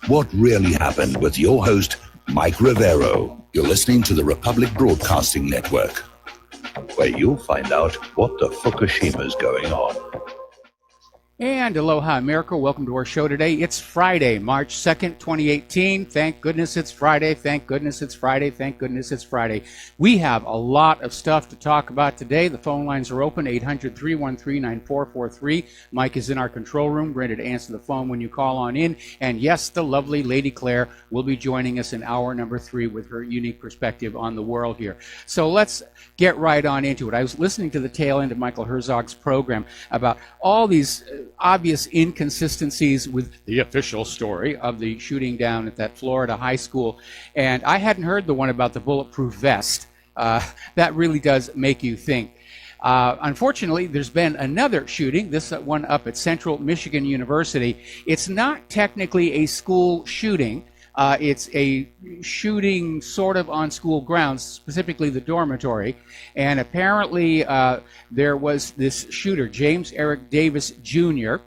What really happened with your host, Mike Rivero. You're listening to the Republic Broadcasting Network, where you'll find out what the Fukushima's going on. And aloha, America. Welcome to our show today. It's Friday, March 2nd, 2018. Thank goodness it's Friday. Thank goodness it's Friday. Thank goodness it's Friday. We have a lot of stuff to talk about today. The phone lines are open, 800-313-9443. Mike is in our control room, ready to answer the phone when you call on in. And yes, the lovely Lady Claire will be joining us in hour number 3 with her unique perspective on the world here. So let's get right on into it. I was listening to the tail end of Michael Herzog's program about all these obvious inconsistencies with the official story of the shooting down at that Florida high school. And I hadn't heard the one about the bulletproof vest. That really does make you think. Unfortunately, there's been another shooting, this one up at Central Michigan University. It's not technically a school shooting. It's a shooting sort of on school grounds, specifically the dormitory. And apparently there was this shooter, James Eric Davis Jr.,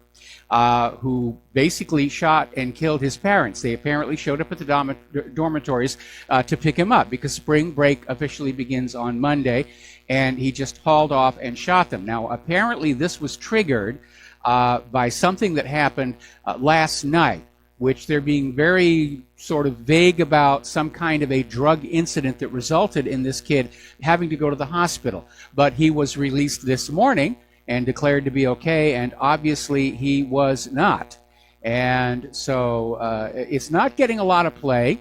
who basically shot and killed his parents. They apparently showed up at the dormitories to pick him up because spring break officially begins on Monday, and he just hauled off and shot them. Now, apparently this was triggered by something that happened last night, which they're being very sort of vague about, some kind of a drug incident that resulted in this kid having to go to the hospital. But he was released this morning and declared to be okay, and obviously he was not. And so it's not getting a lot of play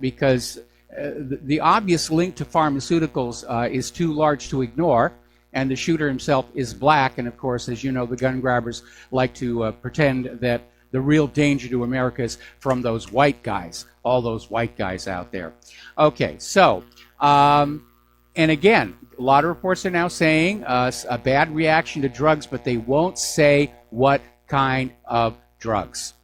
because the obvious link to pharmaceuticals is too large to ignore, and the shooter himself is black. And of course, as you know, the gun grabbers like to pretend that the real danger to America is from those white guys, all those white guys out there. Okay, so, and again, a lot of reports are now saying a bad reaction to drugs, but they won't say what kind of drugs.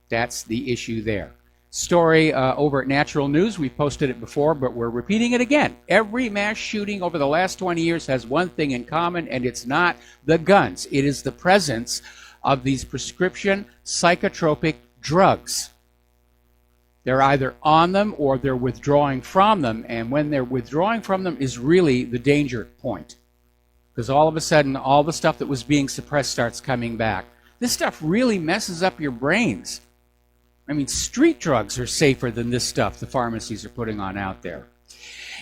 That's the issue there. Story over at Natural News. We posted it before, but we're repeating it again. Every mass shooting over the last 20 years has one thing in common, and it's not the guns. It is the presence of these prescription psychotropic drugs. They're either on them or they're withdrawing from them, and when they're withdrawing from them is really the danger point, because all of a sudden all the stuff that was being suppressed starts coming back. This stuff really messes up your brains. I mean, street drugs are safer than this stuff the pharmacies are putting on out there.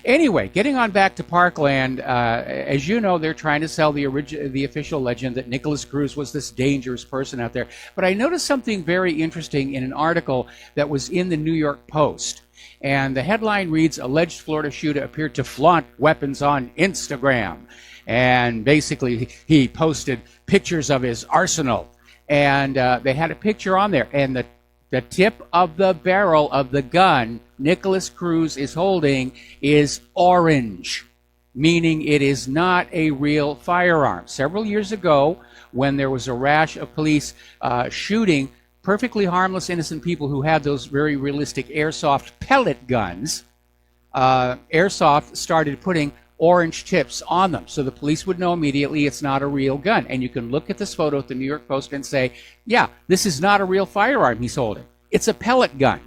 Anyway, getting on back to Parkland, as you know, they're trying to sell the official legend that Nicholas Cruz was this dangerous person out there. But I noticed something very interesting in an article that was in the New York Post. And the headline reads, "Alleged Florida shooter appeared to flaunt weapons on Instagram." And basically, he posted pictures of his arsenal. And they had a picture on there. And the tip of the barrel of the gun Nicholas Cruz is holding is orange, meaning it is not a real firearm. Several years ago, when there was a rash of police shooting perfectly harmless, innocent people who had those very realistic airsoft pellet guns, Airsoft started putting orange tips on them, so the police would know immediately it's not a real gun. And you can look at this photo at the New York Post and say, yeah, this is not a real firearm he's holding. It's a pellet gun.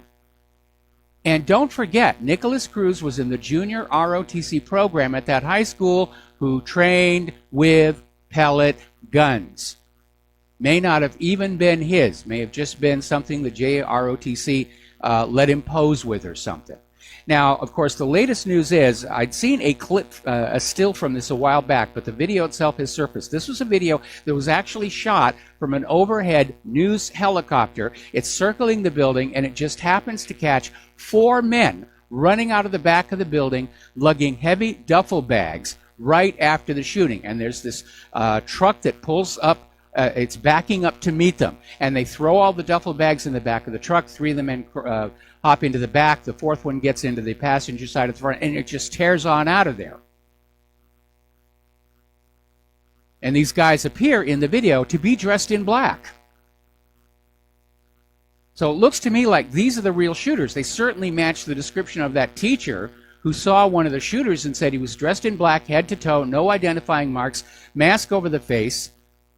And don't forget, Nicholas Cruz was in the junior ROTC program at that high school who trained with pellet guns. May not have even been his, may have just been something the JROTC let him pose with or something. Now, of course, the latest news is, I'd seen a clip, a still from this a while back, but the video itself has surfaced. This was a video that was actually shot from an overhead news helicopter. It's circling the building, and it just happens to catch 4 men running out of the back of the building, lugging heavy duffel bags right after the shooting. And there's this truck that pulls up. It's backing up to meet them, and they throw all the duffel bags in the back of the truck. 3 of the men hop into the back. The 4th one gets into the passenger side of the front, and it just tears on out of there. And these guys appear in the video to be dressed in black. So it looks to me like these are the real shooters. They certainly match the description of that teacher who saw one of the shooters and said he was dressed in black, head to toe, no identifying marks, mask over the face,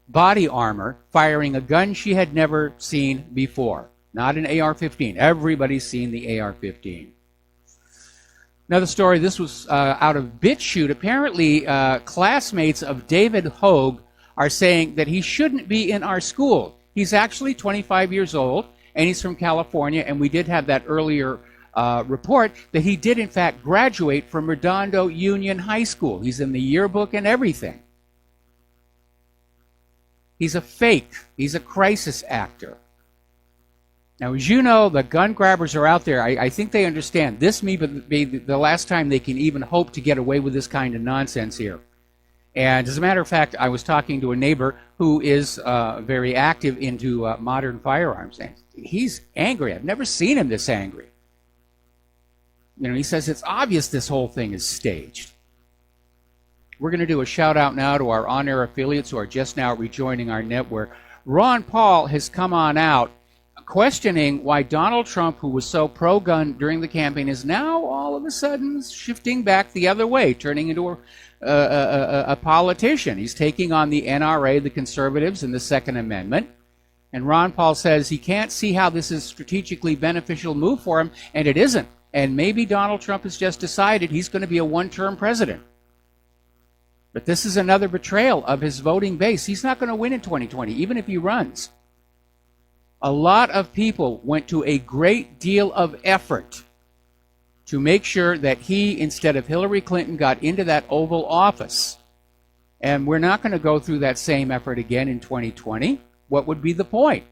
body armor, firing a gun she had never seen before. not an AR-15. Everybody's seen the AR-15. Another story, this was out of BitChute. Apparently, classmates of David Hogue are saying that he shouldn't be in our school. He's actually 25 years old, and he's from California, and we did have that earlier report that he did, in fact, graduate from Redondo Union High School. He's in the yearbook and everything. He's a fake. He's a crisis actor. Now, as you know, the gun grabbers are out there. I think they understand this may be the last time they can even hope to get away with this kind of nonsense here. And as a matter of fact, I was talking to a neighbor who is very active into modern firearms, and he's angry. I've never seen him this angry. You know, he says it's obvious this whole thing is staged. We're going to do a shout out now to our on-air affiliates who are just now rejoining our network. Ron Paul has come on out questioning why Donald Trump, who was so pro-gun during the campaign, is now all of a sudden shifting back the other way, turning into a politician. He's taking on the NRA, the conservatives, and the Second Amendment. And Ron Paul says he can't see how this is a strategically beneficial move for him, and it isn't. And maybe Donald Trump has just decided he's going to be a one-term president. But this is another betrayal of his voting base. He's not going to win in 2020, even if he runs. A lot of people went to a great deal of effort to make sure that he, instead of Hillary Clinton, got into that Oval Office. And we're not going to go through that same effort again in 2020. What would be the point?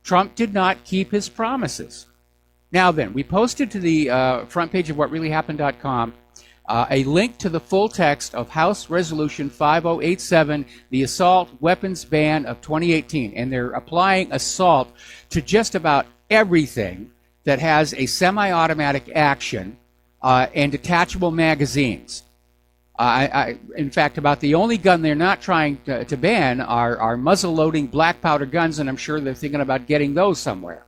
Trump did not keep his promises. Now then, we posted to the front page of whatreallyhappened.com a link to the full text of House Resolution 5087, the assault weapons ban of 2018. And they're applying assault to just about everything that has a semi-automatic action and detachable magazines. In fact, about the only gun they're not trying to ban are muzzle-loading black powder guns, and I'm sure they're thinking about getting those somewhere.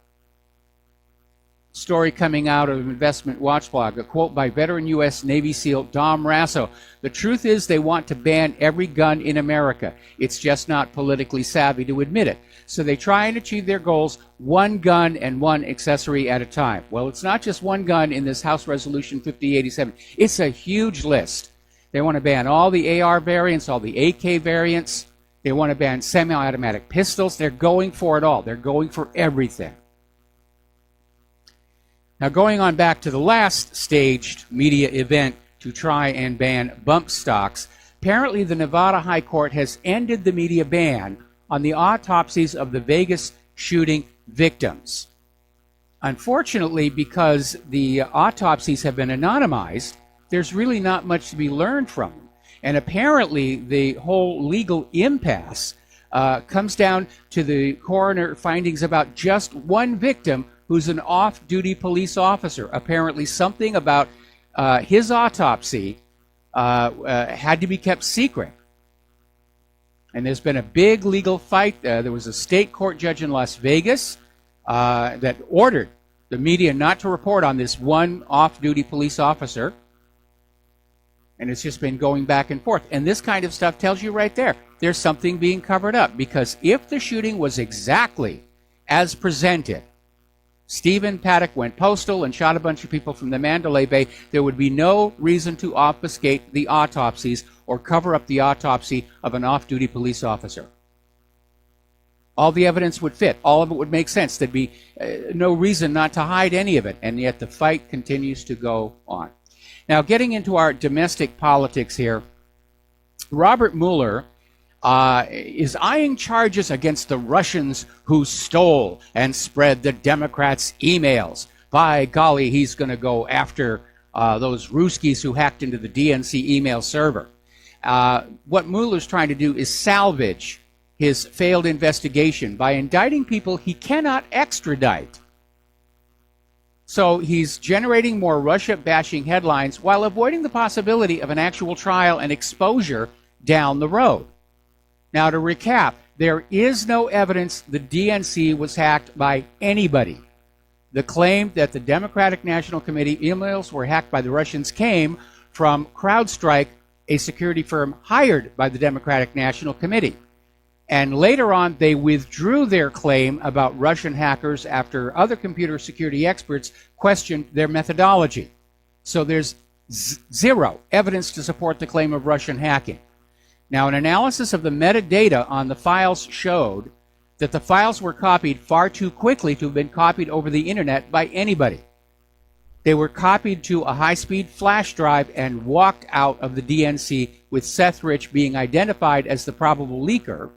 Story coming out of Investment Watch blog, a quote by veteran U.S. Navy SEAL Dom Rasso. The truth is they want to ban every gun in America. It's just not politically savvy to admit it. So they try and achieve their goals one gun and one accessory at a time. Well, it's not just one gun in this House Resolution 5087. It's a huge list. They want to ban all the AR variants, all the AK variants. They want to ban semi-automatic pistols. They're going for it all. They're going for everything. Now, going on back to the last staged media event to try and ban bump stocks, apparently the Nevada High Court has ended the media ban on the autopsies of the Vegas shooting victims. Unfortunately, because the autopsies have been anonymized, there's really not much to be learned from them. And apparently, the whole legal impasse comes down to the coroner findings about just one victim who's an off-duty police officer. Apparently something about his autopsy had to be kept secret. And there's been a big legal fight. There was a state court judge in Las Vegas that ordered the media not to report on this one off-duty police officer. And it's just been going back and forth. And this kind of stuff tells you right there, there's something being covered up. Because if the shooting was exactly as presented, Stephen Paddock went postal and shot a bunch of people from the Mandalay Bay, there would be no reason to obfuscate the autopsies or cover up the autopsy of an off-duty police officer. All the evidence would fit. All of it would make sense. There'd be no reason not to hide any of it. And yet the fight continues to go on. Now, getting into our domestic politics here, Robert Mueller is eyeing charges against the Russians who stole and spread the Democrats' emails. By golly, he's going to go after those Ruskies who hacked into the DNC email server. What Mueller's trying to do is salvage his failed investigation by indicting people he cannot extradite. So he's generating more Russia-bashing headlines while avoiding the possibility of an actual trial and exposure down the road. Now, to recap, there is no evidence the DNC was hacked by anybody. The claim that the Democratic National Committee emails were hacked by the Russians came from CrowdStrike, a security firm hired by the Democratic National Committee. And later on, they withdrew their claim about Russian hackers after other computer security experts questioned their methodology. So there's zero evidence to support the claim of Russian hacking. Now, an analysis of the metadata on the files showed that the files were copied far too quickly to have been copied over the internet by anybody. They were copied to a high-speed flash drive and walked out of the DNC, with Seth Rich being identified as the probable leaker.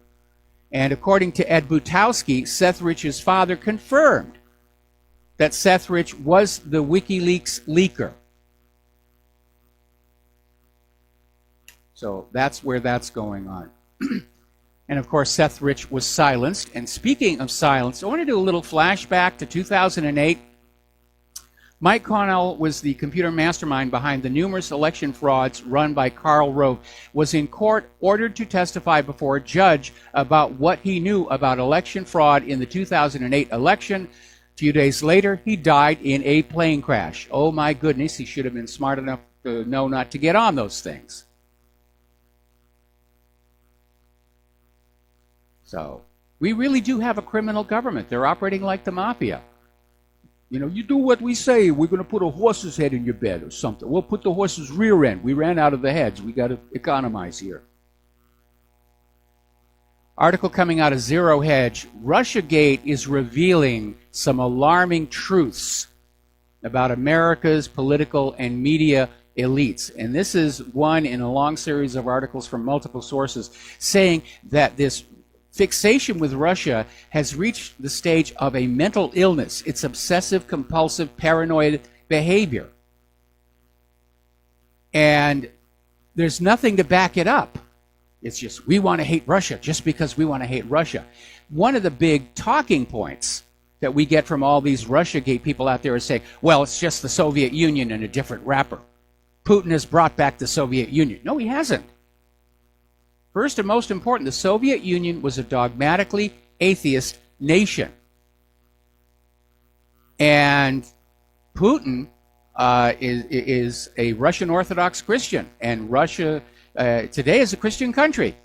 And according to Ed Butowski, Seth Rich's father confirmed that Seth Rich was the WikiLeaks leaker. So that's where that's going on. And of course, Seth Rich was silenced. And speaking of silence, I want to do a little flashback to 2008. Mike Connell was the computer mastermind behind the numerous election frauds run by Karl Rove, was in court ordered to testify before a judge about what he knew about election fraud in the 2008 election. A few days later, he died in a plane crash. Oh my goodness, he should have been smart enough to know not to get on those things. So, we really do have a criminal government. They're operating like the mafia. You know, you do what we say, we're going to put a horse's head in your bed or something. We'll put the horse's rear end. We ran out of the heads. We got to economize here. Article coming out of Zero Hedge. Russiagate is revealing some alarming truths about America's political and media elites. And this is one in a long series of articles from multiple sources saying that this fixation with Russia has reached the stage of a mental illness. It's obsessive, compulsive, paranoid behavior. And there's nothing to back it up. It's just, we want to hate Russia just because we want to hate Russia. One of the big talking points that we get from all these Russiagate people out there is saying, well, it's just the Soviet Union in a different wrapper. Putin has brought back the Soviet Union. No, he hasn't. First and most important, the Soviet Union was a dogmatically atheist nation. And Putin is a Russian Orthodox Christian. And Russia today is a Christian country.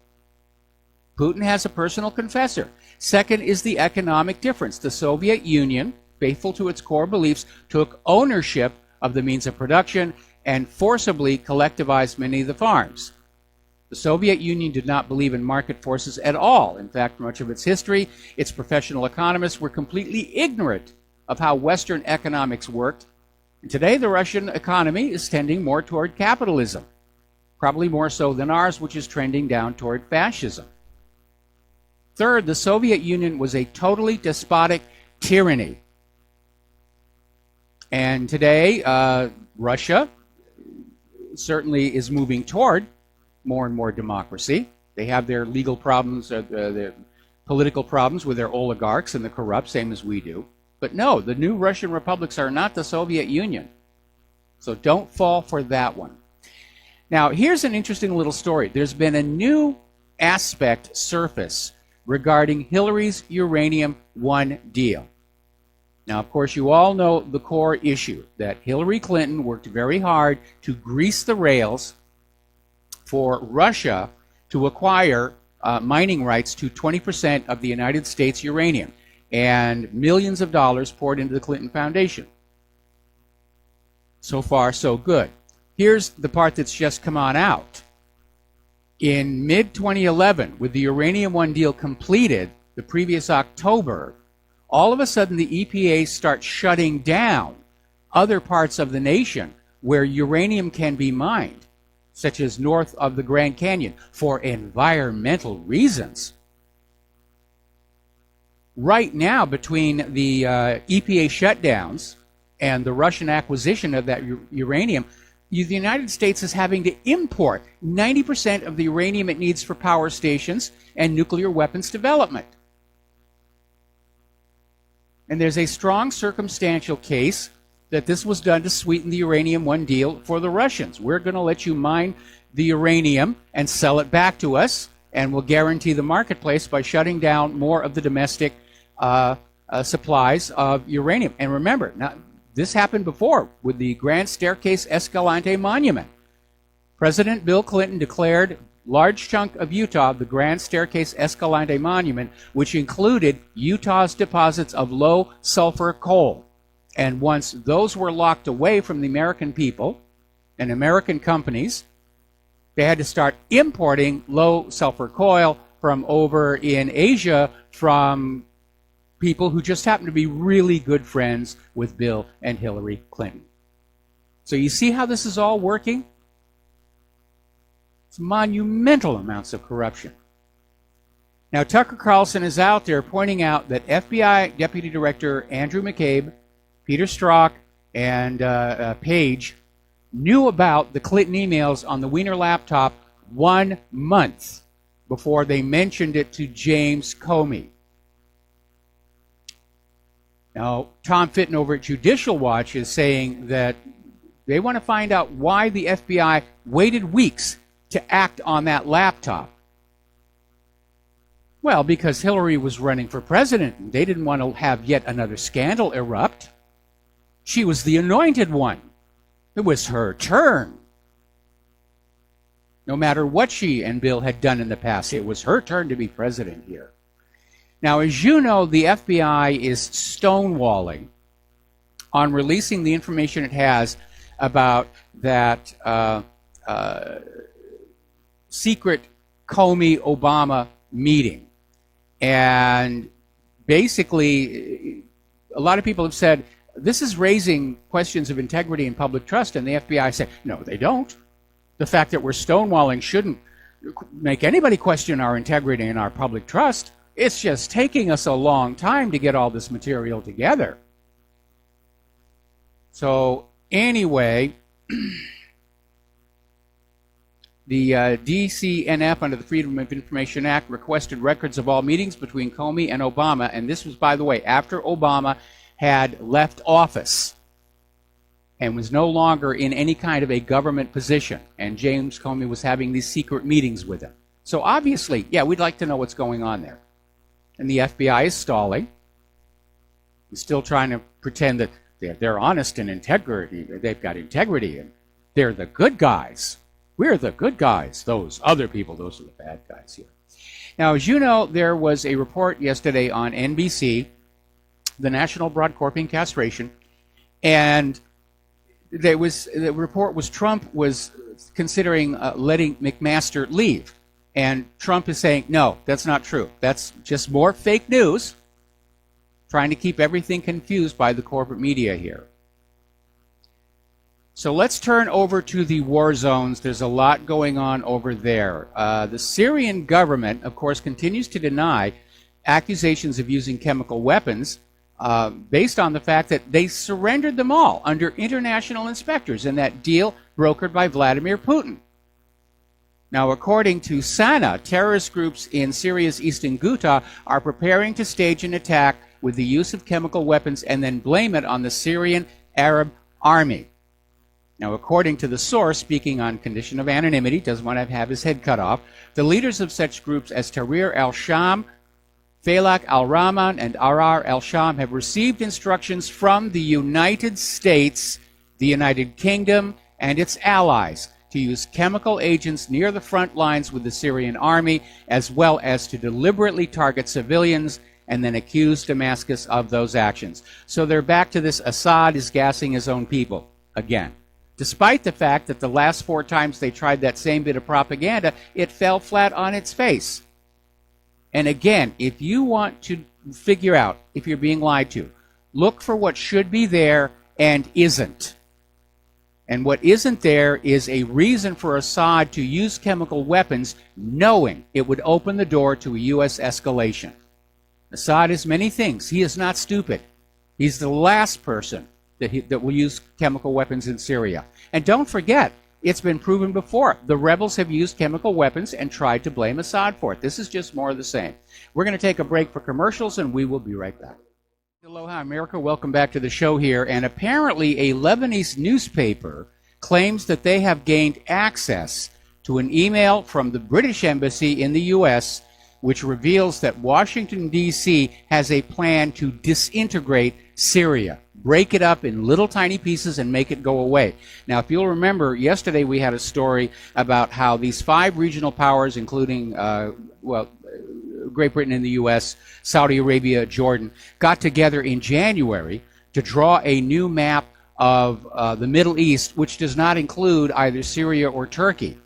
Putin has a personal confessor. Second is the economic difference. The Soviet Union, faithful to its core beliefs, took ownership of the means of production and forcibly collectivized many of the farms. The Soviet Union did not believe in market forces at all. In fact, for much of its history, its professional economists were completely ignorant of how Western economics worked. And today, the Russian economy is tending more toward capitalism, probably more so than ours, which is trending down toward fascism. Third, the Soviet Union was a totally despotic tyranny. And today, Russia certainly is moving toward more and more democracy. They have their legal problems, their political problems with their oligarchs and the corrupt, same as we do. But no, the new Russian republics are not the Soviet Union. So don't fall for that one. Now, here's an interesting little story. There's been a new aspect surface regarding Hillary's Uranium One deal. Now, of course, you all know the core issue, that Hillary Clinton worked very hard to grease the rails for Russia to acquire mining rights to 20% of the United States uranium, and millions of dollars poured into the Clinton Foundation. So far, so good. Here's the part that's just come on out. In mid-2011, with the Uranium One deal completed the previous October, all of a sudden the EPA starts shutting down other parts of the nation where uranium can be mined, such as north of the Grand Canyon, for environmental reasons. Right now, between the EPA shutdowns and the Russian acquisition of that uranium, the United States is having to import 90% of the uranium it needs for power stations and nuclear weapons development. And there's a strong circumstantial case that this was done to sweeten the Uranium One deal for the Russians. We're going to let you mine the uranium and sell it back to us, and we'll guarantee the marketplace by shutting down more of the domestic supplies of uranium. And remember, now, this happened before with the Grand Staircase Escalante Monument. President Bill Clinton declared large chunk of Utah, the Grand Staircase Escalante Monument, which included Utah's deposits of low sulfur coal. And once those were locked away from the American people and American companies, they had to start importing low sulfur coal from over in Asia from people who just happened to be really good friends with Bill and Hillary Clinton. So you see how this is all working? It's monumental amounts of corruption. Now, Tucker Carlson is out there pointing out that FBI Deputy Director Andrew McCabe, Peter Strzok, and Page knew about the Clinton emails on the Wiener laptop 1 month before they mentioned it to James Comey. Now, Tom Fitton over at Judicial Watch is saying that they want to find out why the FBI waited weeks to act on that laptop. Well, because Hillary was running for president, and they didn't want to have yet another scandal erupt. She was the anointed one. It was her turn. No matter what she and Bill had done in the past, it was her turn to be president here. Now, as you know, the FBI is stonewalling on releasing the information it has about that secret Comey-Obama meeting. And basically, a lot of people have said, this is raising questions of integrity and public trust, and the FBI said, no, they don't. The fact that we're stonewalling shouldn't make anybody question our integrity and our public trust. It's just taking us a long time to get all this material together. So anyway, the DCNF under the Freedom of Information Act requested records of all meetings between Comey and Obama, and this was, by the way, after Obama had left office and was no longer in any kind of a government position, and James Comey was having these secret meetings with him. So obviously, yeah, we'd like to know what's going on there. And the FBI is stalling. He's still trying to pretend that they're honest and integrity. They've got integrity, and they're the good guys. We're the good guys. Those other people, those are the bad guys here. Now, as you know, there was a report yesterday on NBC, the National Broadcasting Castration, and the report was Trump was considering letting McMaster leave. And Trump is saying, no, that's not true. That's just more fake news, trying to keep everything confused by the corporate media here. So let's turn over to the war zones. There's a lot going on over there. The Syrian government, of course, continues to deny accusations of using chemical weapons based on the fact that they surrendered them all under international inspectors in that deal brokered by Vladimir Putin. Now, according to SANA, terrorist groups in Syria's eastern Ghouta are preparing to stage an attack with the use of chemical weapons and then blame it on the Syrian Arab army. Now, according to the source, speaking on condition of anonymity, doesn't want to have his head cut off, the leaders of such groups as Tahrir al-Sham, Falak al-Rahman, and Arar al-Sham have received instructions from the United States, the United Kingdom, and its allies to use chemical agents near the front lines with the Syrian army, as well as to deliberately target civilians and then accuse Damascus of those actions. So they're back to this Assad is gassing his own people again. Despite the fact that the last 4 times they tried that same bit of propaganda, it fell flat on its face. And again, if you want to figure out if you're being lied to, look for what should be there and isn't. And what isn't there is a reason for Assad to use chemical weapons, knowing it would open the door to a U.S. escalation. Assad is many things. He is not stupid. He's the last person that will use chemical weapons in Syria. And don't forget, it's been proven before. The rebels have used chemical weapons and tried to blame Assad for it. This is just more of the same. We're going to take a break for commercials, and we will be right back. Aloha, America. Welcome back to the show here. And apparently a Lebanese newspaper claims that they have gained access to an email from the British Embassy in the U.S., which reveals that Washington, D.C. has a plan to disintegrate Syria. break it up in little tiny pieces and make it go away. Now, if you'll remember, yesterday we had a story about how these 5 regional powers, including, Great Britain and the U.S., Saudi Arabia, Jordan, got together in January to draw a new map of the Middle East, which does not include either Syria or Turkey.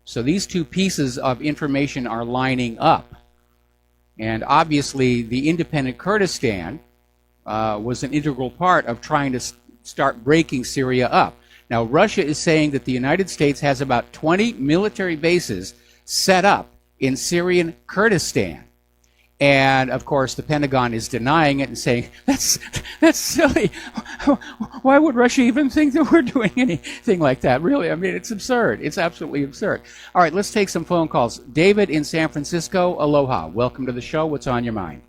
So these 2 pieces of information are lining up. And obviously, the independent Kurdistan was an integral part of trying to start breaking Syria up. Now, Russia is saying that the United States has about 20 military bases set up in Syrian Kurdistan. And, of course, the Pentagon is denying it and saying, that's silly. Why would Russia even think that we're doing anything like that? Really, I mean, it's absurd. It's absolutely absurd. All right, let's take some phone calls. David in San Francisco, aloha. Welcome to the show. What's on your mind?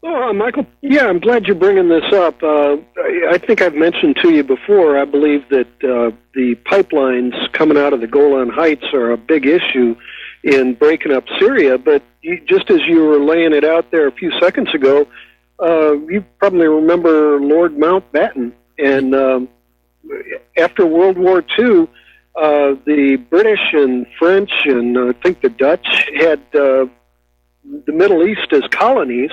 Oh, Michael. Yeah, I'm glad you're bringing this up. I think I've mentioned to you before, I believe that the pipelines coming out of the Golan Heights are a big issue in breaking up Syria, but just as you were laying it out there a few seconds ago, you probably remember Lord Mountbatten. And after World War II, the British and French and I think the Dutch had the Middle East as colonies,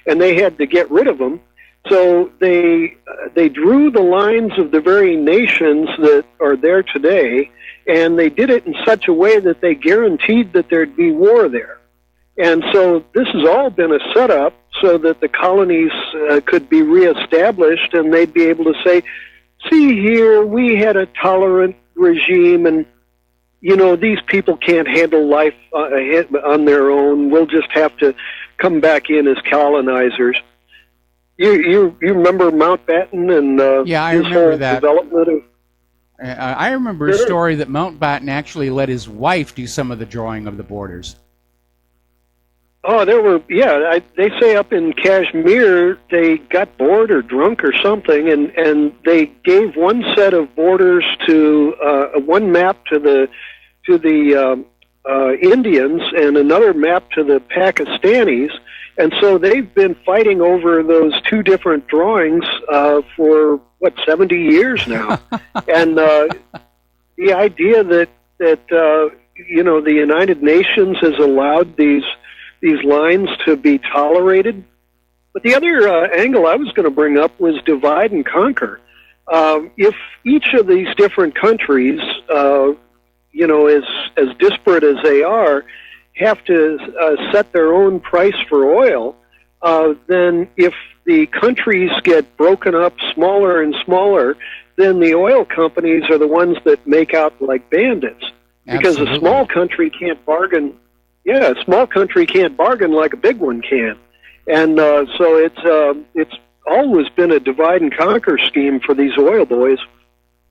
and they had to get rid of them. So they drew the lines of the very nations that are there today, and they did it in such a way that they guaranteed that there'd be war there. And so this has all been a setup so that the colonies could be reestablished, and they'd be able to say, see here, we had a tolerant regime, and you know, these people can't handle life on their own. We'll just have to come back in as colonizers. You remember Mountbatten and yeah, I his remember whole that. development of... I remember a story that Mountbatten actually let his wife do some of the drawing of the borders. Oh, there were, yeah, they say up in Kashmir they got bored or drunk or something, and they gave one set of borders to one map to the Indians and another map to the Pakistanis, and so they've been fighting over those 2 different drawings for 70 years now. And the idea that you know, the United Nations has allowed these lines to be tolerated. But the other angle I was going to bring up was divide and conquer. If each of these different countries, you know, as disparate as they are, have to set their own price for oil, then if the countries get broken up smaller and smaller, then the oil companies are the ones that make out like bandits. Because Absolutely. a small country can't bargain. Yeah, a small country can't bargain like a big one can. And so it's always been a divide and conquer scheme for these oil boys.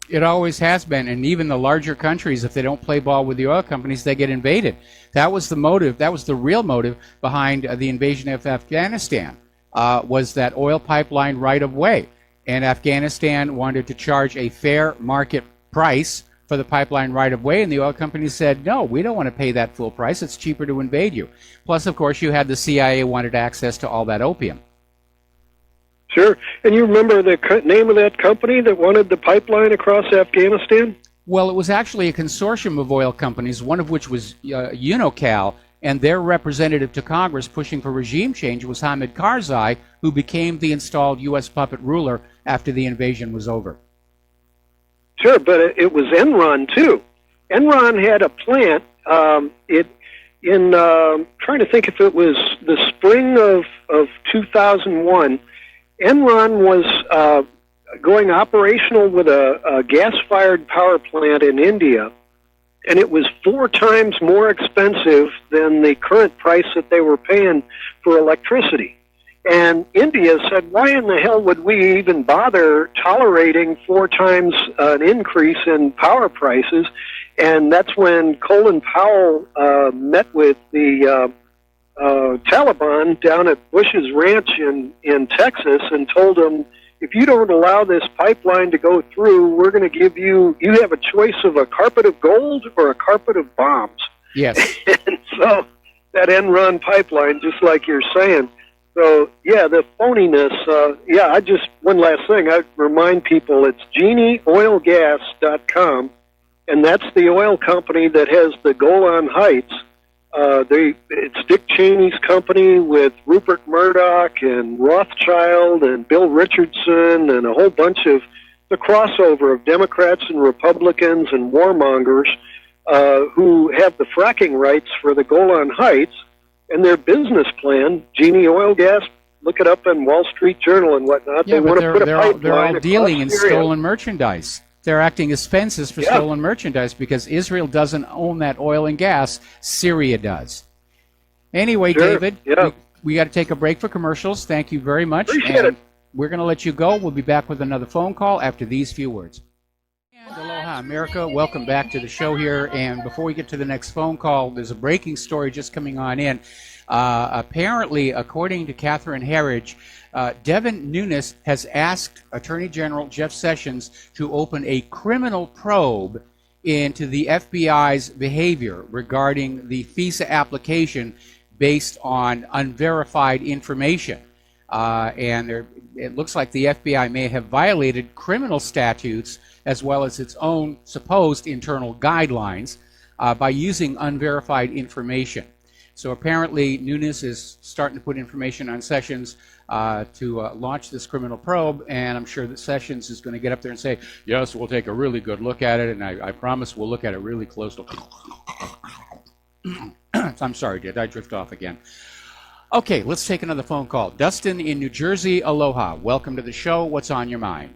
It always has been, and even the larger countries, if they don't play ball with the oil companies, they get invaded. That was the motive. That was the real motive behind the invasion of Afghanistan, was that oil pipeline right-of-way. And Afghanistan wanted to charge a fair market price for the pipeline right-of-way, and the oil companies said, no, we don't want to pay that full price. It's cheaper to invade you. Plus, of course, you had the CIA wanted access to all that opium. Sure. And you remember the name of that company that wanted the pipeline across Afghanistan? Well, it was actually a consortium of oil companies, one of which was Unocal, and their representative to Congress pushing for regime change was Hamid Karzai, who became the installed U.S. puppet ruler after the invasion was over. Sure, but it was Enron, too. Enron had a plant, trying to think if it was the spring of 2001, Enron was going operational with a gas-fired power plant in India, and it was 4 times more expensive than the current price that they were paying for electricity. And India said, why in the hell would we even bother tolerating 4 times an increase in power prices? And that's when Colin Powell met with the Taliban down at Bush's ranch in Texas and told them, if you don't allow this pipeline to go through, we're going to give you have a choice of a carpet of gold or a carpet of bombs. Yes. And so that Enron pipeline, just like you're saying, So, yeah, the phoniness, one last thing. I remind people it's genieoilgas.com, and that's the oil company that has the Golan Heights. It's Dick Cheney's company with Rupert Murdoch and Rothschild and Bill Richardson and a whole bunch of the crossover of Democrats and Republicans and warmongers who have the fracking rights for the Golan Heights. And their business plan, Genie Oil Gas, look it up in Wall Street Journal and whatnot. Yeah, they want to put a pipeline. They're all dealing in across Syria. stolen merchandise. They're acting as fences for stolen merchandise because Israel doesn't own that oil and gas. Syria does. Anyway, Sure. David, Yeah. we got to take a break for commercials. Thank you very much. Appreciate it. We're going to let you go. We'll be back with another phone call after these few words. And aloha, America. Welcome back to the show here. And before we get to the next phone call, there's a breaking story just coming on in. Apparently, according to Catherine Herridge, Devin Nunes has asked Attorney General Jeff Sessions to open a criminal probe into the FBI's behavior regarding the FISA application based on unverified information. It looks like the FBI may have violated criminal statutes as well as its own supposed internal guidelines by using unverified information. So apparently Nunes is starting to put information on Sessions to launch this criminal probe, and I'm sure that Sessions is going to get up there and say, yes, we'll take a really good look at it, and I promise we'll look at it really closely. I'm sorry, did I drift off again? Okay, let's take another phone call. Dustin in New Jersey, aloha. Welcome to the show. What's on your mind?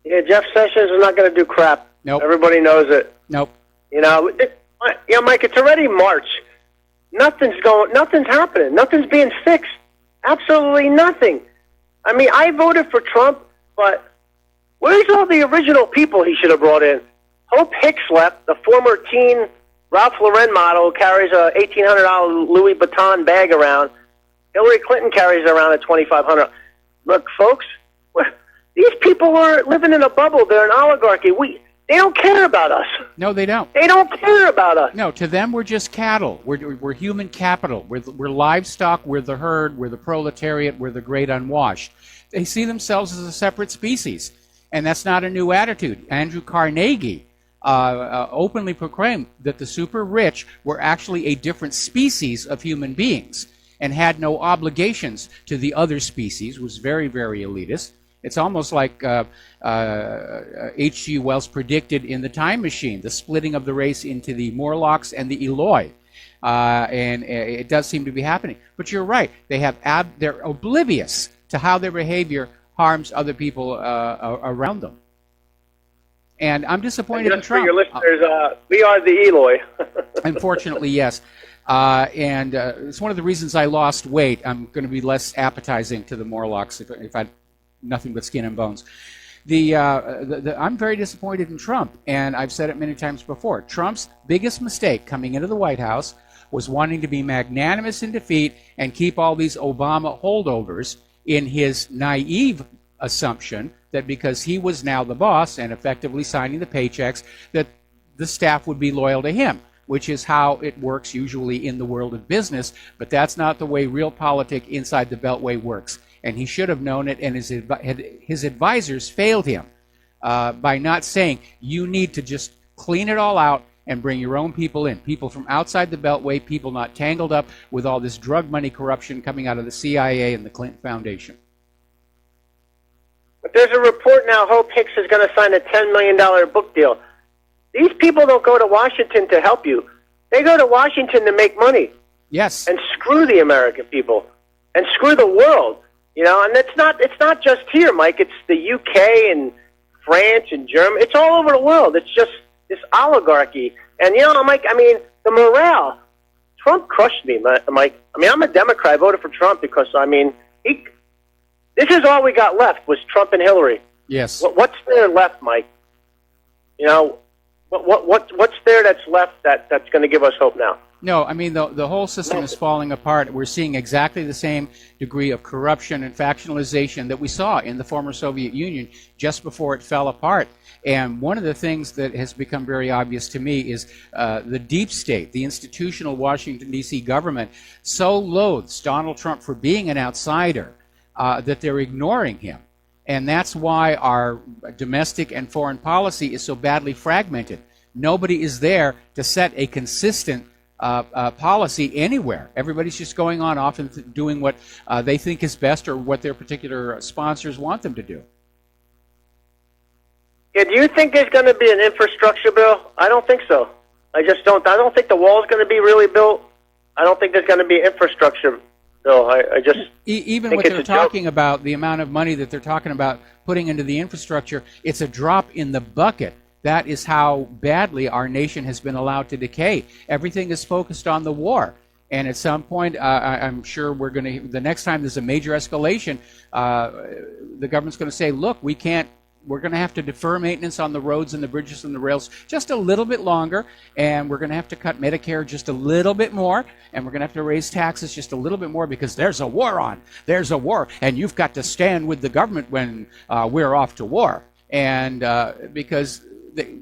Yeah, Jeff Sessions is not going to do crap. Nope. Everybody knows it. Nope. Mike, it's already March. Nothing's happening. Nothing's being fixed. Absolutely nothing. I mean, I voted for Trump, but where's all the original people he should have brought in? Hope Hicks left, the former teen Ralph Lauren model who carries a $1,800 Louis Vuitton bag around. Hillary Clinton carries around a $2,500. Look, folks, these people are living in a bubble. They're an oligarchy. They don't care about us. No, they don't. They don't care about us. No, to them, we're just cattle. We're human capital. We're livestock. We're the herd. We're the proletariat. We're the great unwashed. They see themselves as a separate species, and that's not a new attitude. Andrew Carnegie openly proclaimed that the super rich were actually a different species of human beings and had no obligations to the other species, was very, very elitist. It's almost like H.G. Wells predicted in The Time Machine, the splitting of the race into the Morlocks and the Eloi. And it does seem to be happening. But you're right. They're oblivious to how their behavior harms other people around them. And I'm disappointed in Trump. For your listeners, we are the Eloi. Unfortunately, yes. And it's one of the reasons I lost weight. I'm going to be less appetizing to the Morlocks if I nothing but skin and bones. I'm very disappointed in Trump, and I've said it many times before. Trump's biggest mistake coming into the White House was wanting to be magnanimous in defeat and keep all these Obama holdovers in his naive assumption that because he was now the boss and effectively signing the paychecks, that the staff would be loyal to him, which is how it works usually in the world of business, but that's not the way real politics inside the Beltway works. And he should have known it, and his advisors failed him by not saying, you need to just clean it all out and bring your own people in, people from outside the Beltway, people not tangled up with all this drug money corruption coming out of the CIA and the Clinton Foundation. But there's a report now, Hope Hicks is going to sign a $10 million book deal. These people don't go to Washington to help you. They go to Washington to make money. Yes. And screw the American people. And screw the world. And it's not just here, Mike. It's the UK and France and Germany. It's all over the world. It's just this oligarchy. And, Mike, the morale. Trump crushed me, Mike. I'm a Democrat. I voted for Trump because, this is all we got left was Trump and Hillary. Yes. What's there left, Mike? What's there that's left that's going to give us hope now? No, I mean, the whole system is falling apart. We're seeing exactly the same degree of corruption and factionalization that we saw in the former Soviet Union just before it fell apart. And one of the things that has become very obvious to me is the deep state, the institutional Washington, D.C. government, so loathes Donald Trump for being an outsider that they're ignoring him. And that's why our domestic and foreign policy is so badly fragmented. Nobody is there to set a consistent policy anywhere. Everybody's just going on off and doing what they think is best or what their particular sponsors want them to do. Yeah, do you think there's going to be an infrastructure bill? I don't think so. I just don't. I don't think the wall's going to be really built. I don't think there's going to be infrastructure bill. I just even think what they're it's a talking joke. about, the amount of money that they're talking about putting into the infrastructure, it's a drop in the bucket. That is how badly our nation has been allowed to decay. Everything is focused on the war. And at some point, I'm sure we're going to, the next time there's a major escalation, the government's going to say, look, we're going to have to defer maintenance on the roads and the bridges and the rails just a little bit longer, and we're going to have to cut Medicare just a little bit more, and we're going to have to raise taxes just a little bit more because there's a war on. There's a war, and you've got to stand with the government when we're off to war. And because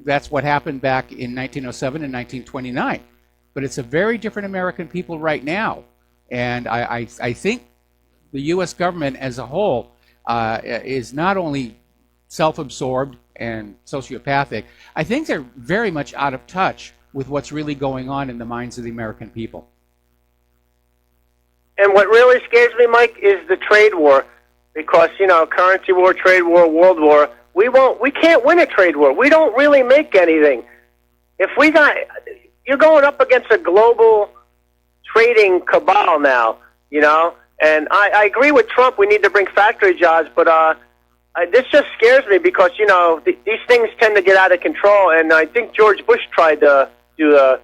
that's what happened back in 1907 and 1929. But it's a very different American people right now. And I think the U.S. government as a whole is not only self-absorbed and sociopathic, I think they're very much out of touch with what's really going on in the minds of the American people. And what really scares me, Mike, is the trade war. Because, currency war, trade war, world war, we can't win a trade war. We don't really make anything. You're going up against a global trading cabal now, and I agree with Trump. We need to bring factory jobs, but this just scares me because, these things tend to get out of control, and I think George Bush tried to do a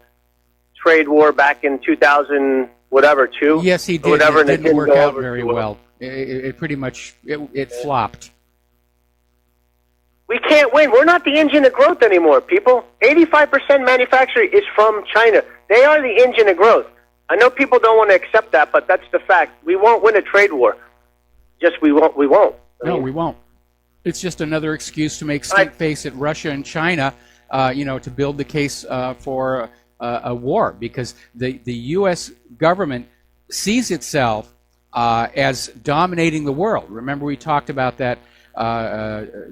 trade war back in 2000, whatever, 2? Yes, he did. Whatever, It didn't work out very well. It pretty much, it flopped. We can't win. We're not the engine of growth anymore, people. 85% manufacturing is from China. They are the engine of growth. I know people don't want to accept that, but that's the fact. We won't win a trade war. We won't. No, we won't. It's just another excuse to make stink face at Russia and China, to build the case for a war, because the U.S. government sees itself as dominating the world. Remember, we talked about that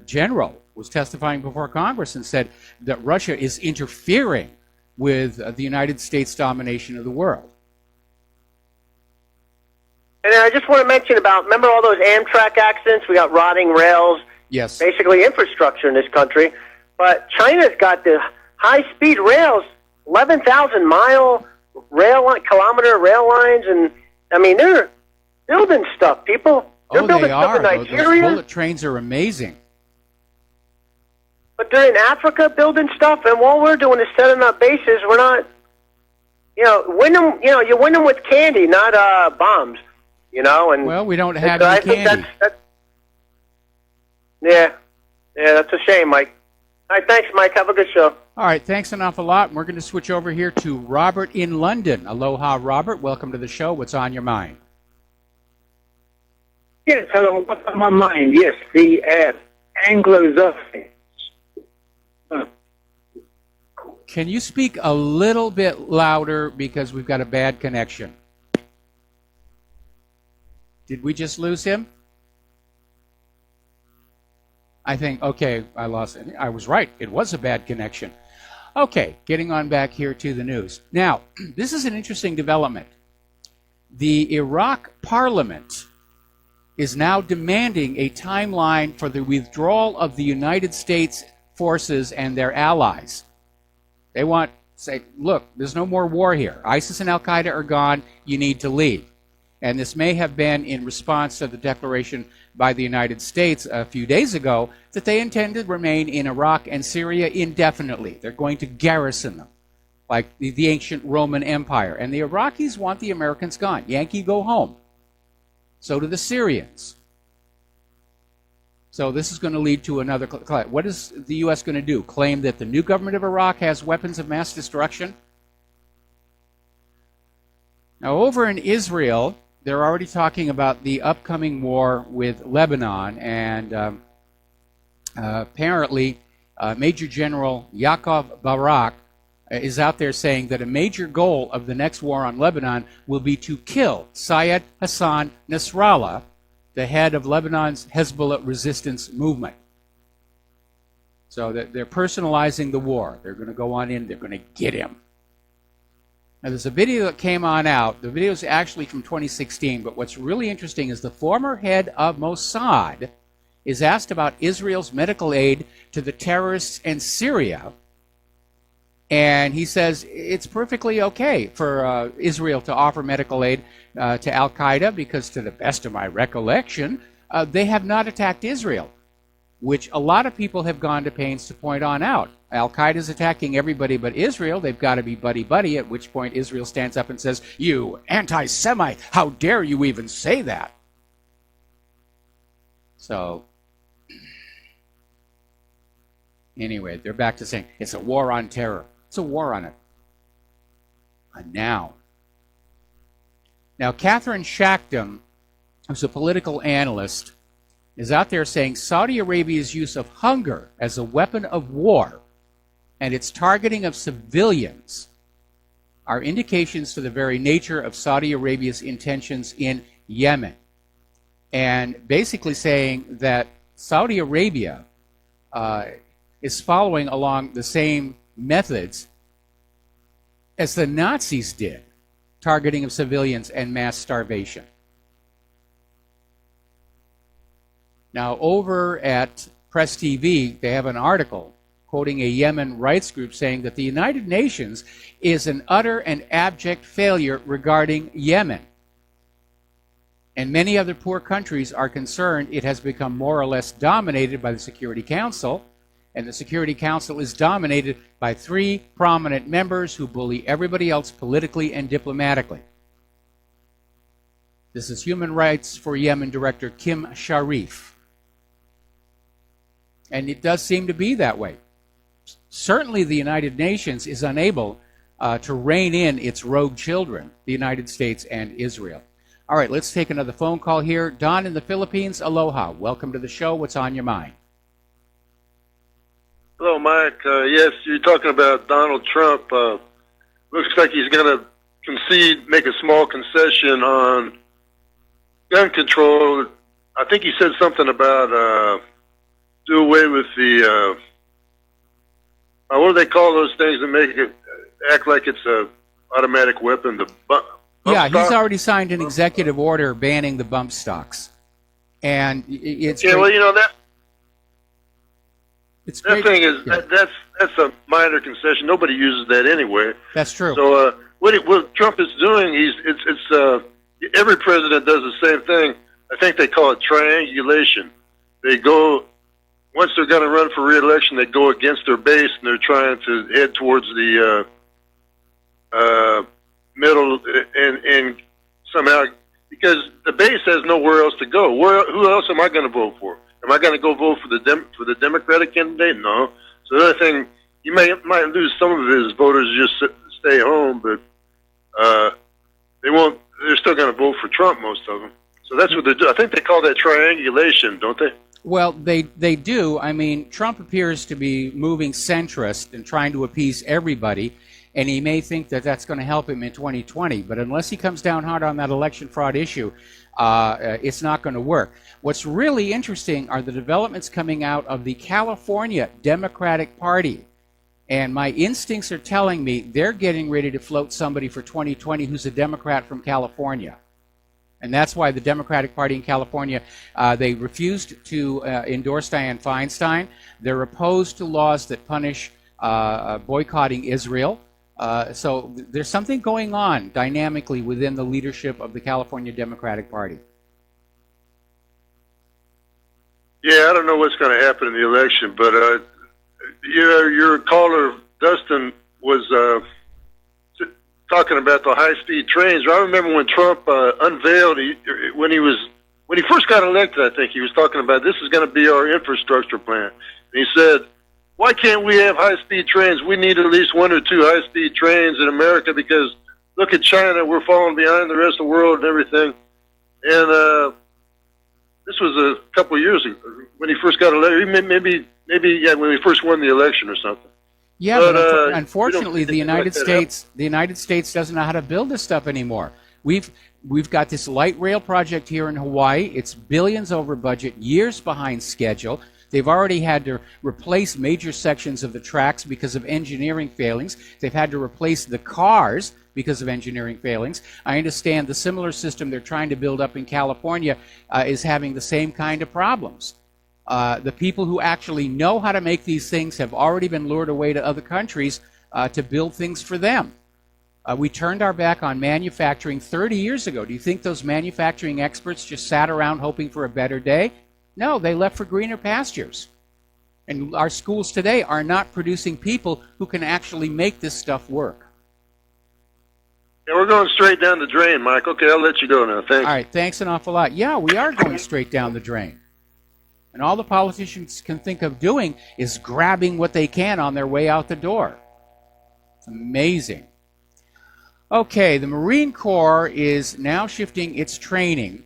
general was testifying before Congress and said that Russia is interfering with the United States domination of the world. And I just want to mention remember all those Amtrak accidents? We got rotting rails. Yes. Basically infrastructure in this country. But China's got the high-speed rails, 11,000-mile kilometer rail lines, and, they're building stuff, people. They're building they stuff are. in Nigeria. Those bullet trains are amazing. But they're in Africa building stuff, and all we're doing is setting up bases. We're not, win them. You win them with candy, not bombs. And Well, we don't have I any think candy. Yeah, that's a shame, Mike. All right, thanks, Mike. Have a good show. All right, thanks an awful lot. We're going to switch over here to Robert in London. Aloha, Robert. Welcome to the show. What's on your mind? Yes, hello. What's on my mind? Yes, the Anglo-Saxons. Can you speak a little bit louder because we've got a bad connection? Did we just lose him? I think, okay, I lost it. I was right. It was a bad connection. Okay, getting on back here to the news. Now, this is an interesting development. The Iraq parliament is now demanding a timeline for the withdrawal of the United States forces and their allies. They want to say, look, there's no more war here. ISIS and Al-Qaeda are gone. You need to leave. And this may have been in response to the declaration by the United States a few days ago that they intend to remain in Iraq and Syria indefinitely. They're going to garrison them, like the ancient Roman Empire. And the Iraqis want the Americans gone. Yankee, go home. So do the Syrians. So this is going to lead to another. What is the U.S. going to do? Claim that the new government of Iraq has weapons of mass destruction? Now, over in Israel, they're already talking about the upcoming war with Lebanon, and apparently Major General Yaakov Barak is out there saying that a major goal of the next war on Lebanon will be to kill Syed Hassan Nasrallah, the head of Lebanon's Hezbollah resistance movement. So they're personalizing the war. They're going to go on in, they're going to get him. Now, there's a video that came on out. The video is actually from 2016, but what's really interesting is the former head of Mossad is asked about Israel's medical aid to the terrorists in Syria, and he says it's perfectly okay for Israel to offer medical aid to Al-Qaeda because, to the best of my recollection, they have not attacked Israel, which a lot of people have gone to pains to point on out. Al-Qaeda is attacking everybody but Israel. They've got to be buddy-buddy, at which point Israel stands up and says, "You anti-Semite, how dare you even say that?" So, anyway, they're back to saying it's a war on terror. It's a war on it. A noun. Now, Catherine Shackdom, who's a political analyst, is out there saying Saudi Arabia's use of hunger as a weapon of war and its targeting of civilians are indications to the very nature of Saudi Arabia's intentions in Yemen. And basically saying that Saudi Arabia is following along the same methods as the Nazis did, targeting of civilians and mass starvation. Now, over at Press TV, they have an article quoting a Yemen rights group saying that the United Nations is an utter and abject failure regarding Yemen. And many other poor countries are concerned it has become more or less dominated by the Security Council, and the Security Council is dominated by 3 prominent members who bully everybody else politically and diplomatically. This is Human Rights for Yemen Director Kim Sharif. And it does seem to be that way. Certainly the United Nations is unable to rein in its rogue children, the United States and Israel. All right, let's take another phone call here. Don in the Philippines, aloha. Welcome to the show. What's on your mind? Hello, Mike. Yes, you're talking about Donald Trump. Looks like he's going to concede, make a small concession on gun control. I think he said something about do away with the, what do they call those things that make it act like it's a automatic weapon? The bump yeah, stock? He's already signed an executive order banning the bump stocks. And it's... Yeah, well, you know, that thing is, yeah. that's a minor concession. Nobody uses that anyway. That's true. So what Trump is doing, every president does the same thing. I think they call it triangulation. They go, once they're going to run for re-election, they go against their base, and they're trying to head towards the middle, and somehow, because the base has nowhere else to go. Who else am I going to vote for? Am I going to go vote for the Democratic candidate? No. So the other thing, you might lose some of his voters just stay home, but they won't. They're still going to vote for Trump, most of them. So that's what they do. I think they call that triangulation, don't they? Well, they do. I mean, Trump appears to be moving centrist and trying to appease everybody, and he may think that that's going to help him in 2020. But unless he comes down hard on that election fraud issue, it's not going to work. What's really interesting are the developments coming out of the California Democratic Party. And my instincts are telling me they're getting ready to float somebody for 2020 who's a Democrat from California. And that's why the Democratic Party in California, they refused to endorse Dianne Feinstein. They're opposed to laws that punish boycotting Israel. So there's something going on dynamically within the leadership of the California Democratic Party. Yeah, I don't know what's going to happen in the election, but your caller, Dustin, was talking about the high-speed trains. I remember when Trump unveiled, when he first got elected, I think he was talking about this is going to be our infrastructure plan. And he said, why can't we have high-speed trains? We need at least 1 or 2 high-speed trains in America because look at China. We're falling behind the rest of the world and everything. And this was a couple of years ago when he first got elected. Maybe when he first won the election or something. Yeah, but unfortunately, the United States doesn't know how to build this stuff anymore. We've got this light rail project here in Hawaii. It's billions over budget, years behind schedule. They've already had to replace major sections of the tracks because of engineering failings. They've had to replace the cars because of engineering failings. I understand the similar system they're trying to build up in California is having the same kind of problems. The people who actually know how to make these things have already been lured away to other countries to build things for them. We turned our back on manufacturing 30 years ago. Do you think those manufacturing experts just sat around hoping for a better day? No, they left for greener pastures. And our schools today are not producing people who can actually make this stuff work. Yeah, we're going straight down the drain, Mike. Okay, I'll let you go now. Thanks. All right, thanks an awful lot. Yeah, we are going straight down the drain. And all the politicians can think of doing is grabbing what they can on their way out the door. It's amazing. Okay, the Marine Corps is now shifting its training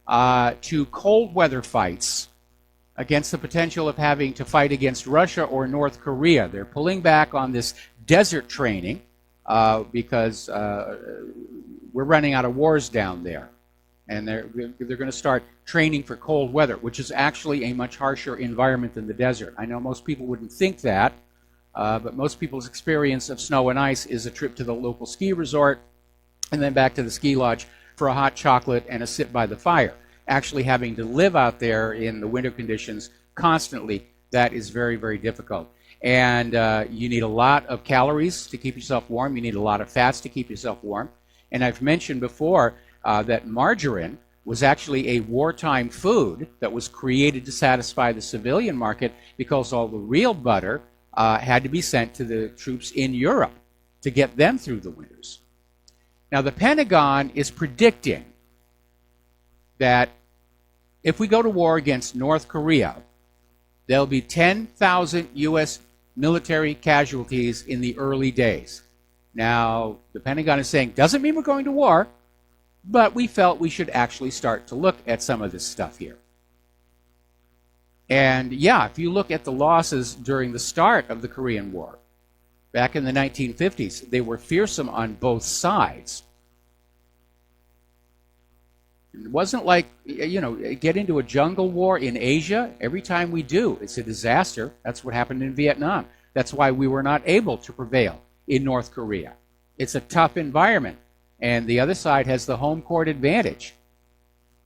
to cold weather fights against the potential of having to fight against Russia or North Korea. They're pulling back on this desert training because we're running out of wars down there. And they're going to start training for cold weather, which is actually a much harsher environment than the desert. I know most people wouldn't think that, but most people's experience of snow and ice is a trip to the local ski resort and then back to the ski lodge for a hot chocolate and a sit by the fire. Actually having to live out there in the winter conditions constantly, that is very, very difficult. And you need a lot of calories to keep yourself warm. You need a lot of fats to keep yourself warm. And I've mentioned before that margarine was actually a wartime food that was created to satisfy the civilian market because all the real butter had to be sent to the troops in Europe to get them through the winters. Now, the Pentagon is predicting that if we go to war against North Korea, there'll be 10,000 U.S. military casualties in the early days. Now, the Pentagon is saying, doesn't mean we're going to war, but we felt we should actually start to look at some of this stuff here. And yeah, if you look at the losses during the start of the Korean War, back in the 1950s, they were fearsome on both sides. It wasn't like, get into a jungle war in Asia. Every time we do, it's a disaster. That's what happened in Vietnam. That's why we were not able to prevail in North Korea. It's a tough environment. And the other side has the home court advantage,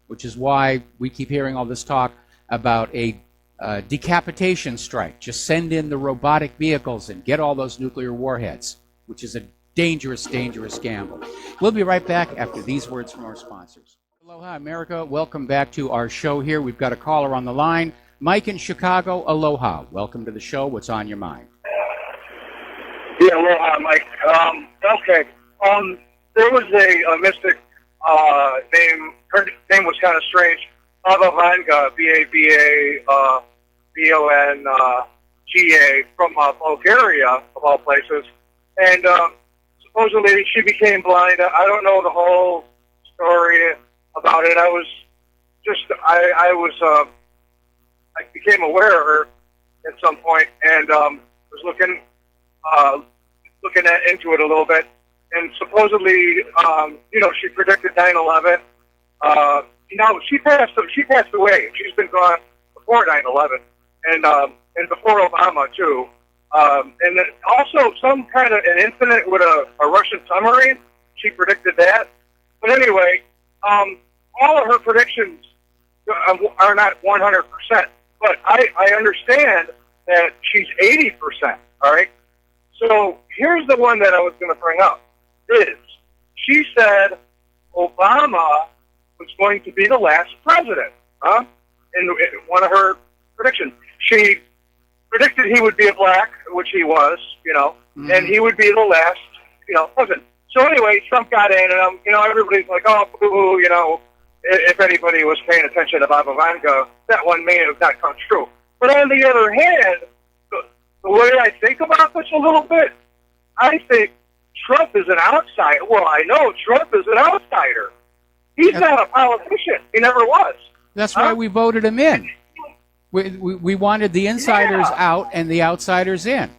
which is why we keep hearing all this talk about a decapitation strike. Just send in the robotic vehicles and get all those nuclear warheads, which is a dangerous, dangerous gamble. We'll be right back after these words from our sponsors. Aloha, America. Welcome back to our show here. We've got a caller on the line. Mike in Chicago, aloha. Welcome to the show. What's on your mind? Yeah, aloha, Mike. Okay. There was a mystic name. Her name was kind of strange. Baba Vanga, B-A-B-A-B-O-N-G-A, from Bulgaria, of all places. And supposedly she became blind. I don't know the whole story about it. I became aware of her at some point and was looking into it a little bit. And supposedly, she predicted 9/11. She passed away. She's been gone before 9/11, and before Obama too. And then also some kind of an incident with a Russian submarine. She predicted that. But anyway, all of her predictions are not 100%. But I understand that she's 80%. All right. So here's the one that I was going to bring up. She said Obama was going to be the last president, in one of her predictions. She predicted he would be a black, which he was, and he would be the last, president. So anyway, Trump got in, and, everybody's like, oh, boo-hoo, if anybody was paying attention to Baba Vanga, that one may have not come true. But on the other hand, the way I think about this a little bit, I think Trump is an outsider. Well, I know Trump is an outsider. He's not a politician. He never was. That's why we voted him in. We wanted the insiders out and the outsiders in.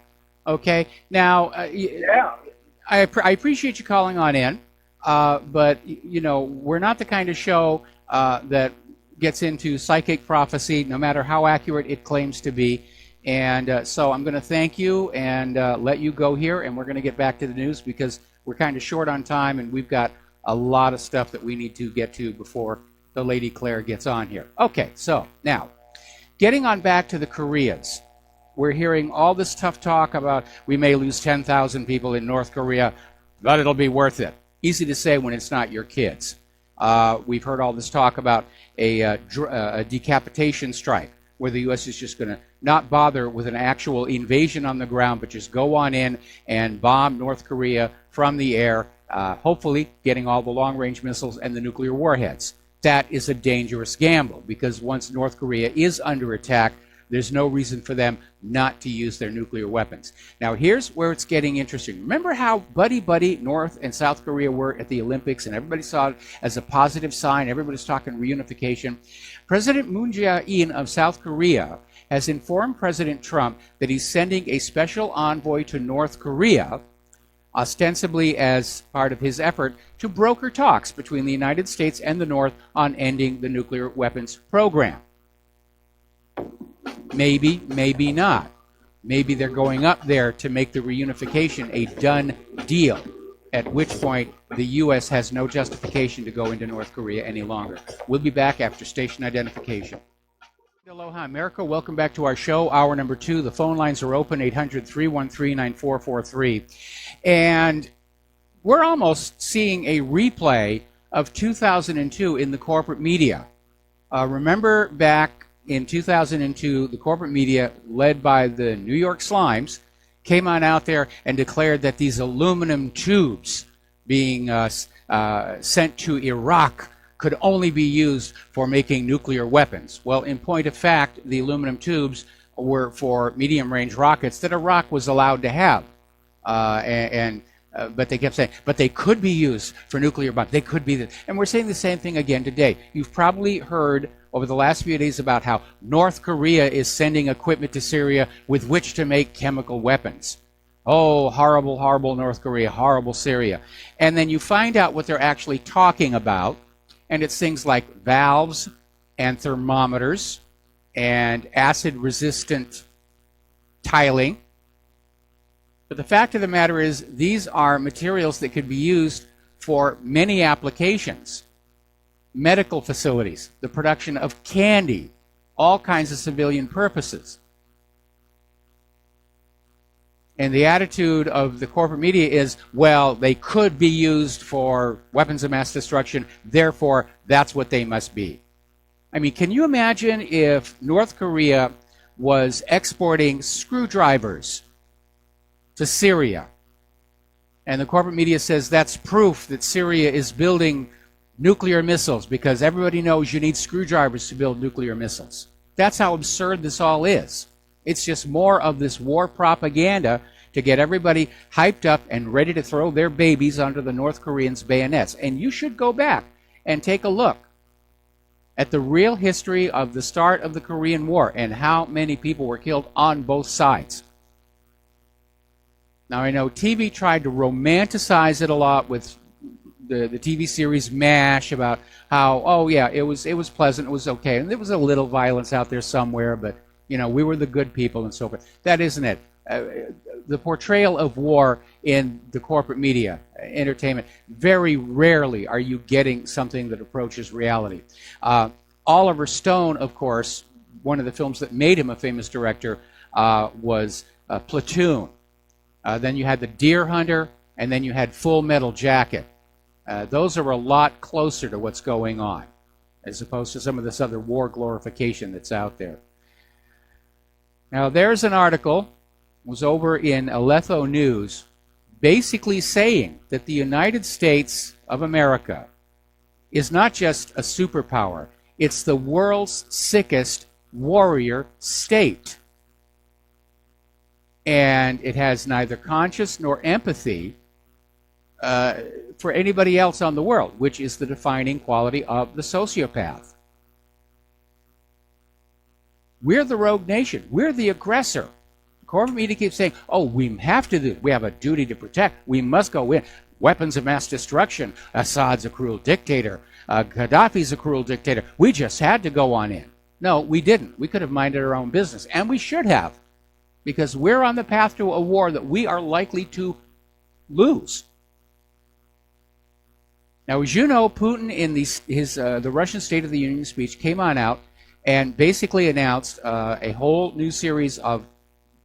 Okay? Now, I appreciate you calling on in, but, you know, we're not the kind of show that gets into psychic prophecy, no matter how accurate it claims to be. And so I'm going to thank you and let you go here, and we're going to get back to the news because we're kind of short on time, and we've got a lot of stuff that we need to get to before the Lady Claire gets on here. Okay, so now, getting on back to the Koreas. We're hearing all this tough talk about we may lose 10,000 people in North Korea, but it'll be worth it. Easy to say when it's not your kids. We've heard all this talk about a decapitation strike, where the U.S. is just going to not bother with an actual invasion on the ground, but just go on in and bomb North Korea from the air, hopefully getting all the long-range missiles and the nuclear warheads. That is a dangerous gamble, because once North Korea is under attack, there's no reason for them not to use their nuclear weapons. Now, here's where it's getting interesting. Remember how buddy-buddy North and South Korea were at the Olympics, and everybody saw it as a positive sign? Everybody's talking reunification. President Moon Jae-in of South Korea has informed President Trump that he's sending a special envoy to North Korea, ostensibly as part of his effort to broker talks between the United States and the North on ending the nuclear weapons program. Maybe, maybe not. Maybe they're going up there to make the reunification a done deal, at which point the U.S. has no justification to go into North Korea any longer. We'll be back after station identification. Aloha, America. Welcome back to our show, hour number 2. The phone lines are open, 800-313-9443. And we're almost seeing a replay of 2002 in the corporate media. Remember back in 2002, the corporate media, led by the New York Slimes, came on out there and declared that these aluminum tubes being sent to Iraq could only be used for making nuclear weapons. Well, in point of fact, the aluminum tubes were for medium-range rockets that Iraq was allowed to have. But they kept saying, but they could be used for nuclear bombs. They could be. And we're saying the same thing again today. You've probably heard over the last few days about how North Korea is sending equipment to Syria with which to make chemical weapons. Oh, horrible, horrible North Korea, horrible Syria. And then you find out what they're actually talking about, and it's things like valves and thermometers and acid-resistant tiling. But the fact of the matter is, these are materials that could be used for many applications. Medical facilities, the production of candy, all kinds of civilian purposes. And the attitude of the corporate media is, well, they could be used for weapons of mass destruction, therefore that's what they must be. I mean, can you imagine if North Korea was exporting screwdrivers to Syria, and the corporate media says that's proof that Syria is building nuclear missiles because everybody knows you need screwdrivers to build nuclear missiles. That's how absurd this all is. It's just more of this war propaganda to get everybody hyped up and ready to throw their babies under the North Koreans' bayonets. And you should go back and take a look at the real history of the start of the Korean War and how many people were killed on both sides. Now, I know TV tried to romanticize it a lot with the TV series MASH about how, oh yeah, it was pleasant, it was okay, and there was a little violence out there somewhere, but you know, we were the good people and so forth. That isn't it. The portrayal of war in the corporate media, entertainment, very rarely are you getting something that approaches reality. Oliver Stone, of course, one of the films that made him a famous director was Platoon. Then you had The Deer Hunter, and then you had Full Metal Jacket. Those are a lot closer to what's going on, as opposed to some of this other war glorification that's out there. Now, there's an article, was over in Aletho News, basically saying that the United States of America is not just a superpower, it's the world's sickest warrior state. And it has neither conscience nor empathy for anybody else on the world, which is the defining quality of the sociopath. We're the rogue nation. We're the aggressor. The corporate media keeps saying, oh, we have to do, we have a duty to protect. We must go in. Weapons of mass destruction. Assad's a cruel dictator. Gaddafi's a cruel dictator. We just had to go on in. No, we didn't. We could have minded our own business, and we should have, because we're on the path to a war that we are likely to lose. Now, as you know, Putin in the Russian State of the Union speech came on out and basically announced a whole new series of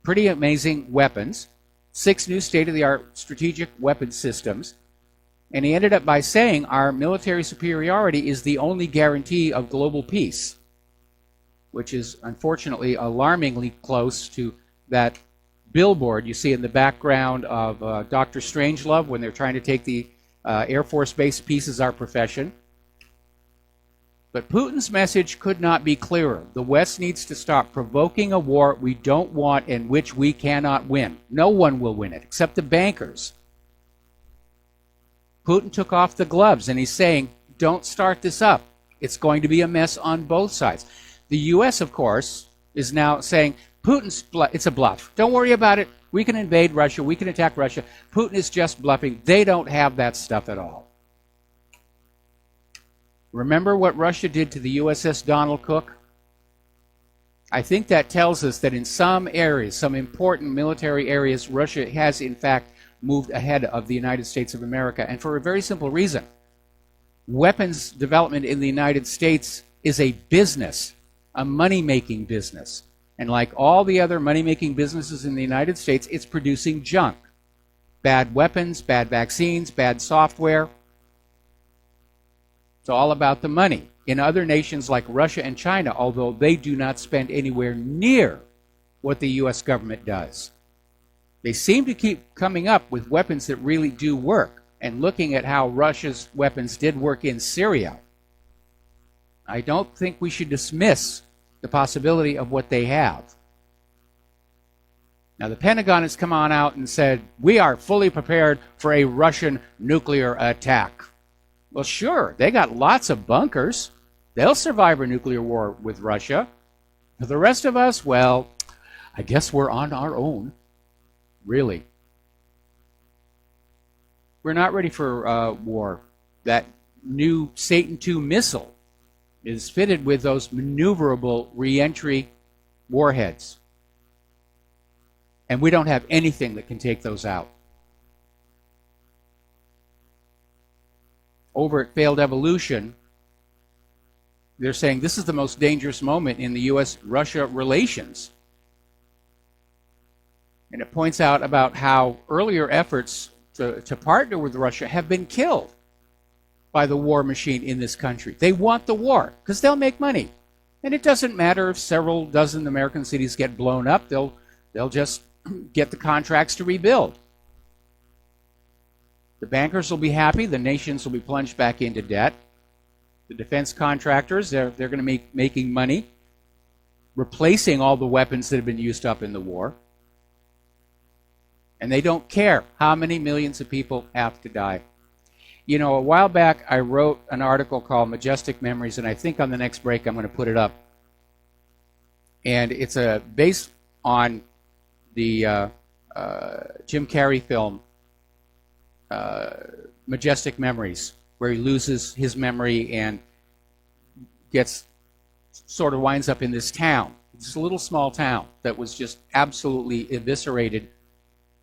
pretty amazing weapons, 6 new state-of-the-art strategic weapon systems, and he ended up by saying our military superiority is the only guarantee of global peace, which is unfortunately alarmingly close to that billboard you see in the background of Dr. Strangelove when they're trying to take the Air Force Base Peace is Our Profession. But Putin's message could not be clearer. The West needs to stop provoking a war we don't want and which we cannot win. No one will win it, except the bankers. Putin took off the gloves, and he's saying, don't start this up. It's going to be a mess on both sides. The U.S., of course, is now saying, it's a bluff. Don't worry about it. We can invade Russia. We can attack Russia. Putin is just bluffing. They don't have that stuff at all. Remember what Russia did to the USS Donald Cook? I think that tells us that in some areas, some important military areas, Russia has in fact moved ahead of the United States of America, and for a very simple reason. Weapons development in the United States is a business, a money-making business. And like all the other money-making businesses in the United States, it's producing junk. Bad weapons, bad vaccines, bad software. It's all about the money. In other nations like Russia and China, although they do not spend anywhere near what the U.S. government does, they seem to keep coming up with weapons that really do work. And looking at how Russia's weapons did work in Syria, I don't think we should dismiss the possibility of what they have. Now, the Pentagon has come on out and said, we are fully prepared for a Russian nuclear attack. Well, sure, they got lots of bunkers. They'll survive a nuclear war with Russia. For the rest of us, well, I guess we're on our own. Really. We're not ready for war. That new Satan II missile is fitted with those maneuverable reentry warheads. And we don't have anything that can take those out. Over at Failed Evolution, they're saying this is the most dangerous moment in the U.S.-Russia relations. And it points out about how earlier efforts to partner with Russia have been killed by the war machine in this country. They want the war because they'll make money. And it doesn't matter if several dozen American cities get blown up. They'll just get the contracts to rebuild. The bankers will be happy. The nations will be plunged back into debt. The defense contractors, they're going to be making money, replacing all the weapons that have been used up in the war. And they don't care how many millions of people have to die. You know, a while back, I wrote an article called Majestic Memories, and I think on the next break I'm going to put it up. And it's based on the Jim Carrey film, Majestic Memories, where he loses his memory and winds up in this town. It's a little small town that was just absolutely eviscerated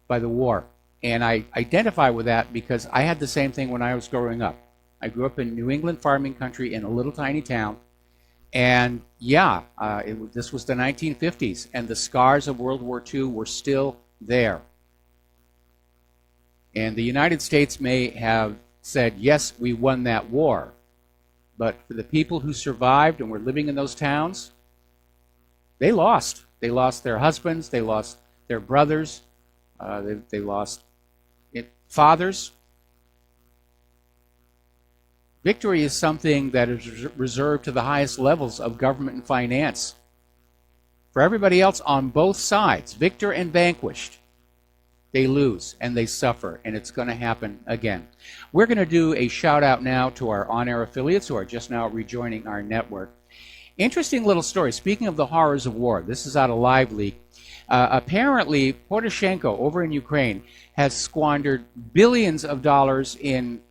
by the war. And I identify with that because I had the same thing when I was growing up. I grew up in New England farming country in a little tiny town. And yeah, this was the 1950s, and the scars of World War II were still there. And the United States may have said, yes, we won that war. But for the people who survived and were living in those towns, they lost. They lost their husbands. They lost their brothers. They lost fathers. Victory is something that is reserved to the highest levels of government and finance. For everybody else on both sides, victor and vanquished. they lose and they suffer, and it's going to happen again. We're going to do a shout out now to our on-air affiliates who are just now rejoining our network. Interesting little story. Speaking of the horrors of war, this is out of Live Leak. Apparently, Poroshenko over in Ukraine has squandered billions of dollars in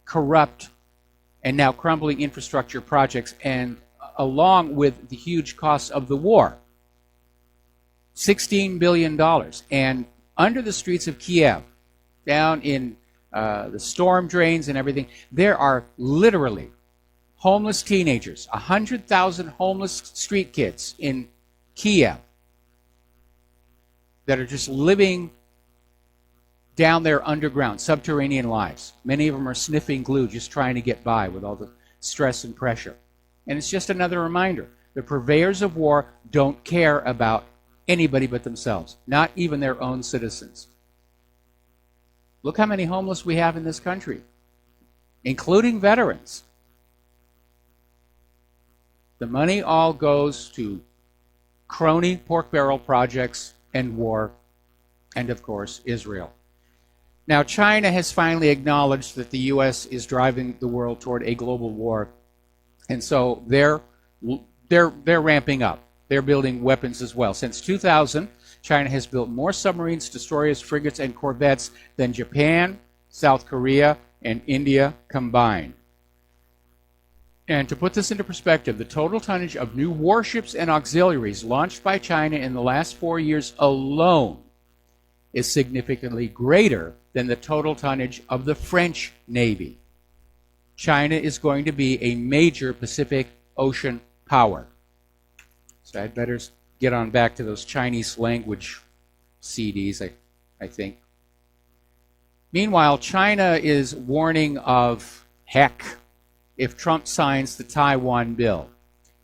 corrupt and now crumbling infrastructure projects, and along with the huge costs of the war, $16 billion. And under the streets of Kiev, down in the storm drains and everything, there are literally homeless teenagers, 100,000 homeless street kids in Kiev that are just living down there underground, subterranean lives. Many of them are sniffing glue, just trying to get by with all the stress and pressure. And it's just another reminder. The purveyors of war don't care about anybody but themselves, not even their own citizens. Look how many homeless we have in this country, including veterans. The money all goes to crony pork barrel projects and war, and of course, Israel. Now, China has finally acknowledged that the U.S. is driving the world toward a global war, and so they're ramping up. They're building weapons as well. Since 2000, China has built more submarines, destroyers, frigates, and corvettes than Japan, South Korea, and India combined. And to put this into perspective, the total tonnage of new warships and auxiliaries launched by China in the last 4 years alone is significantly greater than the total tonnage of the French Navy. China is going to be a major Pacific Ocean power. So I'd better get on back to those Chinese language CDs, I think. Meanwhile, China is warning of heck if Trump signs the Taiwan bill.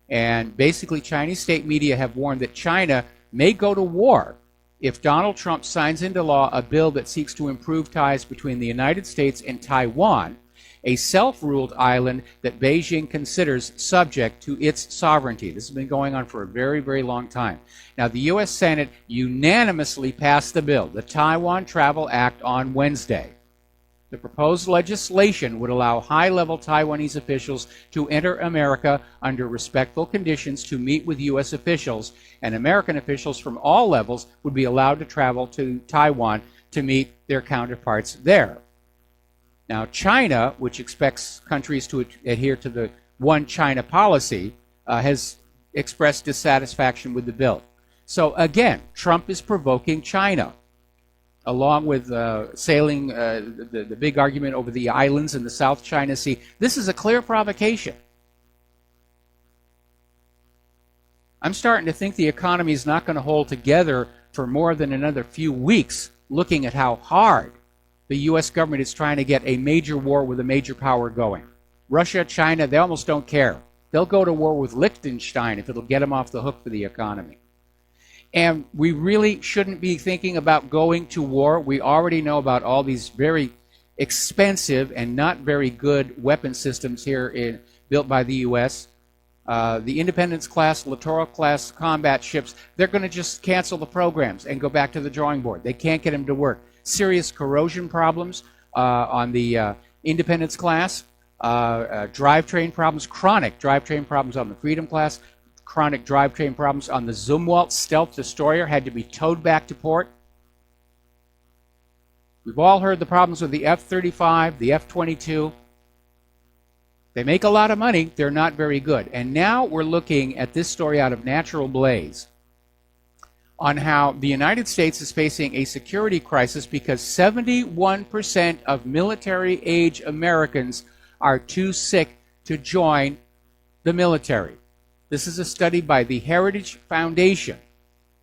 And basically, Chinese state media have warned that China may go to war if Donald Trump signs into law a bill that seeks to improve ties between the United States and Taiwan, a self-ruled island that Beijing considers subject to its sovereignty. This has been going on for a very, very long time. Now, the U.S. Senate unanimously passed the bill, the Taiwan Travel Act, on Wednesday. The proposed legislation would allow high-level Taiwanese officials to enter America under respectful conditions to meet with U.S. officials, and American officials from all levels would be allowed to travel to Taiwan to meet their counterparts there. Now, China, which expects countries to adhere to the One China policy, has expressed dissatisfaction with the bill. So again, Trump is provoking China, along with sailing the big argument over the islands in the South China Sea. This is a clear provocation. I'm starting to think the economy is not going to hold together for more than another few weeks, looking at how hard the U.S. government is trying to get a major war with a major power going. Russia, China, they almost don't care. They'll go to war with Liechtenstein if it'll get them off the hook for the economy. And we really shouldn't be thinking about going to war. We already know about all these very expensive and not very good weapon systems here built by the U.S. The Independence class, Littoral class combat ships, they're going to just cancel the programs and go back to the drawing board. They can't get them to work. Serious corrosion problems on the Independence class, drivetrain problems, chronic drivetrain problems on the Freedom class, chronic drivetrain problems on the Zumwalt stealth destroyer, had to be towed back to port. We've all heard the problems with the F-35, the F-22. They make a lot of money. They're not very good. And now we're looking at this story out of Natural Blaze on how the United States is facing a security crisis because 71% of military-age Americans are too sick to join the military. This is a study by the Heritage Foundation,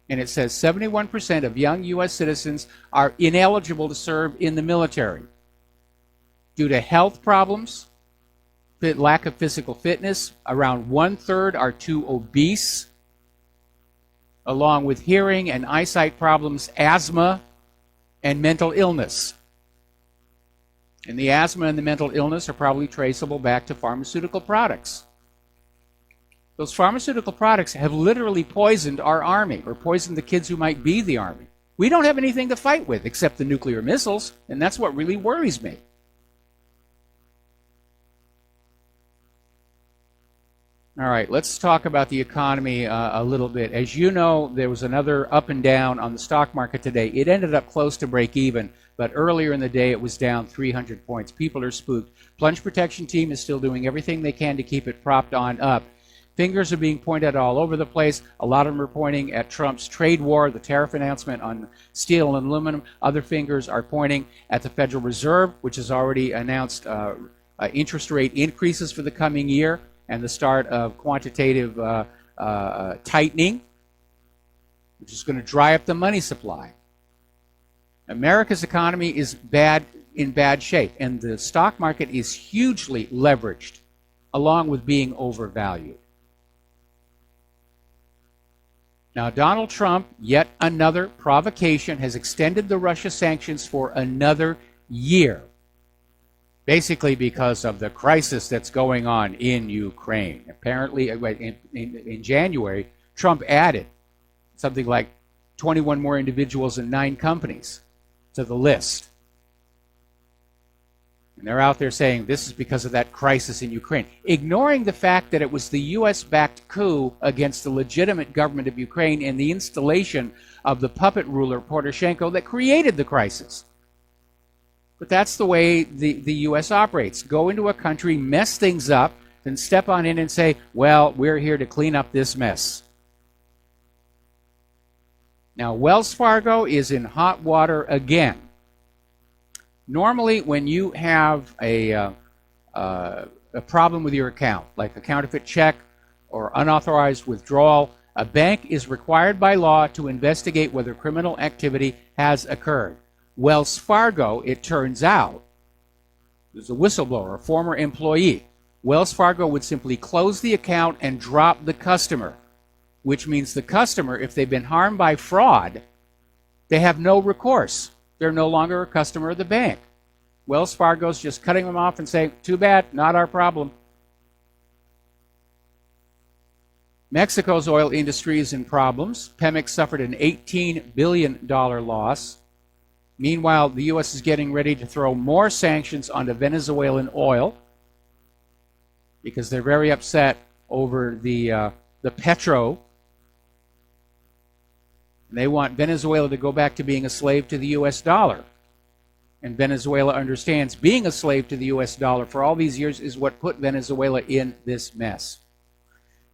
and it says 71% of young U.S. citizens are ineligible to serve in the military due to health problems, lack of physical fitness. Around 1/3 are too obese, along with hearing and eyesight problems, asthma, and mental illness. And the asthma and the mental illness are probably traceable back to pharmaceutical products. Those pharmaceutical products have literally poisoned our Army, or poisoned the kids who might be the Army. We don't have anything to fight with except the nuclear missiles, and that's what really worries me. All right, let's talk about the economy a little bit. As you know, there was another up and down on the stock market today. It ended up close to break even, but earlier in the day it was down 300 points. People are spooked. Plunge Protection Team is still doing everything they can to keep it propped on up. Fingers are being pointed all over the place. A lot of them are pointing at Trump's trade war, the tariff announcement on steel and aluminum. Other fingers are pointing at the Federal Reserve, which has already announced interest rate increases for the coming year and the start of quantitative tightening, which is going to dry up the money supply. America's economy is in bad shape, and the stock market is hugely leveraged, along with being overvalued. Now, Donald Trump, yet another provocation, has extended the Russia sanctions for another year, basically because of the crisis that's going on in Ukraine. Apparently, in January, Trump added something like 21 more individuals and 9 companies to the list. And they're out there saying this is because of that crisis in Ukraine, ignoring the fact that it was the U.S.-backed coup against the legitimate government of Ukraine and the installation of the puppet ruler Poroshenko that created the crisis. But that's the way the U.S. operates. Go into a country, mess things up, then step on in and say, well, we're here to clean up this mess. Now, Wells Fargo is in hot water again. Normally, when you have a problem with your account, like a counterfeit check or unauthorized withdrawal, a bank is required by law to investigate whether criminal activity has occurred. Wells Fargo, it turns out, is a whistleblower, a former employee. Wells Fargo would simply close the account and drop the customer, which means the customer, if they've been harmed by fraud, they have no recourse. They're no longer a customer of the bank. Wells Fargo's just cutting them off and saying, too bad, not our problem. Mexico's oil industry is in problems. Pemex suffered an $18 billion loss. Meanwhile, the U.S. is getting ready to throw more sanctions onto Venezuelan oil because they're very upset over the petro. And they want Venezuela to go back to being a slave to the U.S. dollar. And Venezuela understands being a slave to the U.S. dollar for all these years is what put Venezuela in this mess.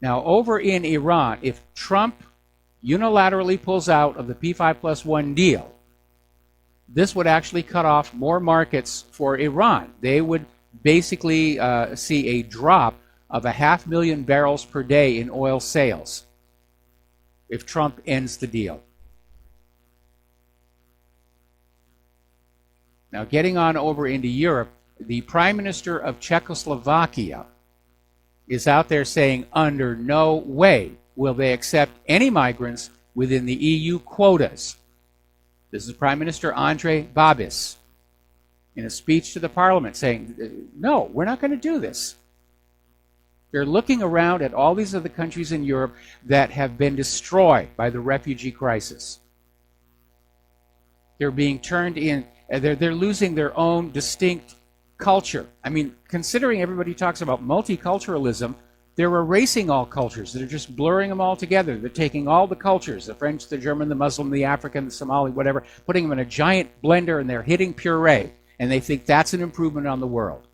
Now, over in Iran, if Trump unilaterally pulls out of the P5+1 deal, this would actually cut off more markets for Iran. They would basically see a drop of 500,000 barrels per day in oil sales if Trump ends the deal. Now, getting on over into Europe, the Prime Minister of Czechoslovakia is out there saying under no way will they accept any migrants within the EU quotas. This is Prime Minister Andrej Babis in a speech to the parliament saying, no, we're not going to do this. They're looking around at all these other countries in Europe that have been destroyed by the refugee crisis. They're being turned in, they're losing their own distinct culture. I mean, considering everybody talks about multiculturalism, they're erasing all cultures. They're just blurring them all together. They're taking all the cultures, the French, the German, the Muslim, the African, the Somali, whatever, putting them in a giant blender and they're hitting puree. And they think that's an improvement on the world.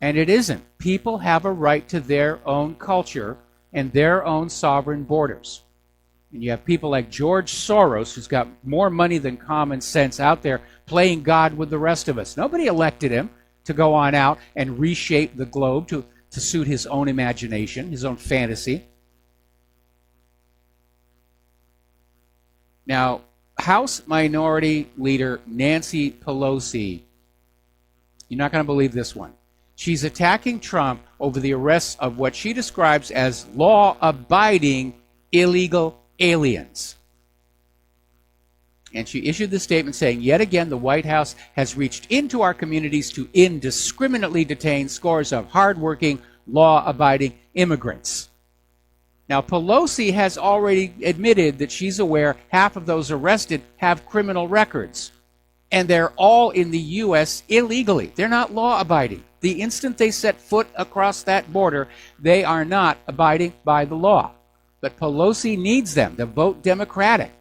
And it isn't. People have a right to their own culture and their own sovereign borders. And you have people like George Soros, who's got more money than common sense out there, playing God with the rest of us. Nobody elected him to go on out and reshape the globe to suit his own imagination, his own fantasy. Now, House Minority Leader Nancy Pelosi, you're not going to believe this one. She's attacking Trump over the arrests of what she describes as law-abiding illegal aliens. And she issued this statement saying, yet again, the White House has reached into our communities to indiscriminately detain scores of hardworking, law-abiding immigrants. Now, Pelosi has already admitted that she's aware half of those arrested have criminal records. And they're all in the U.S. illegally. They're not law-abiding. The instant they set foot across that border, they are not abiding by the law. But Pelosi needs them to vote Democratic.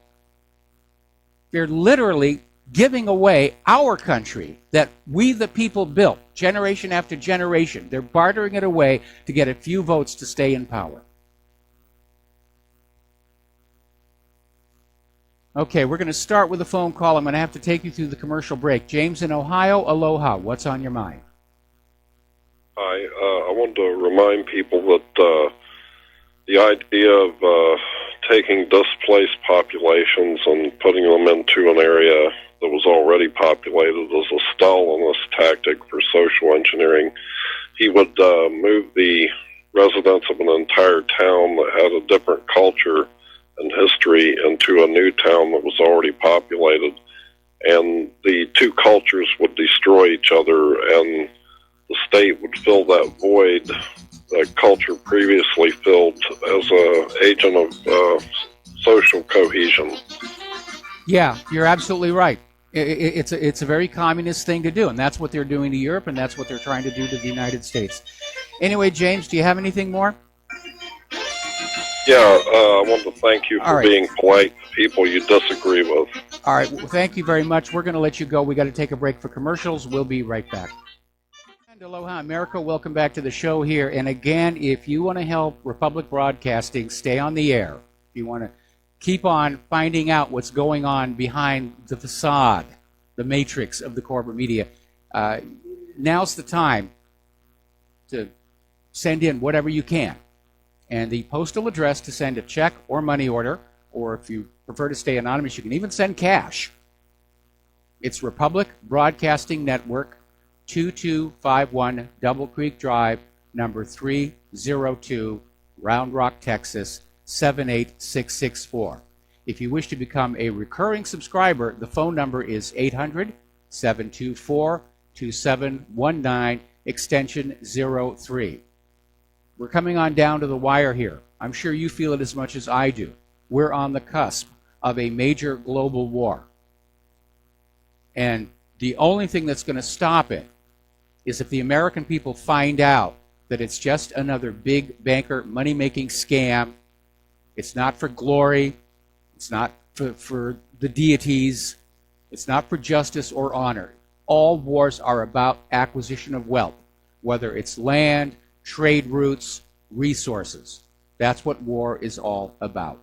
They're literally giving away our country that we the people built, generation after generation. They're bartering it away to get a few votes to stay in power. Okay, we're going to start with a phone call. I'm going to have to take you through the commercial break. James in Ohio, aloha. What's on your mind? Hi, I wanted to remind people that the idea of taking displaced populations and putting them into an area that was already populated is a Stalinist tactic for social engineering. He would move the residents of an entire town that had a different culture and history into a new town that was already populated, and the two cultures would destroy each other, and the state would fill that void that culture previously filled as an agent of social cohesion. Yeah, you're absolutely right. It's a very communist thing to do, and that's what they're doing to Europe, and that's what they're trying to do to the United States. Anyway, James, do you have anything more? Yeah, I want to thank you for being polite to people you disagree with. All right, well, thank you very much. We're going to let you go. We got to take a break for commercials. We'll be right back. And aloha, America. Welcome back to the show here. And again, if you want to help Republic Broadcasting stay on the air, if you want to keep on finding out what's going on behind the facade, the matrix of the corporate media, now's the time to send in whatever you can. And the postal address to send a check or money order, or if you prefer to stay anonymous, you can even send cash. It's Republic Broadcasting Network, 2251 Double Creek Drive, number 302, Round Rock, Texas, 78664. If you wish to become a recurring subscriber, the phone number is 800-724-2719, extension 03. We're coming on down to the wire here. I'm sure you feel it as much as I do. We're on the cusp of a major global war. And the only thing that's going to stop it is if the American people find out that it's just another big banker money-making scam. It's not for glory. It's not for the deities. It's not for justice or honor. All wars are about acquisition of wealth, whether it's land, trade routes, resources. That's what war is all about.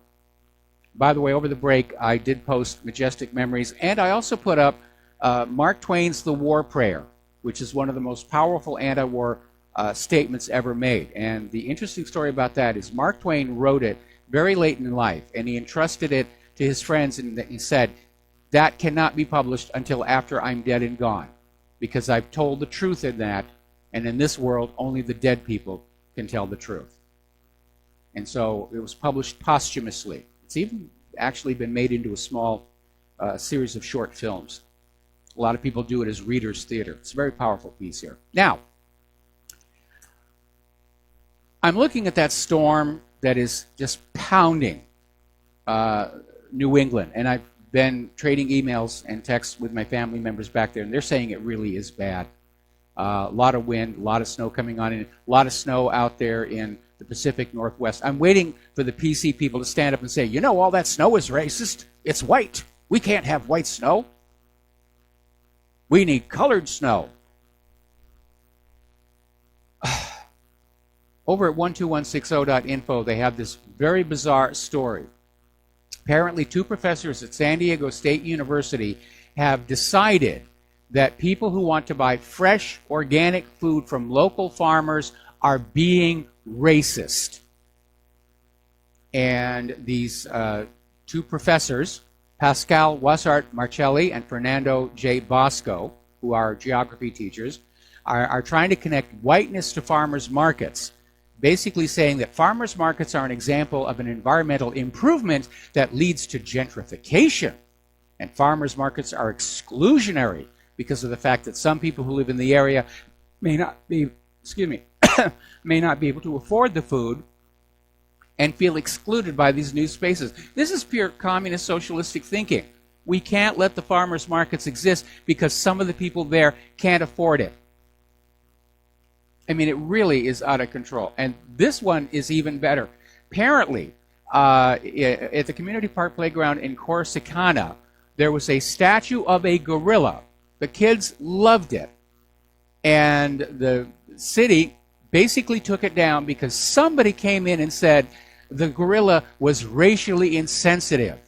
By the way, over the break, I did post Majestic Memories, and I also put up Mark Twain's The War Prayer, which is one of the most powerful anti-war statements ever made. And the interesting story about that is Mark Twain wrote it very late in life, and he entrusted it to his friends, and he said, that cannot be published until after I'm dead and gone, because I've told the truth in that, and in this world, only the dead people can tell the truth. And so it was published posthumously. It's even actually been made into a small series of short films. A lot of people do it as readers' theater. It's a very powerful piece here. Now, I'm looking at that storm that is just pounding New England, and I've been trading emails and texts with my family members back there, and they're saying it really is bad. A lot of wind, a lot of snow coming on in, a lot of snow out there in the Pacific Northwest. I'm waiting for the PC people to stand up and say, you know, all that snow is racist. It's white. We can't have white snow. We need colored snow. Over at 12160.info, they have this very bizarre story. Apparently, 2 professors at San Diego State University have decided that people who want to buy fresh, organic food from local farmers are being racist. And these 2 professors, Pascal Wassart Marcelli and Fernando J. Bosco, who are geography teachers, are trying to connect whiteness to farmers' markets, basically saying that farmers' markets are an example of an environmental improvement that leads to gentrification. And farmers' markets are exclusionary because of the fact that some people who live in the area may not be, may not be able to afford the food, and feel excluded by these new spaces. This is pure communist socialistic thinking. We can't let the farmers markets exist because some of the people there can't afford it. I mean, it really is out of control. And this one is even better. Apparently, at the Community Park Playground in Corsicana, there was a statue of a gorilla. The kids loved it. And the city basically took it down because somebody came in and said the gorilla was racially insensitive.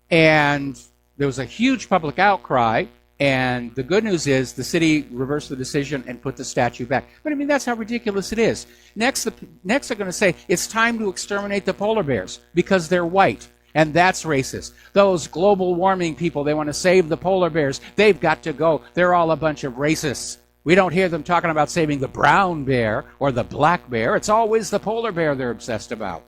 And there was a huge public outcry. And the good news is the city reversed the decision and put the statue back. But I mean, that's how ridiculous it is. Next they're going to say it's time to exterminate the polar bears because they're white. And that's racist. Those global warming people, they want to save the polar bears. They've got to go. They're all a bunch of racists. We don't hear them talking about saving the brown bear or the black bear. It's always the polar bear they're obsessed about.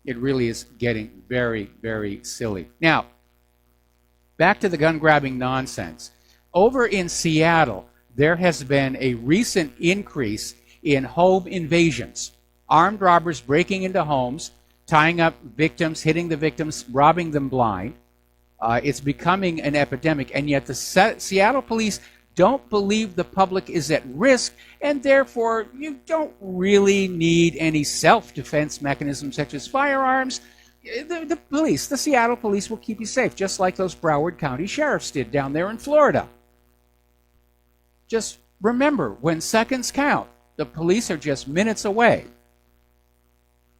It really is getting very, very silly. Now, back to the gun-grabbing nonsense. Over in Seattle, there has been a recent increase in home invasions. Armed robbers breaking into homes, tying up victims, hitting the victims, robbing them blind. It's becoming an epidemic, and yet the Seattle police don't believe the public is at risk, and therefore you don't really need any self-defense mechanisms such as firearms. The Seattle police will keep you safe, just like those Broward County sheriffs did down there in Florida. Just remember, when seconds count, the police are just minutes away.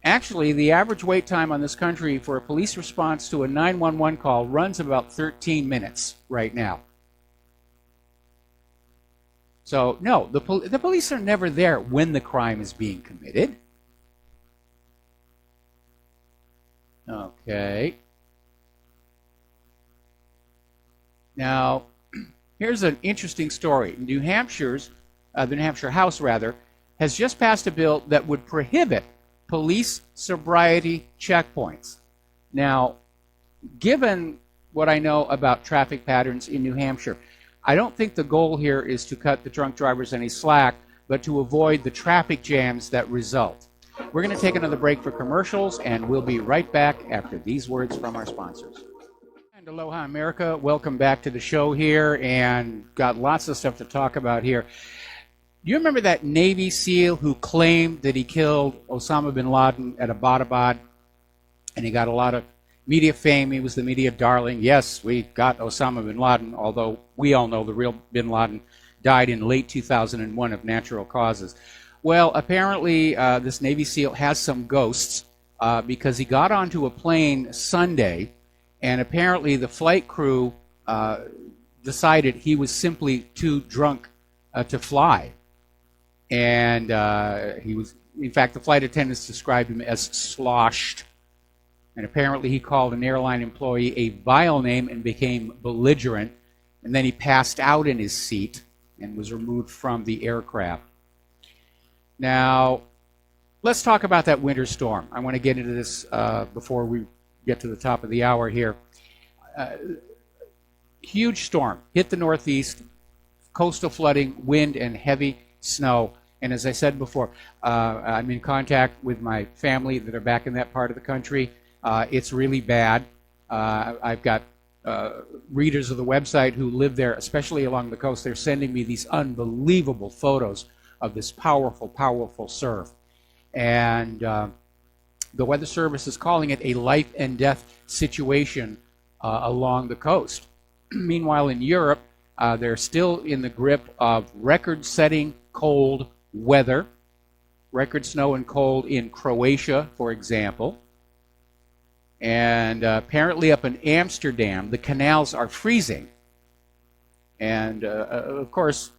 Actually, the average wait time on this country for a police response to a 911 call runs about 13 minutes right now. So, no, the police are never there when the crime is being committed. Okay. Now, here's an interesting story. New Hampshire's, the New Hampshire House, rather, has just passed a bill that would prohibit police sobriety checkpoints. Now, given what I know about traffic patterns in New Hampshire, I don't think the goal here is to cut the drunk drivers any slack, but to avoid the traffic jams that result. We're going to take another break for commercials, and we'll be right back after these words from our sponsors. And aloha, America. Welcome back to the show here, and got lots of stuff to talk about here. Do you remember that Navy SEAL who claimed that he killed Osama bin Laden at Abbottabad? And he got a lot of media fame. He was the media darling. Yes, we got Osama bin Laden, although we all know the real bin Laden died in late 2001 of natural causes. Well, apparently this Navy SEAL has some ghosts because he got onto a plane Sunday, and apparently the flight crew decided he was simply too drunk to fly. And he was, in fact, the flight attendants described him as sloshed. And apparently he called an airline employee a vile name and became belligerent. And then he passed out in his seat and was removed from the aircraft. Now, let's talk about that winter storm. I want to get into this before we get to the top of the hour here. Huge storm hit the Northeast, coastal flooding, wind, and heavy snow. And as I said before, I'm in contact with my family that are back in that part of the country. It's really bad. I've got readers of the website who live there, especially along the coast. They're sending me these unbelievable photos of this powerful, powerful surf. And the Weather Service is calling it a life and death situation along the coast. Meanwhile, in Europe, they're still in the grip of record-setting cold weather, record snow and cold in Croatia, for example. And apparently up in Amsterdam, the canals are freezing. And, of course,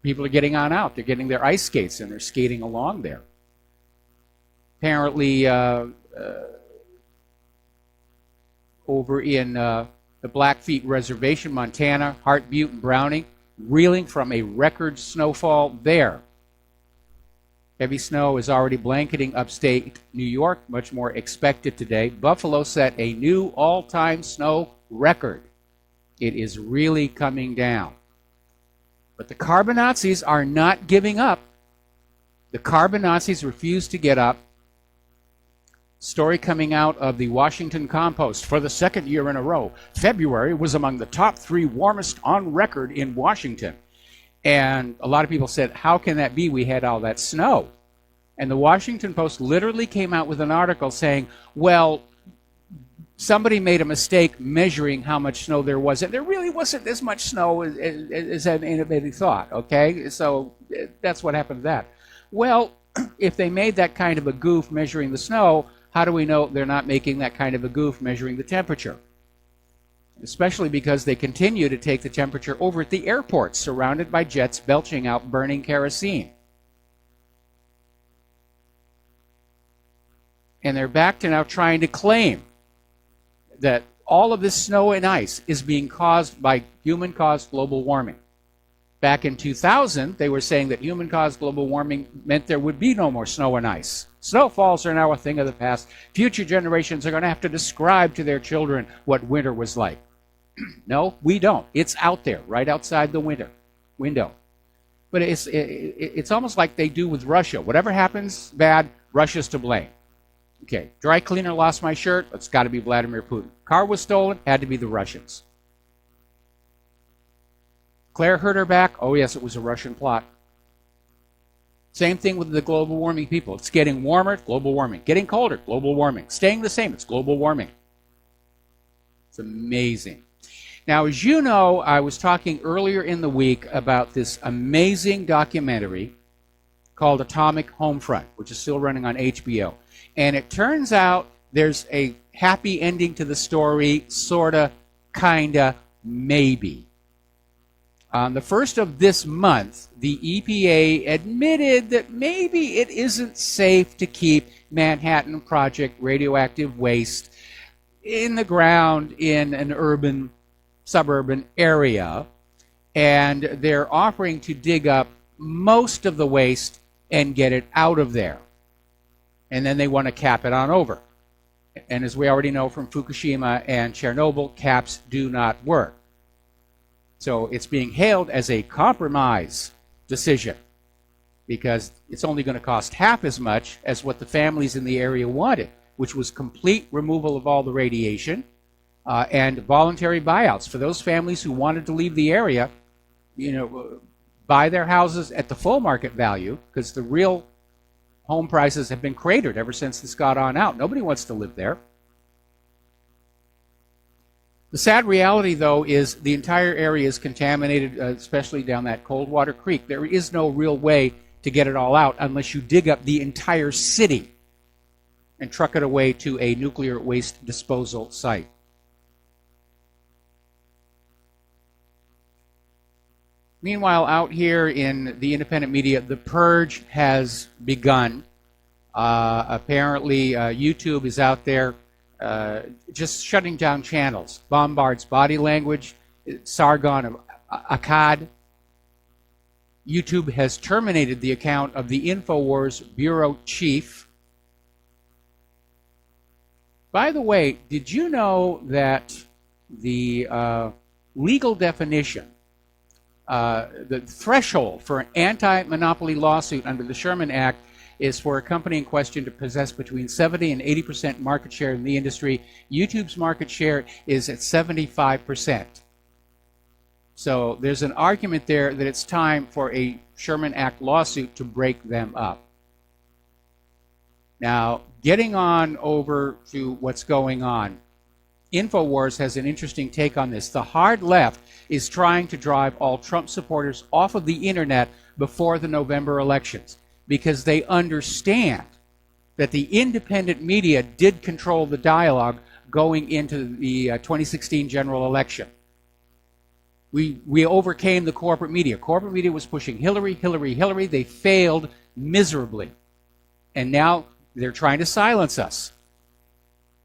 people are getting on out. They're getting their ice skates, and they're skating along there. Apparently, over in the Blackfeet Reservation, Montana, Hart Butte and Browning, reeling from a record snowfall there. Heavy snow is already blanketing upstate New York, much more expected today. Buffalo set a new all-time snow record. It is really coming down. But the Carbonazis are not giving up. The carbon Nazis refused to get up. Story coming out of the Washington Compost for the second year in a row. February was among the top 3 warmest on record in Washington. And a lot of people said, how can that be? We had all that snow. And the Washington Post literally came out with an article saying, well, somebody made a mistake measuring how much snow there was. And there really wasn't as much snow as anybody thought, okay? So that's what happened to that. Well, if they made that kind of a goof measuring the snow, how do we know they're not making that kind of a goof measuring the temperature? Especially because they continue to take the temperature over at the airport, surrounded by jets belching out burning kerosene. And they're back to now trying to claim that all of this snow and ice is being caused by human-caused global warming. Back in 2000, they were saying that human-caused global warming meant there would be no more snow and ice. Snowfalls are now a thing of the past. Future generations are going to have to describe to their children what winter was like. No, we don't. It's out there, right outside the window. But it's almost like they do with Russia. Whatever happens bad, Russia's to blame. Okay, dry cleaner lost my shirt, it's got to be Vladimir Putin. Car was stolen, had to be the Russians. Claire hurt her back, oh yes, it was a Russian plot. Same thing with the global warming people. It's getting warmer, global warming. Getting colder, global warming. Staying the same, it's global warming. It's amazing. Now, as you know, I was talking earlier in the week about this amazing documentary called Atomic Homefront, which is still running on HBO. And it turns out there's a happy ending to the story, sorta, kinda, maybe. On the 1st of this month, the EPA admitted that maybe it isn't safe to keep Manhattan Project radioactive waste in the ground in an suburban area, and they're offering to dig up most of the waste and get it out of there. And then they want to cap it on over. And as we already know from Fukushima and Chernobyl, caps do not work. So it's being hailed as a compromise decision because it's only going to cost half as much as what the families in the area wanted, which was complete removal of all the radiation and voluntary buyouts for those families who wanted to leave the area, buy their houses at the full market value, because the real home prices have been cratered ever since this got on out. Nobody wants to live there. The sad reality, though, is the entire area is contaminated, especially down that Coldwater Creek. There is no real way to get it all out unless you dig up the entire city and truck it away to a nuclear waste disposal site. Meanwhile, out here in the independent media, the purge has begun. Apparently, YouTube is out there just shutting down channels. Bombard's Body Language, Sargon of Akkad. YouTube has terminated the account of the InfoWars bureau chief. By the way, did you know that the legal definition, the threshold for an anti-monopoly lawsuit under the Sherman Act is for a company in question to possess between 70 and 80% market share in the industry? YouTube's market share is at 75%. So there's an argument there that it's time for a Sherman Act lawsuit to break them up. Now, getting on over to what's going on, InfoWars has an interesting take on this. The hard left is trying to drive all Trump supporters off of the internet before the November elections because they understand that the independent media did control the dialogue going into the 2016 general election. We overcame the corporate media. Corporate media was pushing Hillary, Hillary, Hillary. They failed miserably. And now they're trying to silence us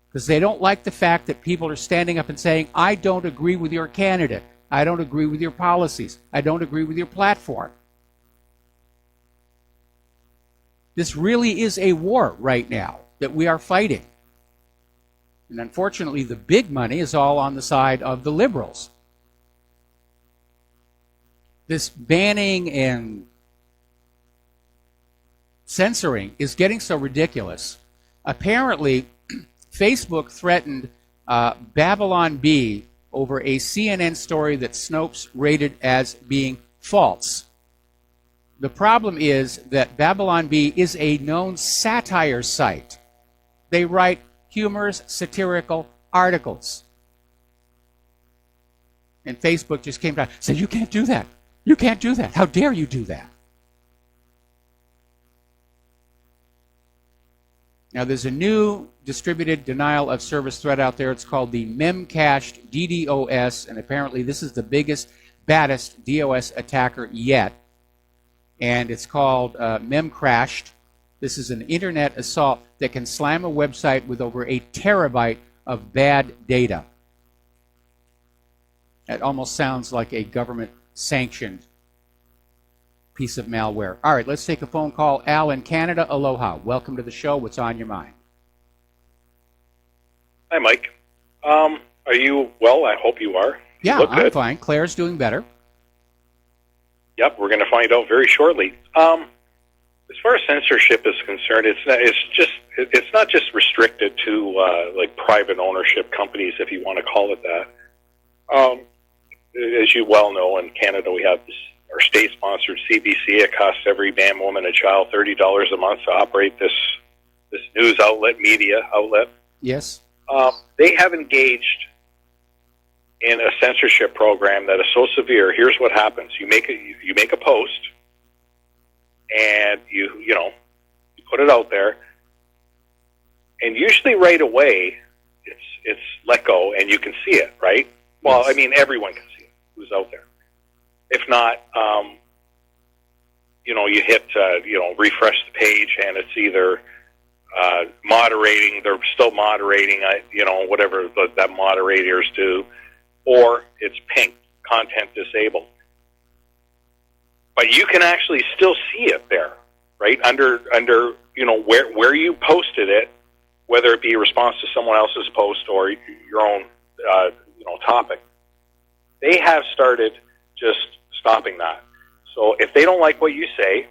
because they don't like the fact that people are standing up and saying, I don't agree with your candidate. I don't agree with your policies. I don't agree with your platform. This really is a war right now that we are fighting. And unfortunately, the big money is all on the side of the liberals. This banning and censoring is getting so ridiculous. Apparently, Facebook threatened Babylon Bee over a CNN story that Snopes rated as being false. The problem is that Babylon Bee is a known satire site. They write humorous, satirical articles. And Facebook just came down and said, you can't do that. You can't do that. How dare you do that? Now, there's a new distributed denial of service threat out there. It's called the Memcached DDoS, and apparently this is the biggest, baddest DOS attacker yet. And it's called Memcached. This is an internet assault that can slam a website with over a terabyte of bad data. That almost sounds like a government-sanctioned piece of malware. All right, let's take a phone call. Al in Canada, aloha. Welcome to the show. What's on your mind? Hi, Mike. Are you well? I hope you are. Yeah, I'm good. Fine. Claire's doing better. Yep, we're going to find out very shortly. As far as censorship is concerned, it's not just restricted to like private ownership companies, if you want to call it that. As you well know, in Canada we have our state-sponsored CBC. It costs every man, woman, and child $30 a month to operate this news outlet, media outlet. Yes. They have engaged in a censorship program that is so severe. Here's what happens: you make a post, and you put it out there, and usually right away it's let go, and you can see it, right? Well, Yes. I mean, everyone can see it who's out there. If not, you hit refresh the page, and it's either moderating. They're still moderating, whatever that moderators do, or it's pink, content disabled. But you can actually still see it there, right? Under where you posted it, whether it be a response to someone else's post or your own topic. They have started just stopping that. So if they don't like what you say,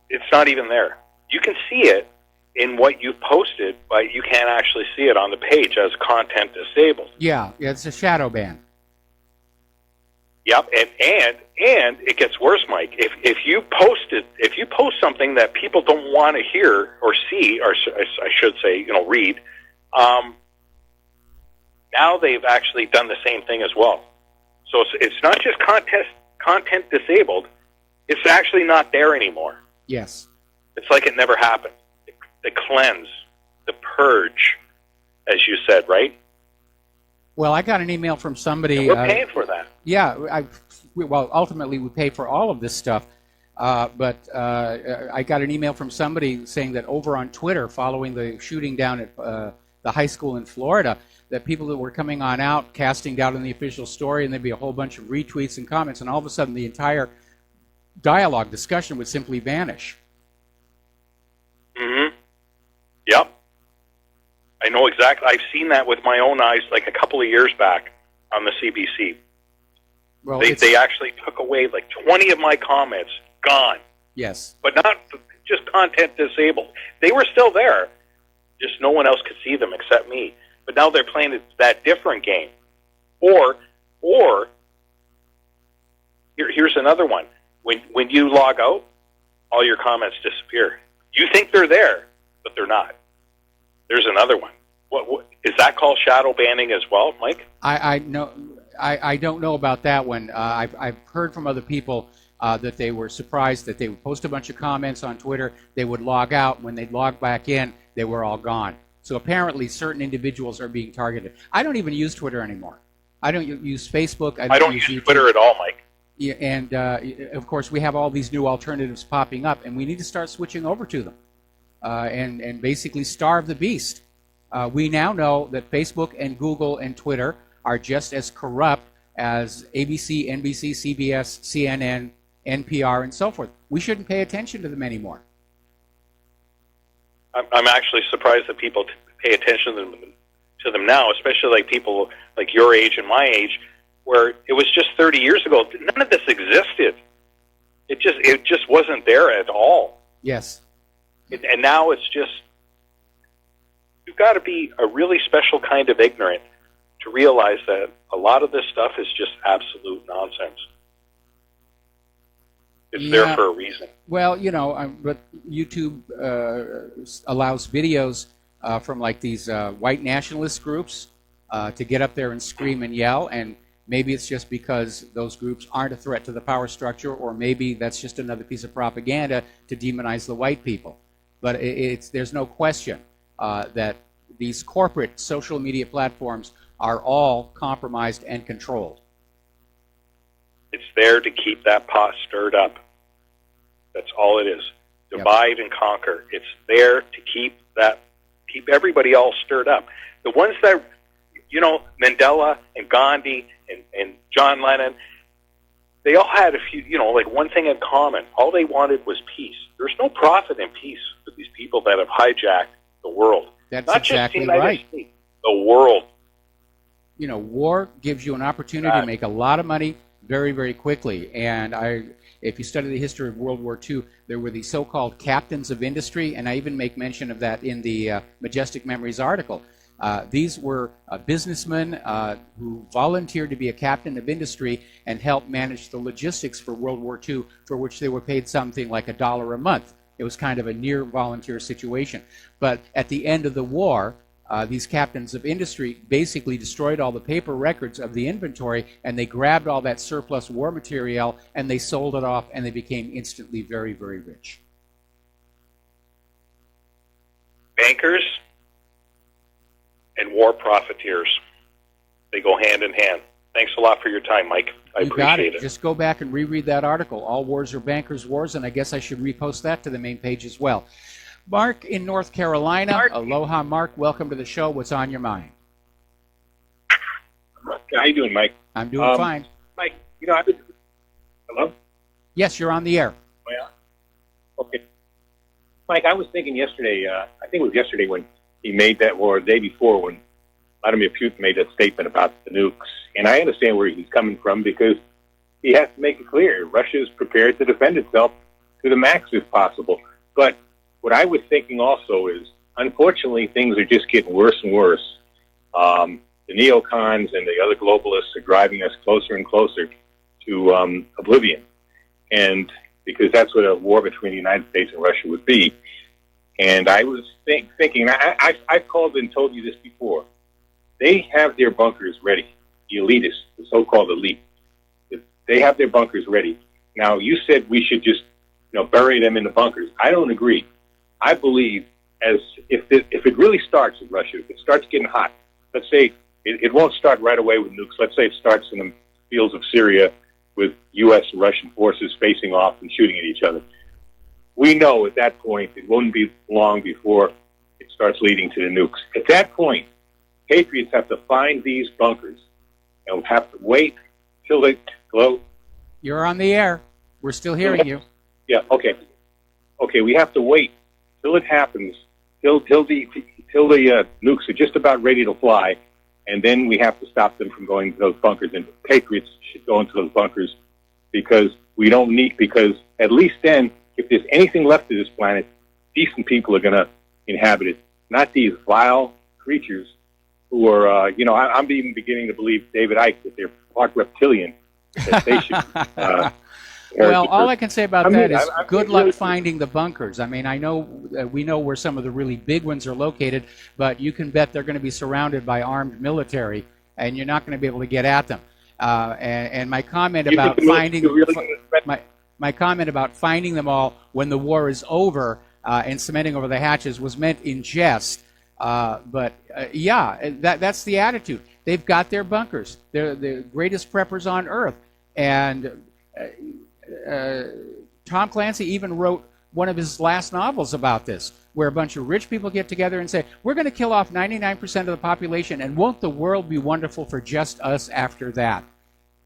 it's not even there. You can see it in what you posted, but you can't actually see it on the page as content disabled. Yeah, it's a shadow ban. Yep, and it gets worse, Mike. If you post something that people don't want to hear or see, or I should say, read, now they've actually done the same thing as well. So it's not just content disabled; it's actually not there anymore. Yes. It's like it never happened. The cleanse, the purge, as you said, right? Well, I got an email from somebody. And we're paying for that. Yeah, ultimately we pay for all of this stuff. But I got an email from somebody saying that over on Twitter, following the shooting down at the high school in Florida, that people that were coming on out, casting doubt on the official story, and there'd be a whole bunch of retweets and comments, and all of a sudden the entire dialogue, discussion would simply vanish. Mm-hmm. Yep. I know exactly. I've seen that with my own eyes like a couple of years back on the CBC. Well, they actually took away like 20 of my comments, gone. Yes. But not just content disabled. They were still there. Just no one else could see them except me. But now they're playing that different game. Or here's another one. When you log out, all your comments disappear. You think they're there, but they're not. There's another one. What is that called? Shadow banning as well, Mike? I don't know about that one. I've heard from other people that they were surprised that they would post a bunch of comments on Twitter. They would log out. When they'd log back in, they were all gone. So apparently certain individuals are being targeted. I don't even use Twitter anymore. I don't use Facebook. I don't use YouTube. Twitter at all, Mike. Yeah, and of course, we have all these new alternatives popping up, and we need to start switching over to them and basically starve the beast. We now know that Facebook and Google and Twitter are just as corrupt as ABC, NBC, CBS, CNN, NPR, and so forth. We shouldn't pay attention to them anymore. I'm actually surprised that people pay attention to them now, especially like people like your age and my age, where it was just 30 years ago. None of this existed. It just wasn't there at all. Yes. And now it's just, you've got to be a really special kind of ignorant to realize that a lot of this stuff is just absolute nonsense. It's there for a reason. Well, but YouTube allows videos from like these white nationalist groups to get up there and scream and yell, and maybe it's just because those groups aren't a threat to the power structure, or maybe that's just another piece of propaganda to demonize the white people. But there's no question that these corporate social media platforms are all compromised and controlled. It's there to keep that pot stirred up. That's all it is. Divide and conquer. It's there to keep everybody all stirred up. The ones that, Mandela and Gandhi and John Lennon, they all had a few, like one thing in common. All they wanted was peace. There's no profit in peace for these people that have hijacked the world. That's Not exactly just the United right. States, the world. War gives you an opportunity to make a lot of money very, very quickly. And if you study the history of World War II, there were these so-called captains of industry, and I even make mention of that in the Majestic Memories article. These were businessmen who volunteered to be a captain of industry and help manage the logistics for World War II, for which they were paid something like $1 a month. It was kind of a near volunteer situation. But at the end of the war, these captains of industry basically destroyed all the paper records of the inventory, and they grabbed all that surplus war material and they sold it off, and they became instantly very, very rich. Bankers and war profiteers, they go hand in hand. Thanks a lot for your time, Mike. I appreciate it. Just go back and reread that article. All wars are bankers' wars, and I guess I should repost that to the main page as well. Mark in North Carolina. Mark. Aloha, Mark. Welcome to the show. What's on your mind? How you doing, Mike? I'm doing fine. Mike, hello? Yes, you're on the air. Oh, yeah. Okay. Mike, I was thinking yesterday, I think it was yesterday when he made that, or the day before when Vladimir Putin made that statement about the nukes. And I understand where he's coming from, because he has to make it clear Russia is prepared to defend itself to the max if possible. But what I was thinking also is, unfortunately, things are just getting worse and worse. The neocons and the other globalists are driving us closer and closer to oblivion. And because that's what a war between the United States and Russia would be. And I was thinking, I've called and told you this before, they have their bunkers ready, the elitists, the so-called elite. They have their bunkers ready. Now, you said we should just bury them in the bunkers. I don't agree. I believe if it really starts in Russia, if it starts getting hot, let's say it won't start right away with nukes. Let's say it starts in the fields of Syria with U.S. and Russian forces facing off and shooting at each other. We know at that point it won't be long before it starts leading to the nukes. At that point, patriots have to find these bunkers and we'll have to wait till they glow. You're on the air. We're still hearing you. Yeah, okay. Okay, we have to wait till it happens, till the nukes are just about ready to fly, and then we have to stop them from going to those bunkers. And patriots should go into those bunkers because at least then, if there's anything left of this planet, decent people are going to inhabit it, not these vile creatures who are, I'm even beginning to believe David Icke, that they're part reptilian, that they should... Well, all I can say about that is good luck finding the bunkers. I mean, we know where some of the really big ones are located, but you can bet they're going to be surrounded by armed military, and you're not going to be able to get at them. And my comment about my comment about finding them all when the war is over and cementing over the hatches was meant in jest. But that's the attitude. They've got their bunkers. They're the greatest preppers on earth, and. Tom Clancy even wrote one of his last novels about this, where a bunch of rich people get together and say, we're going to kill off 99% of the population, and won't the world be wonderful for just us after that?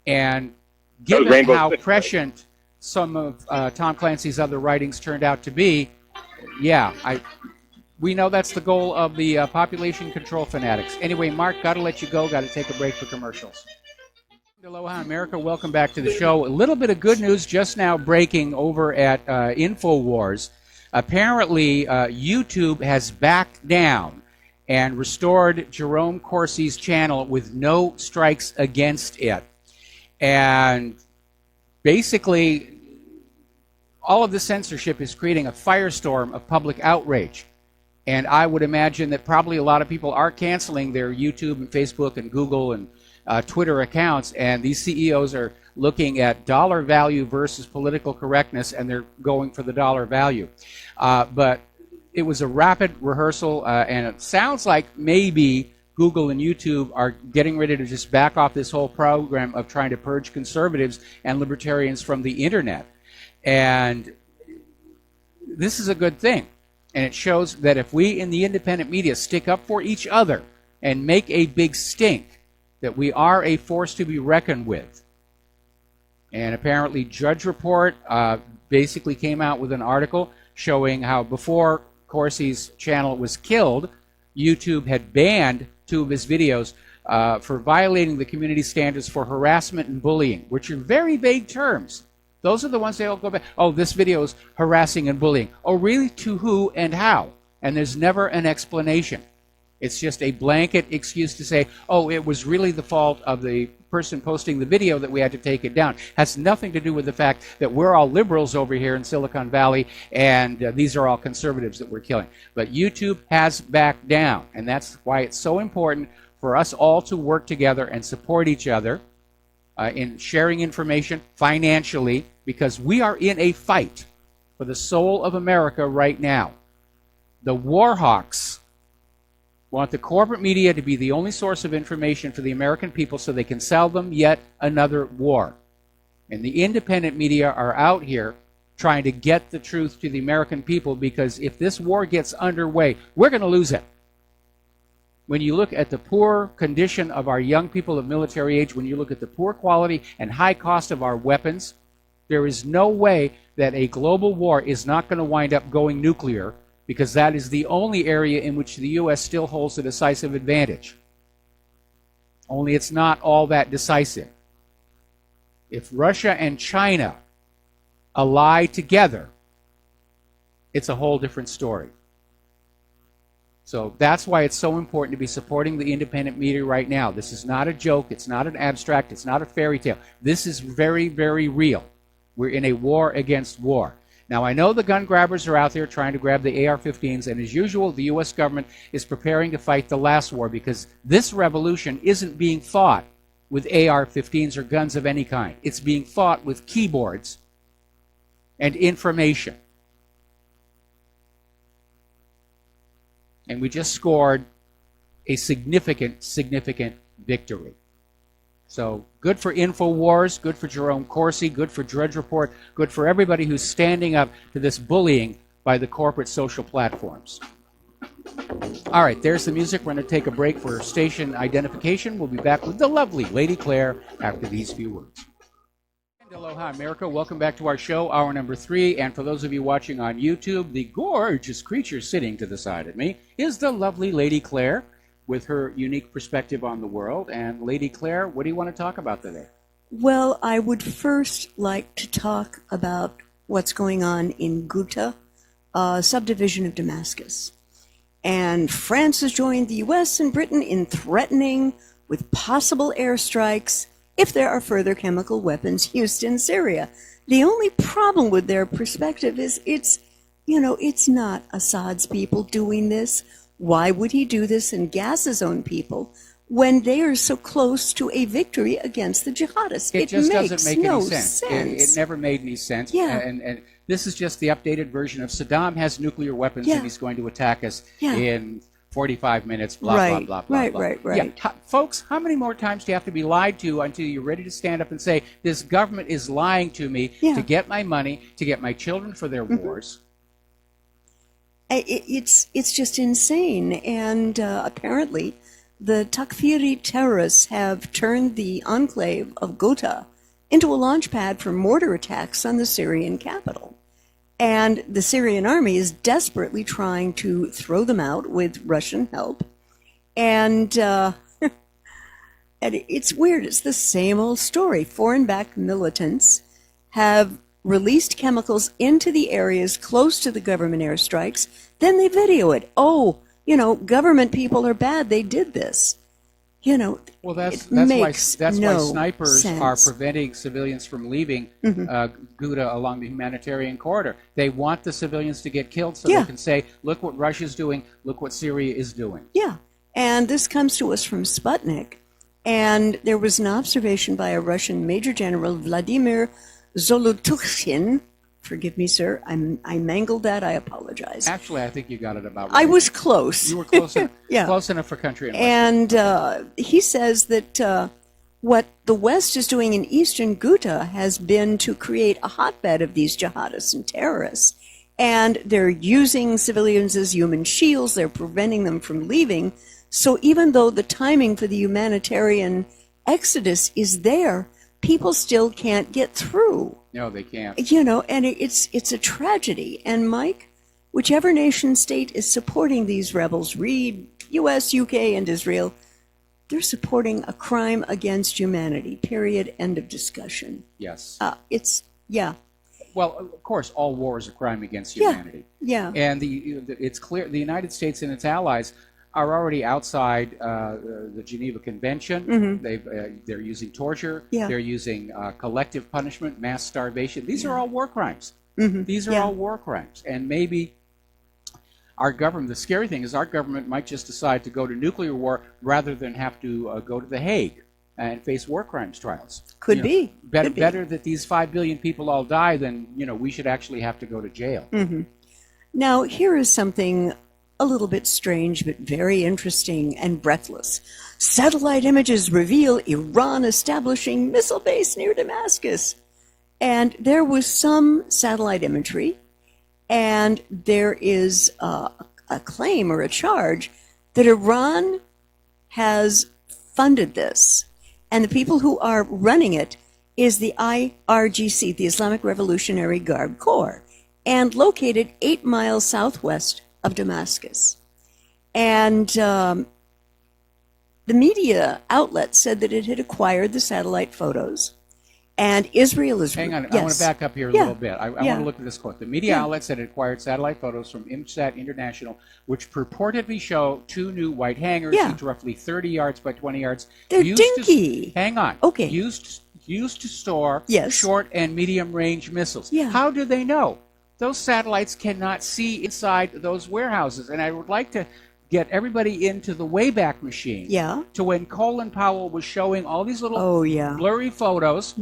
And given how prescient some of Tom Clancy's other writings turned out to be, we know that's the goal of the population control fanatics. Anyway, Mark, got to let you go. Got to take a break for commercials. Aloha America, welcome back to the show. A little bit of good news just now breaking over at InfoWars. Apparently, YouTube has backed down and restored Jerome Corsi's channel with no strikes against it. And basically, all of the censorship is creating a firestorm of public outrage. And I would imagine that probably a lot of people are canceling their YouTube and Facebook and Google and Twitter accounts, and these CEOs are looking at dollar value versus political correctness, and they're going for the dollar value. But it was a rapid rehearsal, and it sounds like maybe Google and YouTube are getting ready to just back off this whole program of trying to purge conservatives and libertarians from the internet. And this is a good thing. And it shows that if we in the independent media stick up for each other and make a big stink, that we are a force to be reckoned with. And apparently Judge Report basically came out with an article showing how before Corsi's channel was killed, YouTube had banned 2 of his videos for violating the community standards for harassment and bullying, which are very vague terms. Those are the ones they all go back. Oh, this video is harassing and bullying. Oh, really? To who and how? And there's never an explanation. It's just a blanket excuse to say, oh, it was really the fault of the person posting the video that we had to take it down. Has nothing to do with the fact that we're all liberals over here in Silicon Valley and these are all conservatives that we're killing. But YouTube has backed down, and that's why it's so important for us all to work together and support each other in sharing information financially, because we are in a fight for the soul of America right now. The war hawks want the corporate media to be the only source of information for the American people so they can sell them yet another war. And the independent media are out here trying to get the truth to the American people, because if this war gets underway, we're going to lose it. When you look at the poor condition of our young people of military age, when you look at the poor quality and high cost of our weapons, there is no way that a global war is not going to wind up going nuclear, because that is the only area in which the U.S. still holds a decisive advantage. Only it's not all that decisive. If Russia and China ally together, it's a whole different story. So that's why it's so important to be supporting the independent media right now. This is not a joke. It's not an abstract. It's not a fairy tale. This is very, very real. We're in a war against war. Now, I know the gun grabbers are out there trying to grab the AR-15s, and as usual, the U.S. government is preparing to fight the last war, because this revolution isn't being fought with AR-15s or guns of any kind. It's being fought with keyboards and information. And we just scored a significant, significant victory. So good for InfoWars, good for Jerome Corsi, good for Drudge Report, good for everybody who's standing up to this bullying by the corporate social platforms. All right, there's the music. We're going to take a break for station identification. We'll be back with the lovely Lady Claire after these few words. And aloha, America. Welcome back to our show, hour number 3. And for those of you watching on YouTube, the gorgeous creature sitting to the side of me is the lovely Lady Claire, with her unique perspective on the world. And Lady Claire, what do you want to talk about today? Well, I would first like to talk about what's going on in Ghouta, a subdivision of Damascus. And France has joined the U.S. and Britain in threatening with possible airstrikes if there are further chemical weapons used in Syria. The only problem with their perspective is it's not Assad's people doing this. Why would he do this and gas his own people when they are so close to a victory against the jihadists? It just makes doesn't make no any sense. It never made any sense. Yeah. And this is just the updated version of Saddam has nuclear weapons and he's going to attack us in 45 minutes, blah, blah, blah, blah, blah. Right. Yeah. Folks, how many more times do you have to be lied to until you're ready to stand up and say, this government is lying to me to get my money, to get my children for their wars? It's just insane. And apparently the Takfiri terrorists have turned the enclave of Ghouta into a launch pad for mortar attacks on the Syrian capital. And the Syrian army is desperately trying to throw them out with Russian help. And and it's weird. It's the same old story. Foreign-backed militants have released chemicals into the areas close to the government airstrikes. Then they video it. Oh, government people are bad. They did this. Well, that's no why snipers sense. are preventing civilians from leaving Ghouta along the humanitarian corridor. They want the civilians to get killed so they can say, look what Russia's doing, look what Syria is doing. Yeah, and this comes to us from Sputnik, and there was an observation by a Russian Major General, Vladimir Zolotukhin. Forgive me, sir. I mangled that. I apologize. Actually, I think you got it about right. I was close. You were close enough, yeah. Close enough for country. And he says that what the West is doing in eastern Ghouta has been to create a hotbed of these jihadists and terrorists. And they're using civilians as human shields. They're preventing them from leaving. So even though the timing for the humanitarian exodus is there, people still can't get through. No, they can't. And it's a tragedy. And Mike, whichever nation state is supporting these rebels, read U.S., U.K., and Israel, they're supporting a crime against humanity, period, end of discussion. Yes. Well, of course, all war is a crime against humanity. Yeah. And it's clear the United States and its allies are already outside the Geneva Convention. Mm-hmm. They're using torture. Yeah. They're using collective punishment, mass starvation. These are all war crimes. Mm-hmm. These are all war crimes. And maybe our government, the scary thing is our government might just decide to go to nuclear war rather than have to go to The Hague and face war crimes trials. Could be. Better that these 5 billion people all die than, we should actually have to go to jail. Mm-hmm. Now, here is something a little bit strange, but very interesting and breathless. Satellite images reveal Iran establishing missile base near Damascus. And there was some satellite imagery, and there is a claim or a charge that Iran has funded this. And the people who are running it is the IRGC, the Islamic Revolutionary Guard Corps, and located 8 miles southwest of Damascus. And the media outlet said that it had acquired the satellite photos. And Israel is... Hang on, yes. I want to back up here a little bit. I want to look at this quote. The media outlet said it acquired satellite photos from ImSat International, which purportedly show 2 new white hangars, each roughly 30 yards by 20 yards. They're dinky. Hang on. Okay. Used to store Yes. short and medium range missiles. Yeah. How do they know? Those satellites cannot see inside those warehouses. And I would like to get everybody into the Wayback Machine to when Colin Powell was showing all these little blurry photos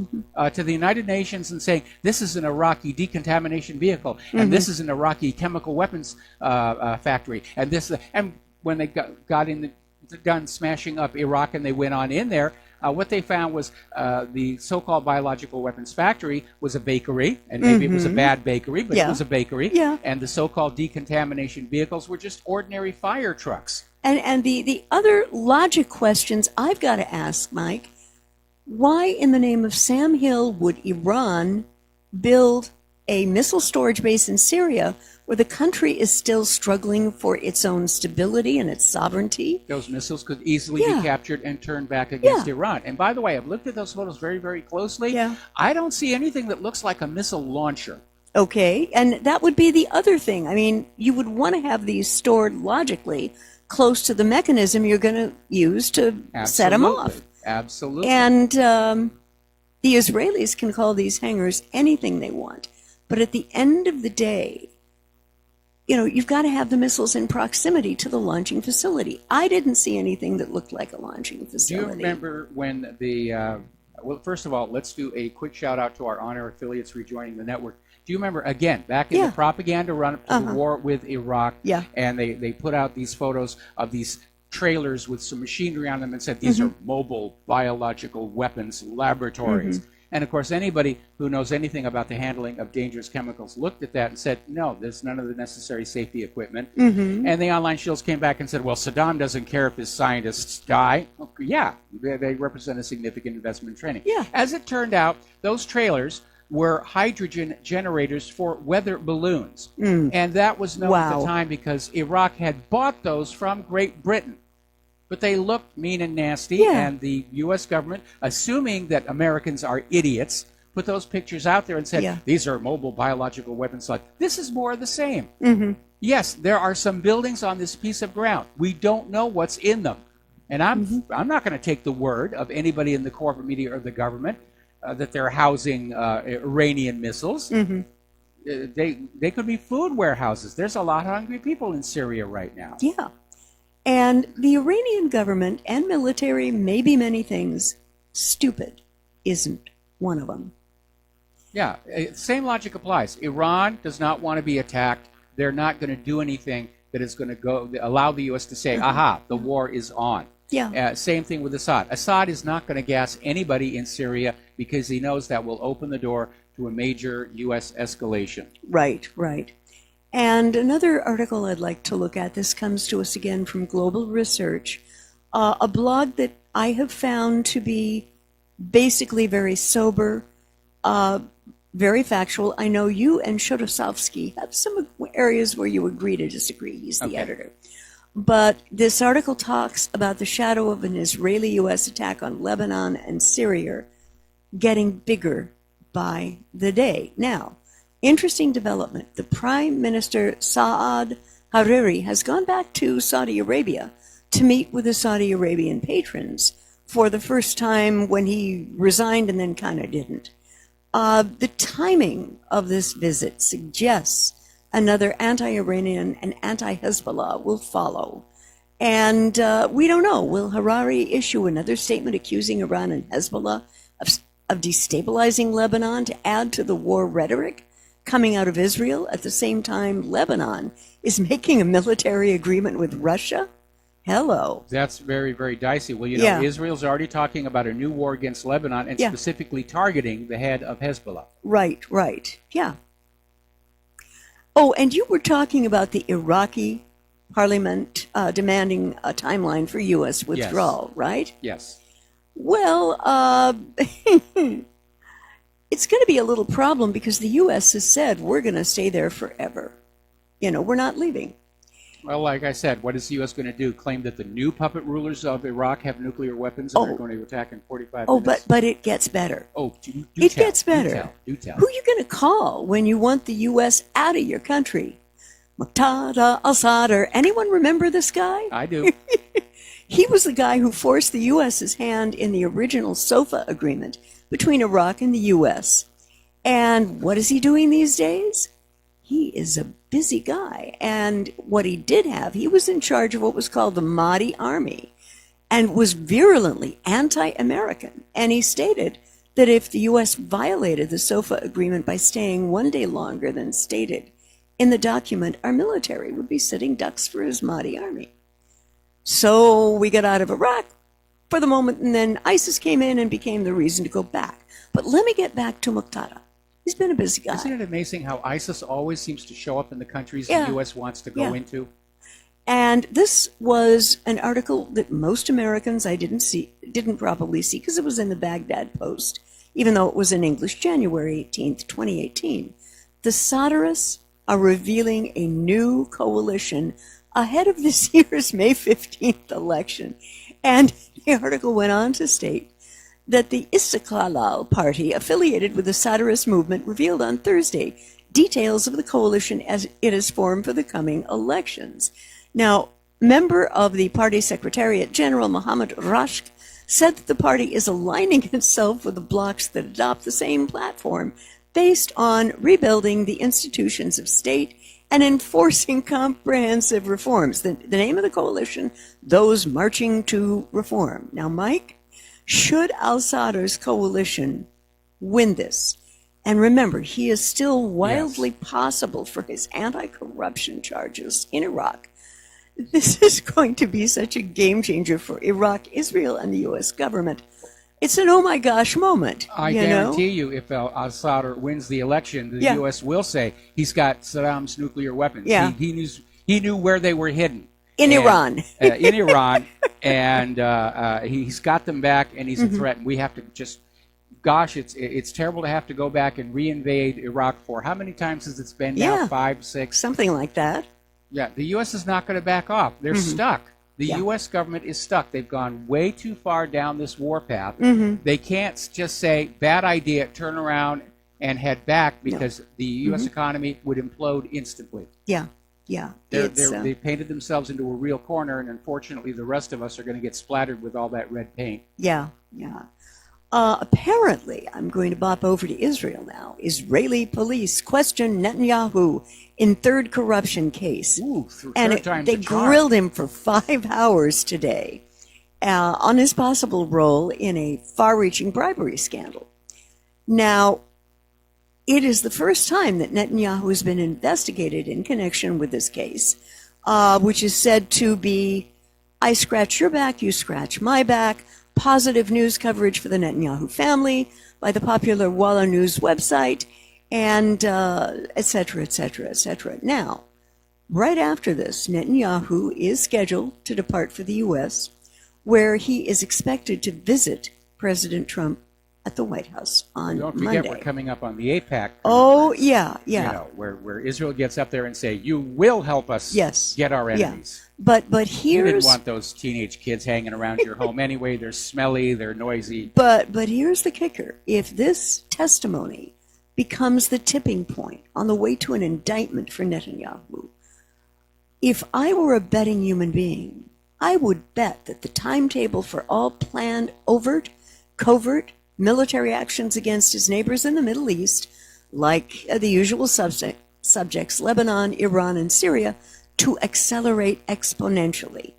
to the United Nations and saying, this is an Iraqi decontamination vehicle, and this is an Iraqi chemical weapons factory, and this, and when they got done smashing up Iraq and they went on in there, what they found was the so-called biological weapons factory was a bakery, and maybe it was a bad bakery, but it was a bakery. Yeah. And the so-called decontamination vehicles were just ordinary fire trucks. And the other logic questions I've got to ask, Mike, why in the name of Sam Hill would Iran build a missile storage base in Syria where the country is still struggling for its own stability and its sovereignty? Those missiles could easily be captured and turned back against Iran. And by the way, I've looked at those photos very, very closely. I don't see anything that looks like a missile launcher. Okay, and that would be the other thing. I mean, you would want to have these stored logically close to the mechanism you're going to use to set them off. Absolutely. And the Israelis can call these hangars anything they want. But at the end of the day, you've got to have the missiles in proximity to the launching facility. I didn't see anything that looked like a launching facility. Do you remember when well, first of all, let's do a quick shout out to our on-air affiliates rejoining the network. Do you remember, again, back in the propaganda run-up to the war with Iraq, and they put out these photos of these trailers with some machinery on them and said, these are mobile biological weapons laboratories. And of course, anybody who knows anything about the handling of dangerous chemicals looked at that and said, no, there's none of the necessary safety equipment. And the online shields came back and said, well, Saddam doesn't care if his scientists die. They represent a significant investment in training. As it turned out, those trailers were hydrogen generators for weather balloons. And that was known at the time because Iraq had bought those from Great Britain. But they look mean and nasty, Yeah. and the U.S. government, assuming that Americans are idiots, put those pictures out there and said, Yeah. these are mobile biological weapons. Like, this is more of the same. Mm-hmm. Yes, there are some buildings on this piece of ground. We don't know what's in them. And I'm not going to take the word of anybody in the corporate media or the government that they're housing Iranian missiles. Mm-hmm. They could be food warehouses. There's a lot of hungry people in Syria right now. Yeah. And the Iranian government and military may be many things. Stupid isn't one of them. Yeah, same logic applies. Iran does not want to be attacked. They're not going to do anything that is going to allow the U.S. to say, aha, the war is on. Yeah. Same thing with Assad. Assad is not going to gas anybody in Syria because he knows that will open the door to a major U.S. escalation. Right, right. And another article I'd like to look at, this comes to us again from Global Research, a blog that I have found to be basically very sober, very factual. I know you and Shodosovsky have some areas where you agree to disagree. He's the editor. But this article talks about the shadow of an Israeli-U.S. attack on Lebanon and Syria getting bigger by the day. Now, interesting development. The Prime Minister Saad Hariri has gone back to Saudi Arabia to meet with the Saudi Arabian patrons for the first time when he resigned and then kind of didn't. The timing of this visit suggests another anti-Iranian and anti-Hezbollah will follow. And we don't know. Will Hariri issue another statement accusing Iran and Hezbollah of destabilizing Lebanon to add to the war rhetoric coming out of Israel at the same time Lebanon is making a military agreement with Russia? Hello. That's very, very dicey. Well, you know, Israel's already talking about a new war against Lebanon and specifically targeting the head of Hezbollah. Right, right. Yeah. Oh, and you were talking about the Iraqi parliament demanding a timeline for U.S. withdrawal, right? Yes. Well, it's going to be a little problem because the U.S. has said we're going to stay there forever. You know, we're not leaving. Well, like I said, what is the U.S. going to do? Claim that the new puppet rulers of Iraq have nuclear weapons and they're going to attack in 45 minutes? But it gets better. It gets better. Do tell. Who are you going to call when you want the U.S. out of your country? Muqtada al-Assad, or anyone remember this guy? I do. He was the guy who forced the U.S.'s hand in the original SOFA agreement between Iraq and the U.S. And what is he doing these days? He is a busy guy. And what he did have, he was in charge of what was called the Mahdi Army and was virulently anti-American. And he stated that if the U.S. violated the SOFA agreement by staying one day longer than stated in the document, our military would be sitting ducks for his Mahdi Army. So we got out of Iraq for the moment, and then ISIS came in and became the reason to go back. But let me get back to Muqtada. He's been a busy guy. Isn't it amazing how ISIS always seems to show up in the countries the U.S. wants to go into? And this was an article that most Americans didn't probably see because it was in the Baghdad Post, even though it was in English, January 18th, 2018. The Sadrists are revealing a new coalition ahead of this year's May 15th election. And the article went on to state that the Istiqlal Party, affiliated with the Sadrist movement, revealed on Thursday details of the coalition as it is formed for the coming elections. Now, member of the party secretariat, General Mohammad Rashk, said that the party is aligning itself with the blocs that adopt the same platform based on rebuilding the institutions of state and enforcing comprehensive reforms. The name of the coalition, Those Marching to Reform. Now, Mike, should al-Sadr's coalition win this, and remember, he is still wildly possible for his anti-corruption charges in Iraq, this is going to be such a game changer for Iraq, Israel, and the U.S. government. It's an oh my gosh moment. I guarantee you, if al-Sadr wins the election, the U.S. will say he's got Saddam's nuclear weapons. Yeah. He knew where they were hidden. In Iran. In Iran, and he's got them back, and he's a threat. And we have to just, gosh, it's terrible to have to go back and reinvade Iraq for how many times has it been now? 5, 6? Something like that. Yeah, the U.S. is not going to back off. They're stuck. The U.S. government is stuck. They've gone way too far down this war path. Mm-hmm. They can't just say, bad idea, turn around and head back, because the U.S. economy would implode instantly. Yeah. They painted themselves into a real corner, and unfortunately the rest of us are going to get splattered with all that red paint. Yeah. Apparently, I'm going to bop over to Israel now. Israeli police question Netanyahu in third corruption case. Ooh, they grilled him for 5 hours today on his possible role in a far-reaching bribery scandal. Now, it is the first time that Netanyahu has been investigated in connection with this case, which is said to be, I scratch your back, you scratch my back, positive news coverage for the Netanyahu family by the popular Walla News website, and et cetera, et cetera, et cetera. Now, right after this, Netanyahu is scheduled to depart for the U.S., where he is expected to visit President Trump at the White House on Don't forget, Monday. we're coming up on the APAC. Oh, yeah. You know, where Israel gets up there and say, you will help us get our enemies. But You here's... didn't want those teenage kids hanging around your home anyway. They're smelly, they're noisy. But here's the kicker. If this testimony becomes the tipping point on the way to an indictment for Netanyahu, if I were a betting human being, I would bet that the timetable for all planned overt, covert military actions against his neighbors in the Middle East, like the usual subjects, Lebanon, Iran, and Syria, to accelerate exponentially.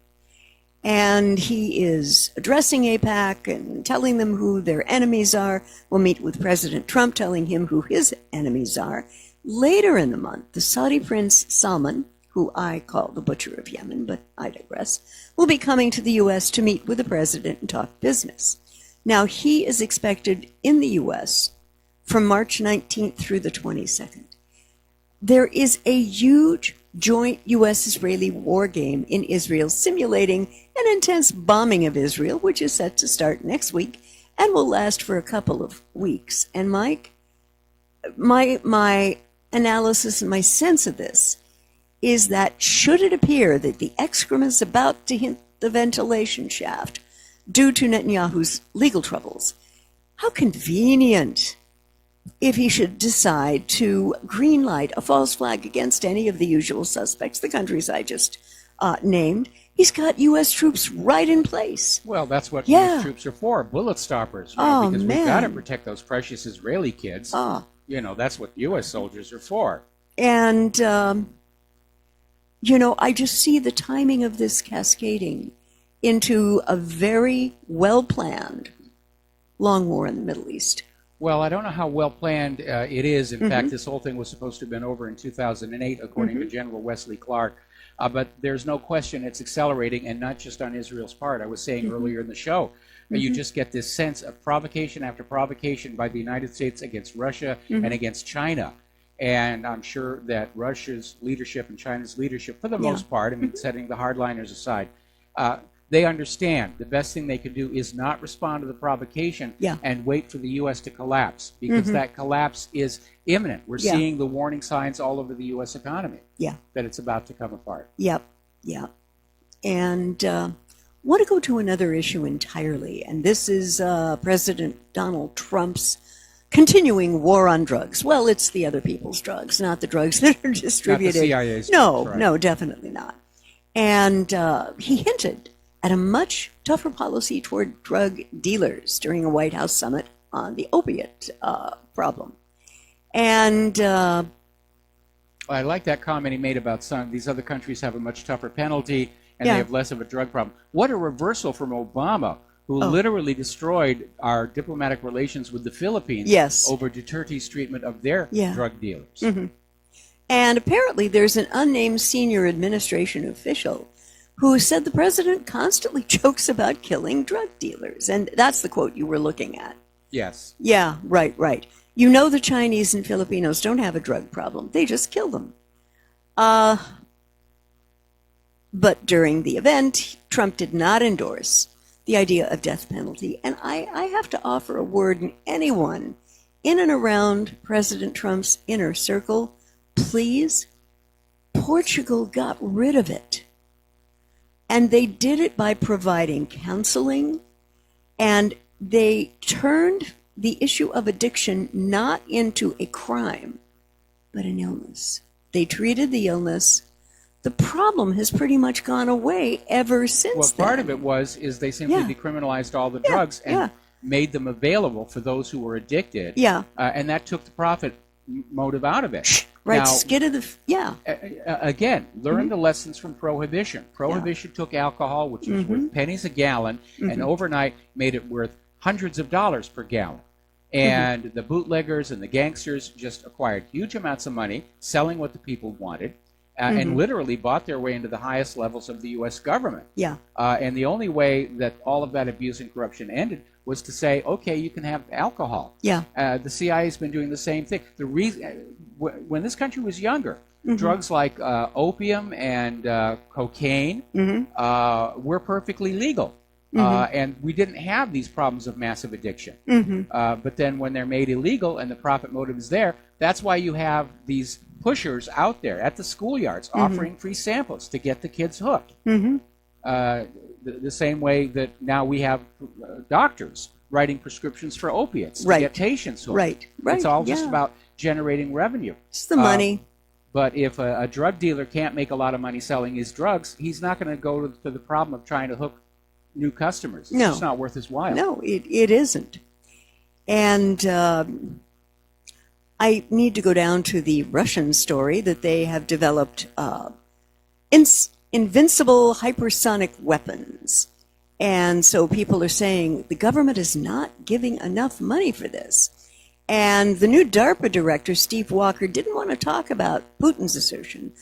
And he is addressing AIPAC and telling them who their enemies are. We'll meet with President Trump, telling him who his enemies are. Later in the month, the Saudi Prince Salman, who I call the Butcher of Yemen, but I digress, will be coming to the U.S. to meet with the president and talk business. Now, he is expected in the U.S. from March 19th through the 22nd. There is a huge joint U.S.-Israeli war game in Israel simulating an intense bombing of Israel, which is set to start next week and will last for a couple of weeks. And Mike, my analysis and my sense of this is that should it appear that the excrement is about to hit the ventilation shaft due to Netanyahu's legal troubles, how convenient if he should decide to greenlight a false flag against any of the usual suspects, the countries I just named. He's got U.S. troops right in place. Well, that's what U.S. troops are for, bullet stoppers. Right? Because we've got to protect those precious Israeli kids. You know, that's what U.S. soldiers are for. And, you know, I just see the timing of this cascading into a very well-planned long war in the Middle East. Well, I don't know how well planned it is. In fact, this whole thing was supposed to have been over in 2008, according to General Wesley Clark. But there's no question it's accelerating, and not just on Israel's part. I was saying earlier in the show, you just get this sense of provocation after provocation by the United States against Russia and against China. And I'm sure that Russia's leadership and China's leadership, for the most part, I mean, setting the hardliners aside, they understand the best thing they can do is not respond to the provocation and wait for the U.S. to collapse, because that collapse is imminent. We're seeing the warning signs all over the U.S. economy that it's about to come apart. And want to go to another issue entirely, and this is President Donald Trump's continuing war on drugs. Well, it's the other people's drugs, not the drugs that are distributed. Not the CIA's no, drugs, no, definitely not. And he hinted at a much tougher policy toward drug dealers during a White House summit on the opiate problem. And I like that comment he made about some these other countries have a much tougher penalty and they have less of a drug problem. What a reversal from Obama, who literally destroyed our diplomatic relations with the Philippines over Duterte's treatment of their drug dealers. And apparently there's an unnamed senior administration official who said the president constantly jokes about killing drug dealers. And that's the quote you were looking at. Yes. Yeah, right. You know the Chinese and Filipinos don't have a drug problem. They just kill them. But during the event, Trump did not endorse the idea of death penalty. And I have to offer a word, and anyone in and around President Trump's inner circle, please, Portugal got rid of it. And they did it by providing counseling, and they turned the issue of addiction not into a crime, but an illness. They treated the illness. The problem has pretty much gone away ever since then. Well, part of it is they simply decriminalized all the drugs and made them available for those who were addicted. Yeah. And that took the profit motive out of it. Right, Now, skid of the, again, learn the lessons from Prohibition. Prohibition took alcohol, which was worth pennies a gallon, and overnight made it worth hundreds of dollars per gallon. And the bootleggers and the gangsters just acquired huge amounts of money, selling what the people wanted, and literally bought their way into the highest levels of the U.S. government. Yeah. And the only way that all of that abuse and corruption ended was to say, okay, you can have alcohol. Yeah. The CIA's been doing the same thing. The reason, when this country was younger, drugs like opium and cocaine were perfectly legal. And we didn't have these problems of massive addiction. But then when they're made illegal and the profit motive is there, that's why you have these pushers out there at the schoolyards offering free samples to get the kids hooked. The same way that now we have doctors writing prescriptions for opiates to get patients hooked. Right. It's all just about generating revenue. It's the money. But if a drug dealer can't make a lot of money selling his drugs, he's not going to go to the problem of trying to hook new customers. It's just not worth his while. No, it isn't. And I need to go down to the Russian story that they have developed invincible hypersonic weapons. And so people are saying the government is not giving enough money for this. And the new DARPA director, Steve Walker, didn't want to talk about Putin's assertion,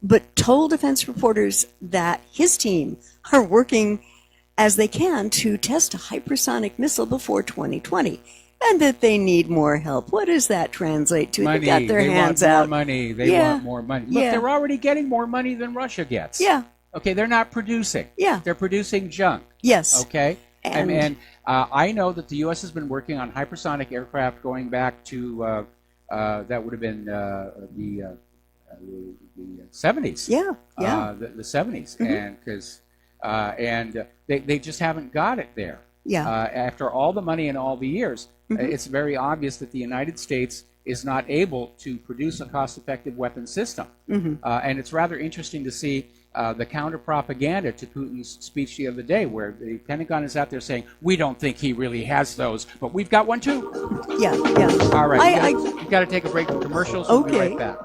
but told defense reporters that his team are working as they can to test a hypersonic missile before 2020, and that they need more help. What does that translate to? Money. They got their hands want out. More money. They want more money. Look, they're already getting more money than Russia gets. Yeah. Okay, they're not producing. Yeah. They're producing junk. Yes. Okay? And I know that the U.S. has been working on hypersonic aircraft going back to, that would have been the 70s. Yeah. The 70s. And because they just haven't got it there. Yeah. After all the money and all the years, it's very obvious that the United States is not able to produce a cost-effective weapon system. And it's rather interesting to see the counter-propaganda to Putin's speech the other day, where the Pentagon is out there saying, we don't think he really has those, but we've got one too. Yeah. All right, we've got to take a break from commercials. We'll be right back.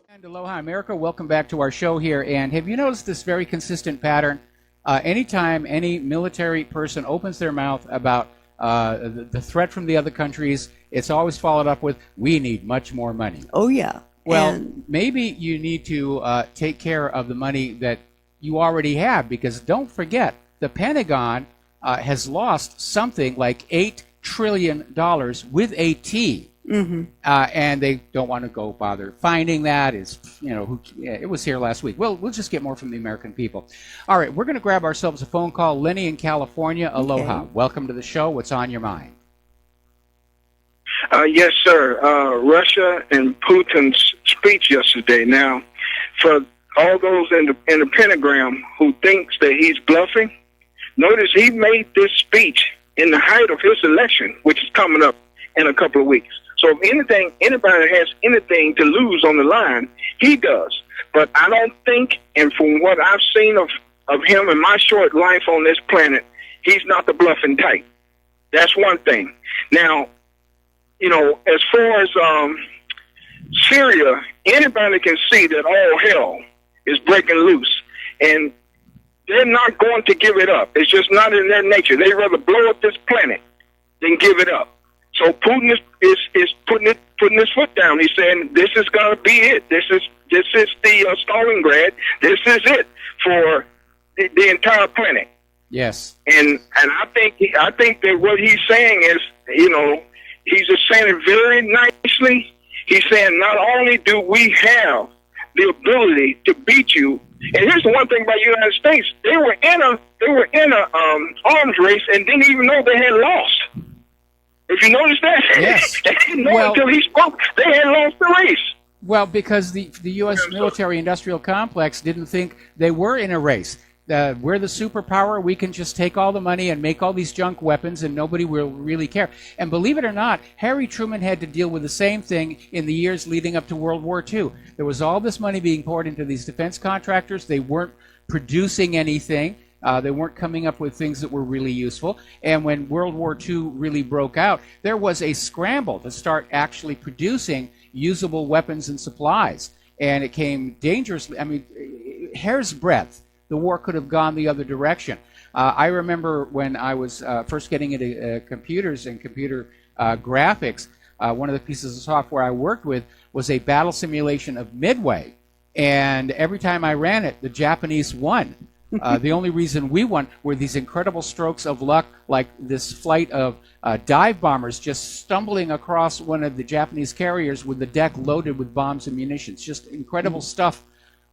And aloha, America. Welcome back to our show here. And have you noticed this very consistent pattern? Anytime any military person opens their mouth about the threat from the other countries, it's always followed up with, we need much more money. Oh, yeah. Well, maybe you need to take care of the money that you already have, because don't forget, the Pentagon has lost something like $8 trillion with a T. And they don't want to go bother finding that. It was here last week. Well, we'll just get more from the American people. All right, we're going to grab ourselves a phone call. Lenny in California, aloha. Okay. Welcome to the show. What's on your mind? Yes, sir. Russia and Putin's speech yesterday. Now, for all those in the pentagram who thinks that he's bluffing, notice he made this speech in the height of his election, which is coming up in a couple of weeks. So if anybody has anything to lose on the line, he does. But I don't think, and from what I've seen of him in my short life on this planet, he's not the bluffing type. That's one thing. Now, as far as Syria, anybody can see that all hell is breaking loose, and they're not going to give it up. It's just not in their nature. They'd rather blow up this planet than give it up. So Putin is putting his foot down. He's saying this is going to be it. This is the Stalingrad. This is it for the entire planet. Yes. And I think that what he's saying is, he's just saying it very nicely. He's saying not only do we have the ability to beat you, and here's the one thing about the United States: they were in a arms race and didn't even know they had lost. If you notice that, yes. They didn't know until he spoke. They had lost the race. Well, because the U.S. military-industrial complex didn't think they were in a race. we're the superpower. We can just take all the money and make all these junk weapons, and nobody will really care. And believe it or not, Harry Truman had to deal with the same thing in the years leading up to World War II. There was all this money being poured into these defense contractors. They weren't producing anything. They weren't coming up with things that were really useful. And when World War II really broke out, there was a scramble to start actually producing usable weapons and supplies. And it came dangerously, I mean, hair's breadth. The war could have gone the other direction. I remember when I was first getting into computers and computer graphics, one of the pieces of software I worked with was a battle simulation of Midway. And every time I ran it, the Japanese won. The only reason we won were these incredible strokes of luck, like this flight of dive bombers just stumbling across one of the Japanese carriers with the deck loaded with bombs and munitions. Just incredible stuff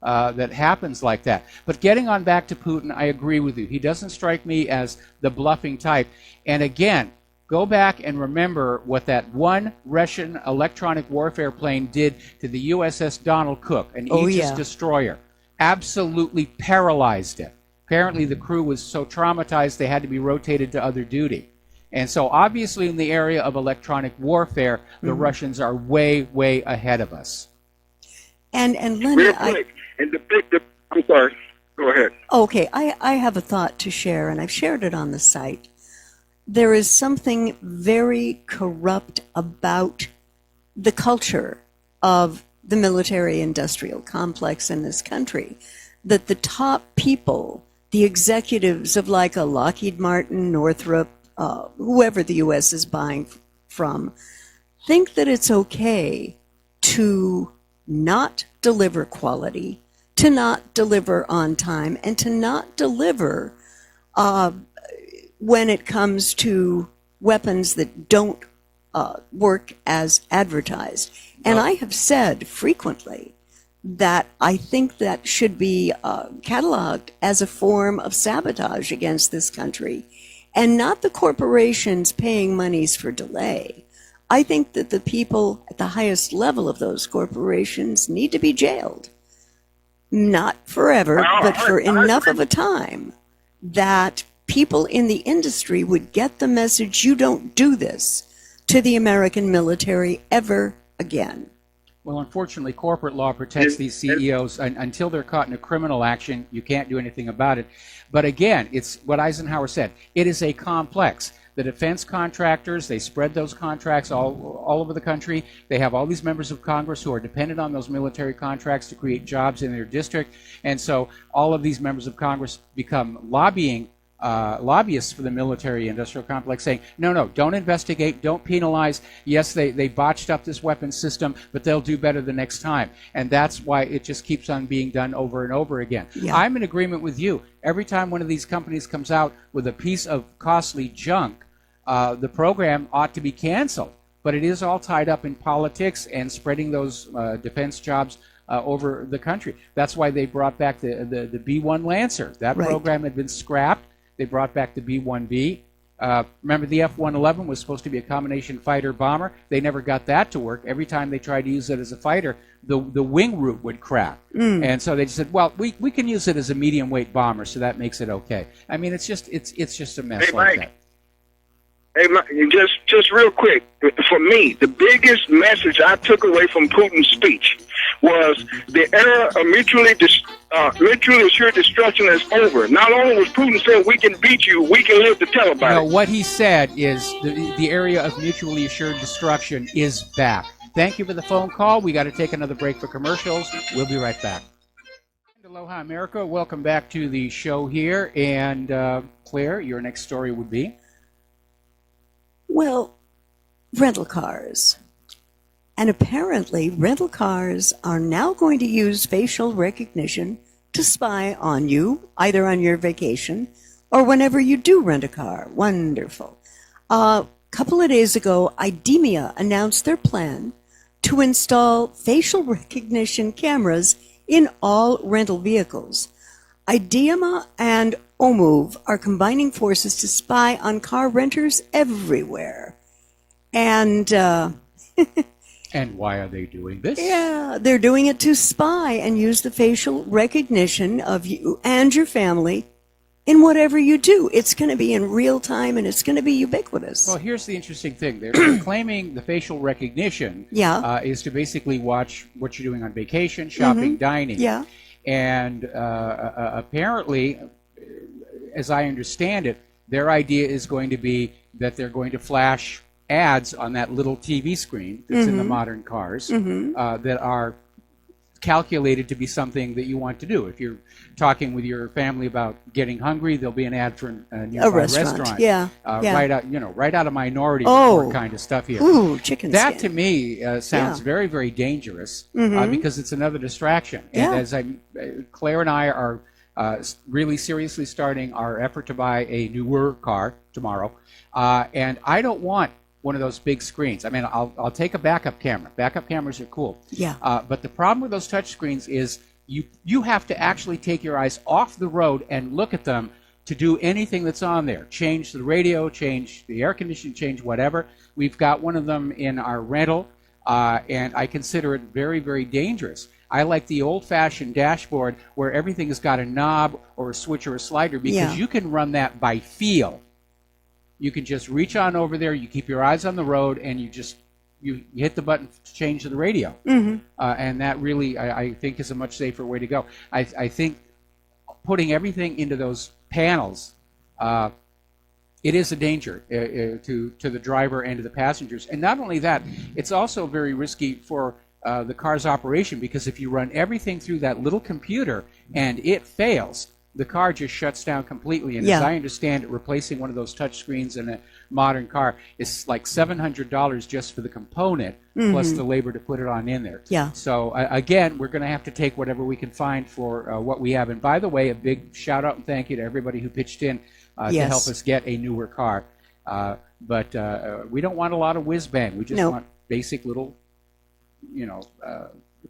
that happens like that. But getting on back to Putin, I agree with you. He doesn't strike me as the bluffing type. And again, go back and remember what that one Russian electronic warfare plane did to the USS Donald Cook, an Aegis destroyer. Absolutely paralyzed it. Apparently the crew was so traumatized they had to be rotated to other duty. And so obviously in the area of electronic warfare, the Russians are way, way ahead of us. And Lenny, real quick, I'm sorry. Go ahead. Okay, I have a thought to share, and I've shared it on the site. There is something very corrupt about the culture of the military-industrial complex in this country, that the top people, the executives of like a Lockheed Martin, Northrop, whoever the U.S. is buying from, think that it's okay to not deliver quality, to not deliver on time, and to not deliver when it comes to weapons that don't work as advertised. And I have said frequently that I think that should be cataloged as a form of sabotage against this country, and not the corporations paying monies for delay. I think that the people at the highest level of those corporations need to be jailed. Not forever, but for enough of a time that people in the industry would get the message, you don't do this to the American military ever again. Well, unfortunately, corporate law protects these CEOs until they're caught in a criminal action. You can't do anything about it. But again, it's what Eisenhower said. It is a complex. The defense contractors, they spread those contracts all over the country. They have all these members of Congress who are dependent on those military contracts to create jobs in their district. And so all of these members of Congress become lobbyists for the military-industrial complex, saying, no, don't investigate, don't penalize. Yes, they botched up this weapons system, but they'll do better the next time. And that's why it just keeps on being done over and over again. Yeah. I'm in agreement with you. Every time one of these companies comes out with a piece of costly junk, the program ought to be canceled. But it is all tied up in politics and spreading those defense jobs over the country. That's why they brought back the B-1 Lancer. That program had been scrapped. They brought back the B-1B. Remember, the F-111 was supposed to be a combination fighter-bomber. They never got that to work. Every time they tried to use it as a fighter, the wing root would crack. And so they just said, well, we can use it as a medium-weight bomber, so that makes it okay. I mean, it's just a mess hey, like Mike. that. Hey, Mike, just real quick, for me, the biggest message I took away from Putin's speech was the era of mutually assured destruction is over. Not only was Putin saying we can beat you, we can live to tell about No, it. what he said is the area of mutually assured destruction is back. Thank you for the phone call. We got to take another break for commercials. We'll be right back. Aloha, America. Welcome back to the show here. And Claire, your next story would be? Well, rental cars. And apparently, rental cars are now going to use facial recognition to spy on you, either on your vacation or whenever you do rent a car. Wonderful. A couple of days ago, Aiea announced their plan to install facial recognition cameras in all rental vehicles. Aiea and Oahu are combining forces to spy on car renters everywhere. And And why are they doing this? Yeah, they're doing it to spy and use the facial recognition of you and your family in whatever you do. It's going to be in real time and it's going to be ubiquitous. Well, here's the interesting thing. They're claiming the facial recognition is to basically watch what you're doing on vacation, shopping, dining. Yeah. And apparently, as I understand it, their idea is going to be that they're going to flash ads on that little TV screen that's in the modern cars that are calculated to be something that you want to do. If you're talking with your family about getting hungry, there'll be an ad for a nearby restaurant. Yeah. Right out of Minority Report kind of stuff here. Ooh, chicken That skin. to me sounds very, very dangerous because it's another distraction. And as Claire and I are really seriously starting our effort to buy a newer car tomorrow, and I don't want one of those big screens. I mean, I'll take a backup camera. Backup cameras are cool. Yeah. But the problem with those touch screens is you have to actually take your eyes off the road and look at them to do anything that's on there. Change the radio, change the air conditioning, change whatever. We've got one of them in our rental, and I consider it very, very dangerous. I like the old-fashioned dashboard where everything has got a knob or a switch or a slider because you can run that by feel. You can just reach on over there, you keep your eyes on the road, and you hit the button to change the radio. And that really, I think, is a much safer way to go. I think putting everything into those panels, it is a danger to the driver and to the passengers. And not only that, it's also very risky for the car's operation, because if you run everything through that little computer and it fails, the car just shuts down completely. And as I understand it, replacing one of those touch screens in a modern car is like $700 just for the component, plus the labor to put it on in there. Yeah. So again, we're going to have to take whatever we can find for what we have. And by the way, a big shout out and thank you to everybody who pitched in to help us get a newer car. But we don't want a lot of whiz bang. We just want basic little,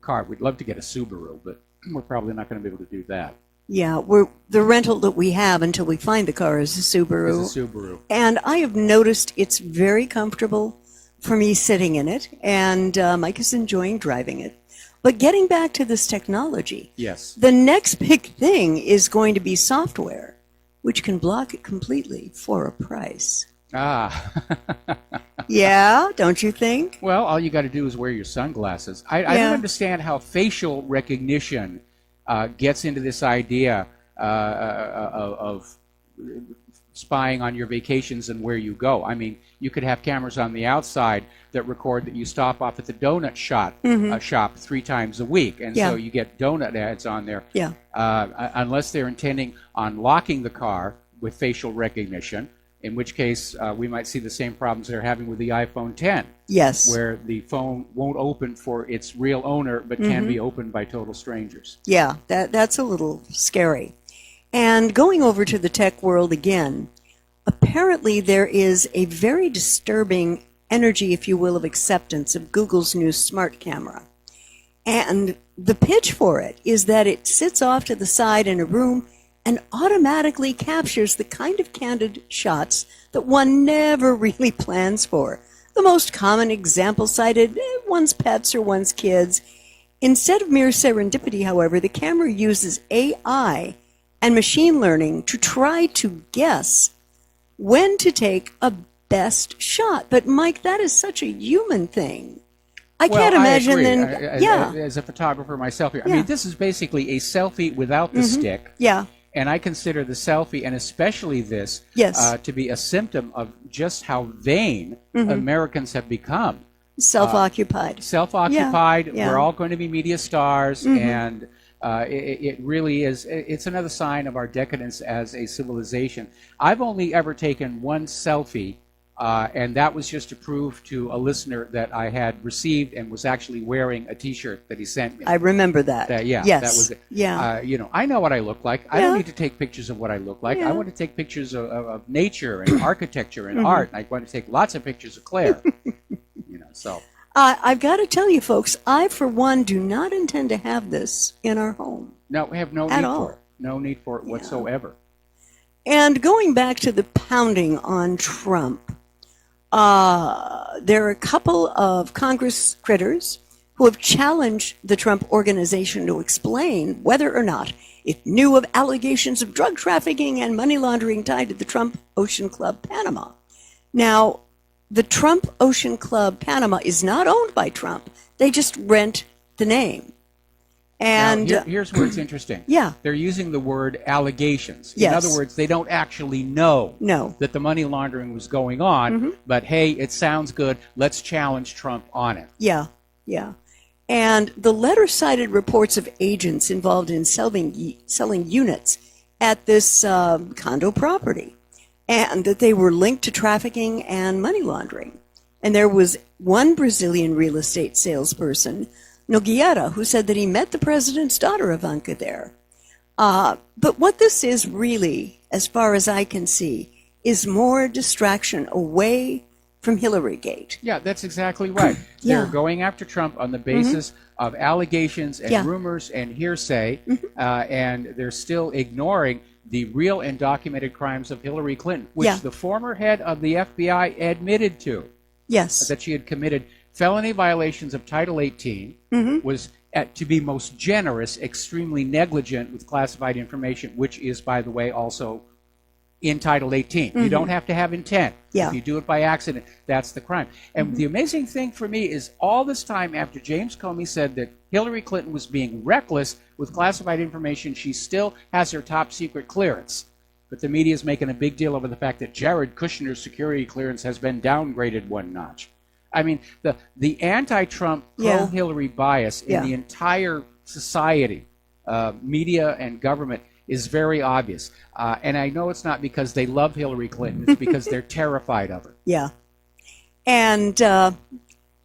car. We'd love to get a Subaru, but we're probably not going to be able to do that. Yeah, the rental that we have until we find the car is a Subaru. It's a Subaru. And I have noticed it's very comfortable for me sitting in it, and Mike is enjoying driving it. But getting back to this technology, the next big thing is going to be software, which can block it completely for a price. Yeah, don't you think? Well, all you got to do is wear your sunglasses. I don't understand how facial recognition gets into this idea of spying on your vacations and where you go. I mean, you could have cameras on the outside that record that you stop off at the donut shop 3 times a week, and so you get donut ads on there. Yeah. Unless they're intending on locking the car with facial recognition, in which case we might see the same problems they're having with the iPhone 10. Yes. Where the phone won't open for its real owner, but can be opened by total strangers. Yeah, that's a little scary. And going over to the tech world again, apparently there is a very disturbing energy, if you will, of acceptance of Google's new smart camera. And the pitch for it is that it sits off to the side in a room and automatically captures the kind of candid shots that one never really plans for. The most common example cited, one's pets or one's kids. Instead of mere serendipity, however, the camera uses AI and machine learning to try to guess when to take a best shot. But Mike, that is such a human thing. I can't imagine As a photographer myself here, I mean, this is basically a selfie without the stick. Yeah. And I consider the selfie, and especially this, to be a symptom of just how vain Americans have become. Self-occupied. Self-occupied. We're all going to be media stars, and it really is. It's another sign of our decadence as a civilization. I've only ever taken one selfie, and that was just to prove to a listener that I had received and was actually wearing a T-shirt that he sent me. I remember that. That was it. Yeah. I know what I look like. I don't need to take pictures of what I look like. I want to take pictures of nature and architecture and art. And I want to take lots of pictures of Claire. So. I've got to tell you, folks, I, for one, do not intend to have this in our home. No, we have no need for it. No need for it whatsoever. And going back to the pounding on Trump, There are a couple of Congress critters who have challenged the Trump organization to explain whether or not it knew of allegations of drug trafficking and money laundering tied to the Trump Ocean Club Panama. Now, the Trump Ocean Club Panama is not owned by Trump. They just rent the name. And now, here's where it's interesting. Yeah. They're using the word allegations. Yes. In other words, they don't actually know No. that the money laundering was going on, but hey, it sounds good. Let's challenge Trump on it. Yeah, yeah. And the letter cited reports of agents involved in selling units at this condo property, and that they were linked to trafficking and money laundering. And there was one Brazilian real estate salesperson, Nogueira, who said that he met the president's daughter, Ivanka, there. But what this is really, as far as I can see, is more distraction away from Hillarygate. Yeah, that's exactly right. Yeah. They're going after Trump on the basis of allegations and rumors and hearsay, and they're still ignoring the real and documented crimes of Hillary Clinton, which the former head of the FBI admitted to. Yes. That she had committed felony violations of Title 18, was, to be most generous, extremely negligent with classified information, which is, by the way, also in Title 18. You don't have to have intent. Yeah. If you do it by accident, that's the crime. And the amazing thing for me is all this time after James Comey said that Hillary Clinton was being reckless with classified information, she still has her top secret clearance. But the media is making a big deal over the fact that Jared Kushner's security clearance has been downgraded one notch. I mean, the anti-Trump, pro-Hillary bias in the entire society, media and government, is very obvious. And I know it's not because they love Hillary Clinton. It's because they're terrified of her. Yeah. And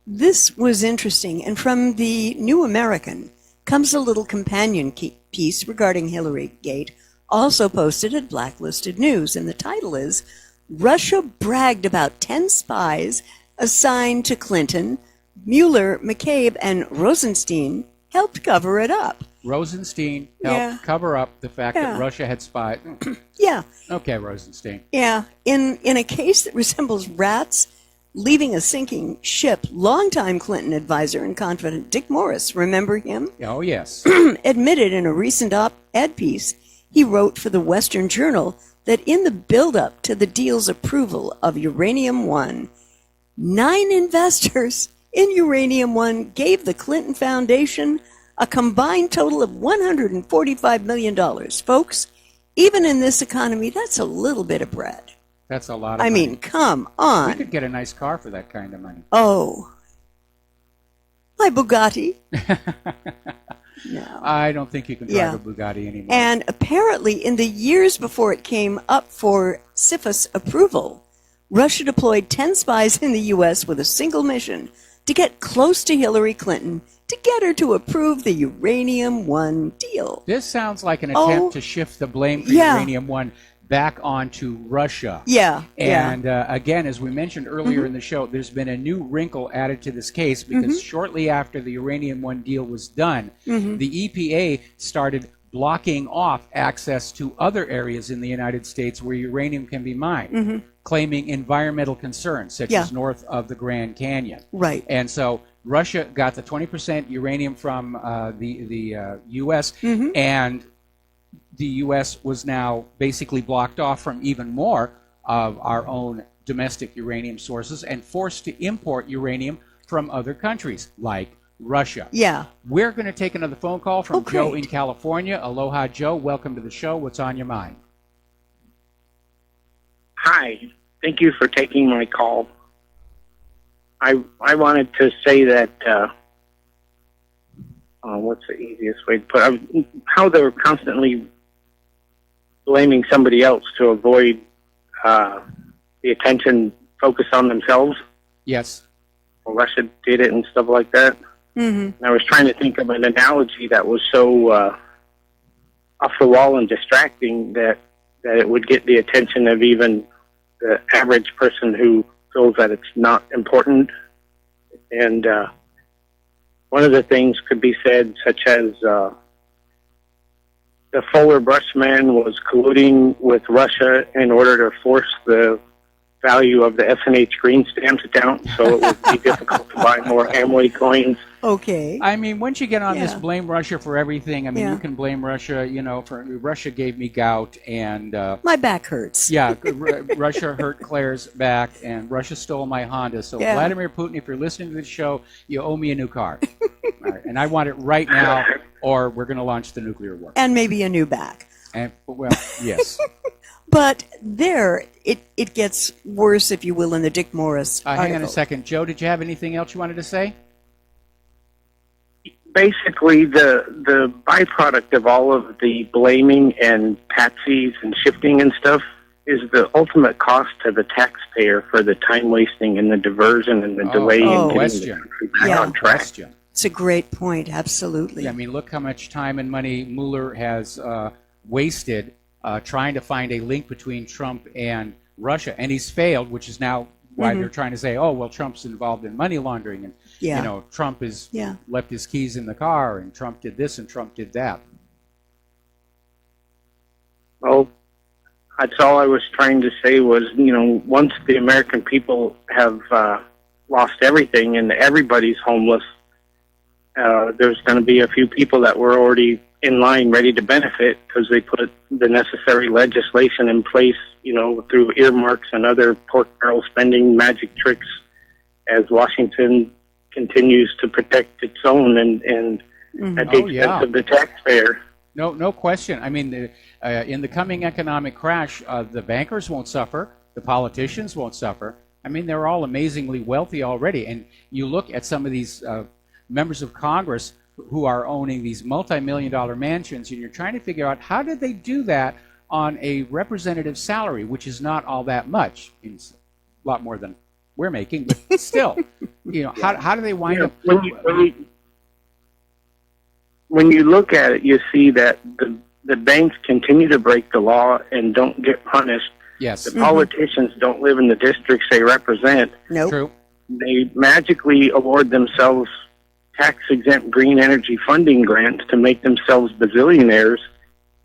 this was interesting. And from the New American comes a little companion piece regarding Hillarygate, also posted at Blacklisted News. And the title is, Russia bragged about 10 spies assigned to Clinton. Mueller, McCabe, and Rosenstein helped cover it up. Rosenstein helped cover up the fact that Russia had spied. Yeah. Okay, Rosenstein. Yeah. In a case that resembles rats leaving a sinking ship, longtime Clinton advisor and confidant Dick Morris, remember him? Oh, yes. Admitted in a recent op-ed piece he wrote for the Western Journal that in the buildup to the deal's approval of Uranium One, 9 investors in Uranium One gave the Clinton Foundation a combined total of $145 million. Folks, even in this economy, that's a little bit of bread. That's a lot of money. I mean, come on. We could get a nice car for that kind of money. Oh. My Bugatti. No. I don't think you can drive a Bugatti anymore. And apparently, in the years before it came up for CFIUS approval, Russia deployed 10 spies in the U.S. with a single mission to get close to Hillary Clinton to get her to approve the Uranium One deal. This sounds like an attempt to shift the blame for Uranium One back onto Russia. Yeah. And again, as we mentioned earlier in the show, there's been a new wrinkle added to this case because shortly after the Uranium One deal was done, the EPA started blocking off access to other areas in the United States where uranium can be mined, claiming environmental concerns, such as north of the Grand Canyon. Right. And so Russia got the 20% uranium from the U.S., and the U.S. was now basically blocked off from even more of our own domestic uranium sources and forced to import uranium from other countries, like Russia. Yeah. We're going to take another phone call from Joe in California. Aloha, Joe. Welcome to the show. What's on your mind? Hi. Thank you for taking my call. I wanted to say that, what's the easiest way to put it? How they're constantly blaming somebody else to avoid the attention focused on themselves. Yes. Well, Russia did it and stuff like that. And I was trying to think of an analogy that was so off the wall and distracting that it would get the attention of even the average person who feels that it's not important. And one of the things could be said, such as the Fuller Brush man was colluding with Russia in order to force the value of the S&H green stamps down, so it would be difficult to buy more Amway coins. Okay. I mean, once you get on this Yeah. blame Russia for everything, I mean, Yeah. you can blame Russia, for Russia gave me gout and My back hurts. yeah, Russia hurt Claire's back and Russia stole my Honda. So Yeah. Vladimir Putin, if you're listening to the show, you owe me a new car. All right, and I want it right now or we're going to launch the nuclear war. And maybe a new back. And well, yes. But there, it gets worse, if you will, in the Dick Morris Hang on a article. second. Joe, did you have anything else you wanted to say? Basically, the byproduct of all of the blaming and patsies and shifting and stuff is the ultimate cost to the taxpayer for the time wasting and the diversion and the delay in getting question. the country back Yeah. on track. Question. It's a great point, absolutely. Yeah, I mean, look how much time and money Mueller has wasted trying to find a link between Trump and Russia, and he's failed, which is now why they're trying to say, oh, well, Trump's involved in money laundering, and Yeah. Trump has Yeah. left his keys in the car, and Trump did this, and Trump did that. Well, that's all I was trying to say was, once the American people have lost everything and everybody's homeless, there's going to be a few people that were already in line ready to benefit because they put the necessary legislation in place, through earmarks and other pork barrel spending magic tricks as Washington continues to protect its own and at the expense of the taxpayer. No question. I mean, in the coming economic crash, the bankers won't suffer, the politicians won't suffer. I mean, they're all amazingly wealthy already. And you look at some of these members of Congress who are owning these multi-million-dollar mansions, and you're trying to figure out how did they do that on a representative salary, which is not all that much. It's a lot more than we're making, but still, how do they wind up? When you look at it, you see that the banks continue to break the law and don't get punished. Yes. The politicians don't live in the districts they represent. Nope. True. They magically award themselves tax-exempt green energy funding grants to make themselves bazillionaires,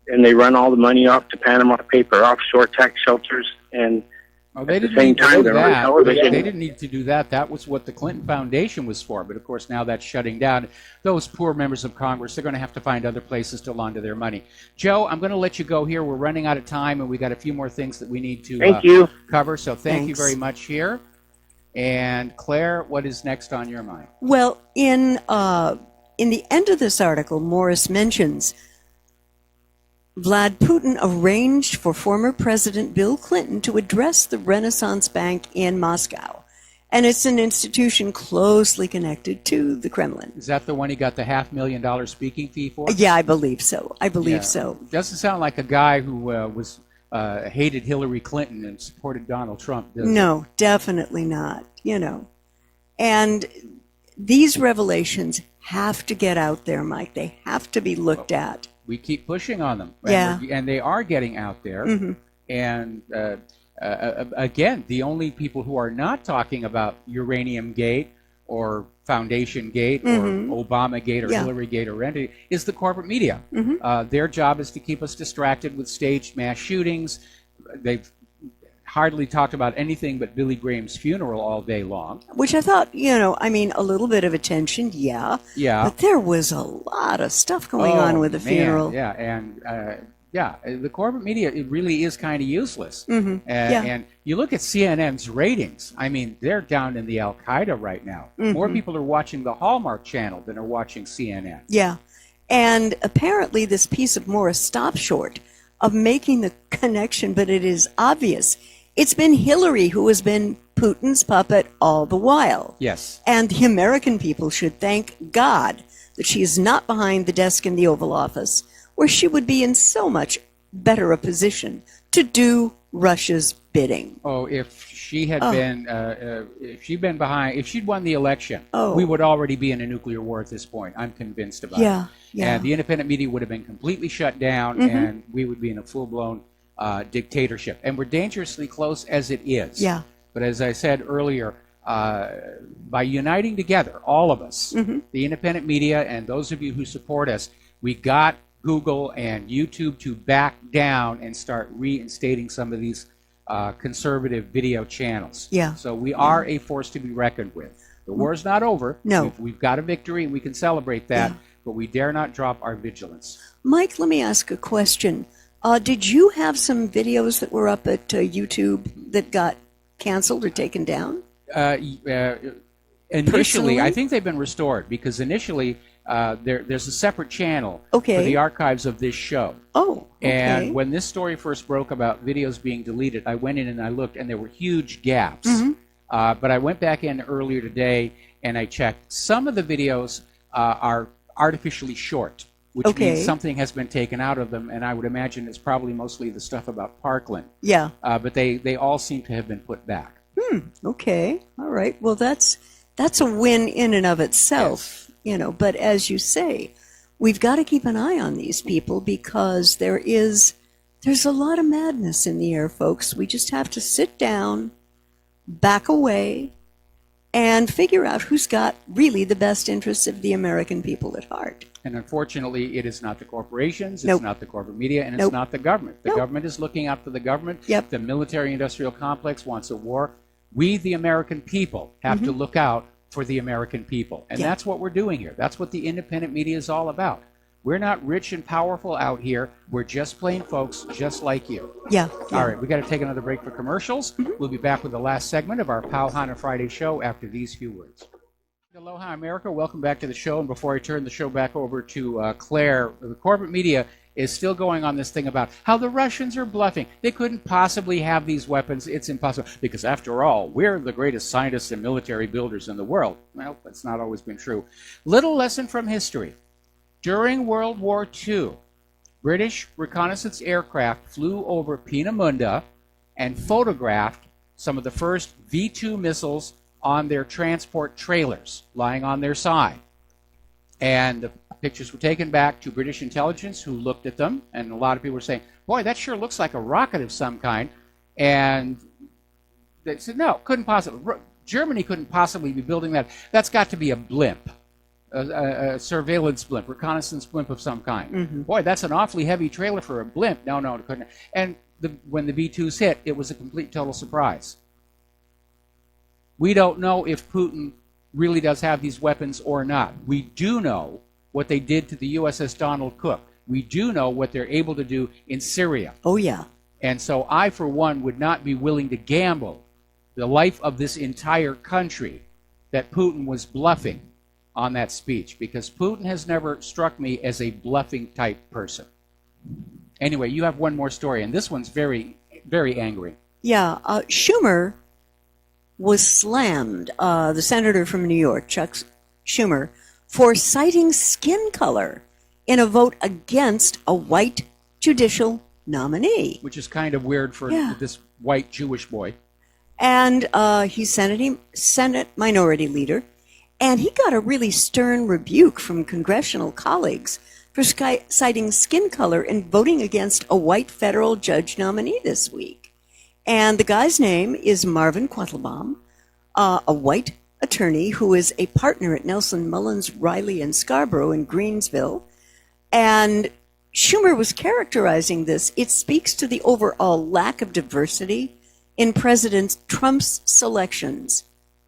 and they run all the money off to Panama paper offshore tax shelters. And they at the didn't same need to time, do they're on that. television. They didn't need to do that. That was what the Clinton Foundation was for. But of course, now that's shutting down. Those poor members of Congress, they're going to have to find other places to launder their money. Joe, I'm going to let you go here. We're running out of time, and we got a few more things that we need to cover. So thank you very much here. And Claire, what is next on your mind? Well, in the end of this article, Morris mentions Vlad Putin arranged for former President Bill Clinton to address the Renaissance Bank in Moscow. And it's an institution closely connected to the Kremlin. Is that the one he got the $500,000 speaking fee for? Yeah, I believe so. I believe so. Doesn't sound like a guy who hated Hillary Clinton and supported Donald Trump, does it? No, definitely not, And these revelations have to get out there, Mike. They have to be looked at. We keep pushing on them. Yeah. And they are getting out there. Mm-hmm. And again, the only people who are not talking about Uranium Gate or Foundation Gate or Obama Gate or Hillary Gate or anything is the corporate media. Their job is to keep us distracted with staged mass shootings. They've hardly talked about anything but Billy Graham's funeral all day long. Which I thought, a little bit of attention, yeah. Yeah. But there was a lot of stuff going on with the funeral. Yeah, and the corporate media, it really is kind of useless. And you look at CNN's ratings, I mean, they're down in the Al-Qaeda right now. More people are watching the Hallmark Channel than are watching CNN. Yeah. And apparently this piece of Morris stopped short of making the connection, but it is obvious. It's been Hillary who has been Putin's puppet all the while. Yes. And the American people should thank God that she is not behind the desk in the Oval Office, where she would be in so much better a position to do Russia's bidding. Oh, if she had been, if she'd won the election, Oh. we would already be in a nuclear war at this point. I'm convinced about it. Yeah. And the independent media would have been completely shut down, and we would be in a full-blown dictatorship. And we're dangerously close as it is. Yeah. But as I said earlier, by uniting together, all of us, the independent media and those of you who support us, we got Google and YouTube to back down and start reinstating some of these conservative video channels. Yeah. So we are a force to be reckoned with. The war is not over. No. We've got a victory, and we can celebrate that, Yeah. but we dare not drop our vigilance. Mike, let me ask a question. Did you have some videos that were up at YouTube that got canceled or taken down? Initially, Personally? I think they've been restored, because initially there's a separate channel Okay. for the archives of this show. Oh, okay. And when this story first broke about videos being deleted, I went in and I looked, and there were huge gaps. Mm-hmm. But I went back in earlier today, and I checked. Some of the videos are artificially short, which Okay. means something has been taken out of them, and I would imagine it's probably mostly the stuff about Parkland. Yeah. But they all seem to have been put back. Okay. All right. Well, that's a win in and of itself, you know. But as you say, we've got to keep an eye on these people, because there's a lot of madness in the air, folks. We just have to sit down, back away, and figure out who's got really the best interests of the American people at heart. And unfortunately, it is not the corporations, it's Nope. not the corporate media, and it's Nope. not the government. The Nope. government is looking out for the government. Yep. The military-industrial complex wants a war. We, the American people, have to look out for the American people. And Yeah. that's what we're doing here. That's what the independent media is all about. We're not rich and powerful out here. We're just plain folks, just like you. Yeah. All right, we got to take another break for commercials. We'll be back with the last segment of our Pauhana Friday show after these few words. Aloha, America. Welcome back to the show. And before I turn the show back over to Claire, the corporate media is still going on this thing about how the Russians are bluffing. They couldn't possibly have these weapons. It's impossible. Because after all, we're the greatest scientists and military builders in the world. Well, that's not always been true. Little lesson from history. During World War II, British reconnaissance aircraft flew over Peenemünde and photographed some of the first V-2 missiles on their transport trailers lying on their side. And the pictures were taken back to British intelligence, who looked at them, and a lot of people were saying, boy, that sure looks like a rocket of some kind. And they said, no, couldn't possibly. Germany couldn't possibly be building that. That's got to be a blimp, a surveillance blimp, reconnaissance blimp of some kind. Boy, that's an awfully heavy trailer for a blimp. No, it couldn't. And when the V-2s hit, it was a complete, total surprise. We don't know if Putin really does have these weapons or not. We do know what they did to the USS Donald Cook. We do know what they're able to do in Syria. Oh, yeah. And so I, for one, would not be willing to gamble the life of this entire country that Putin was bluffing on that speech, because Putin has never struck me as a bluffing type person. Anyway, you have one more story, and this one's very, very angry. Yeah. Schumer was slammed, the senator from New York, Chuck Schumer, for citing skin color in a vote against a white judicial nominee. Which is kind of weird for this white Jewish boy. And he's Senate Minority Leader, and he got a really stern rebuke from congressional colleagues for citing skin color and voting against a white federal judge nominee this week. And the guy's name is Marvin Quattlebaum, a white attorney who is a partner at Nelson Mullins, Riley, and Scarborough in Greensville. And Schumer was characterizing this. It speaks to the overall lack of diversity in President Trump's selections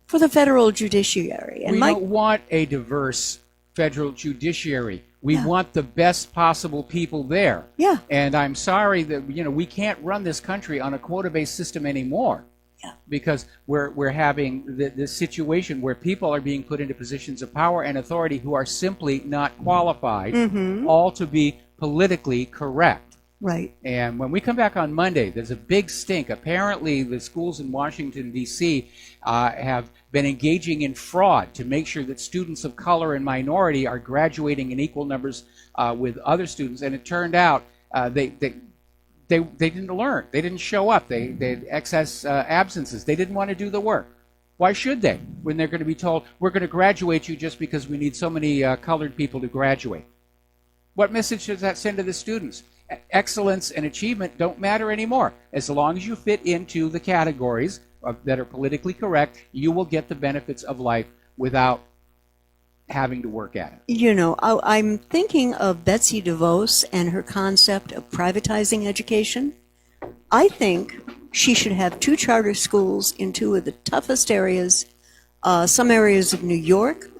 for the federal judiciary. And we don't want a diverse federal judiciary. We want the best possible people there. Yeah. And I'm sorry that we can't run this country on a quota-based system anymore. Yeah. Because we're having this situation where people are being put into positions of power and authority who are simply not qualified, all to be politically correct. Right. And when we come back on Monday, there's a big stink. Apparently, the schools in Washington, D.C. Have been engaging in fraud to make sure that students of color and minority are graduating in equal numbers with other students. And it turned out they didn't learn. They didn't show up. They had excess absences. They didn't want to do the work. Why should they, when they're going to be told, we're going to graduate you just because we need so many colored people to graduate? What message does that send to the students? Excellence and achievement don't matter anymore. As long as you fit into the categories that are politically correct, you will get the benefits of life without having to work at it. I'm thinking of Betsy DeVos and her concept of privatizing education. I think she should have 2 charter schools in 2 of the toughest areas, some areas of New York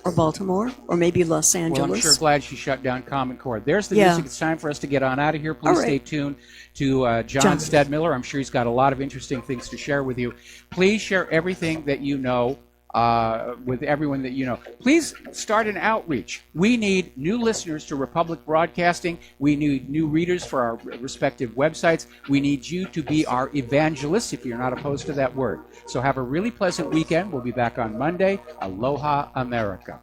or Baltimore or maybe Los Angeles. Well, I'm sure glad she shut down Common Core. There's the Yeah. music. It's time for us to get on out of here. Please All stay right. tuned to John Stedmiller. I'm sure he's got a lot of interesting things to share with you. Please share everything that you know with everyone that you know. Please start an outreach. We need new listeners to Republic Broadcasting. We need new readers for our respective websites. We need you to be our evangelists, if you're not opposed to that word. So have a really pleasant weekend. We'll be back on Monday. Aloha, America.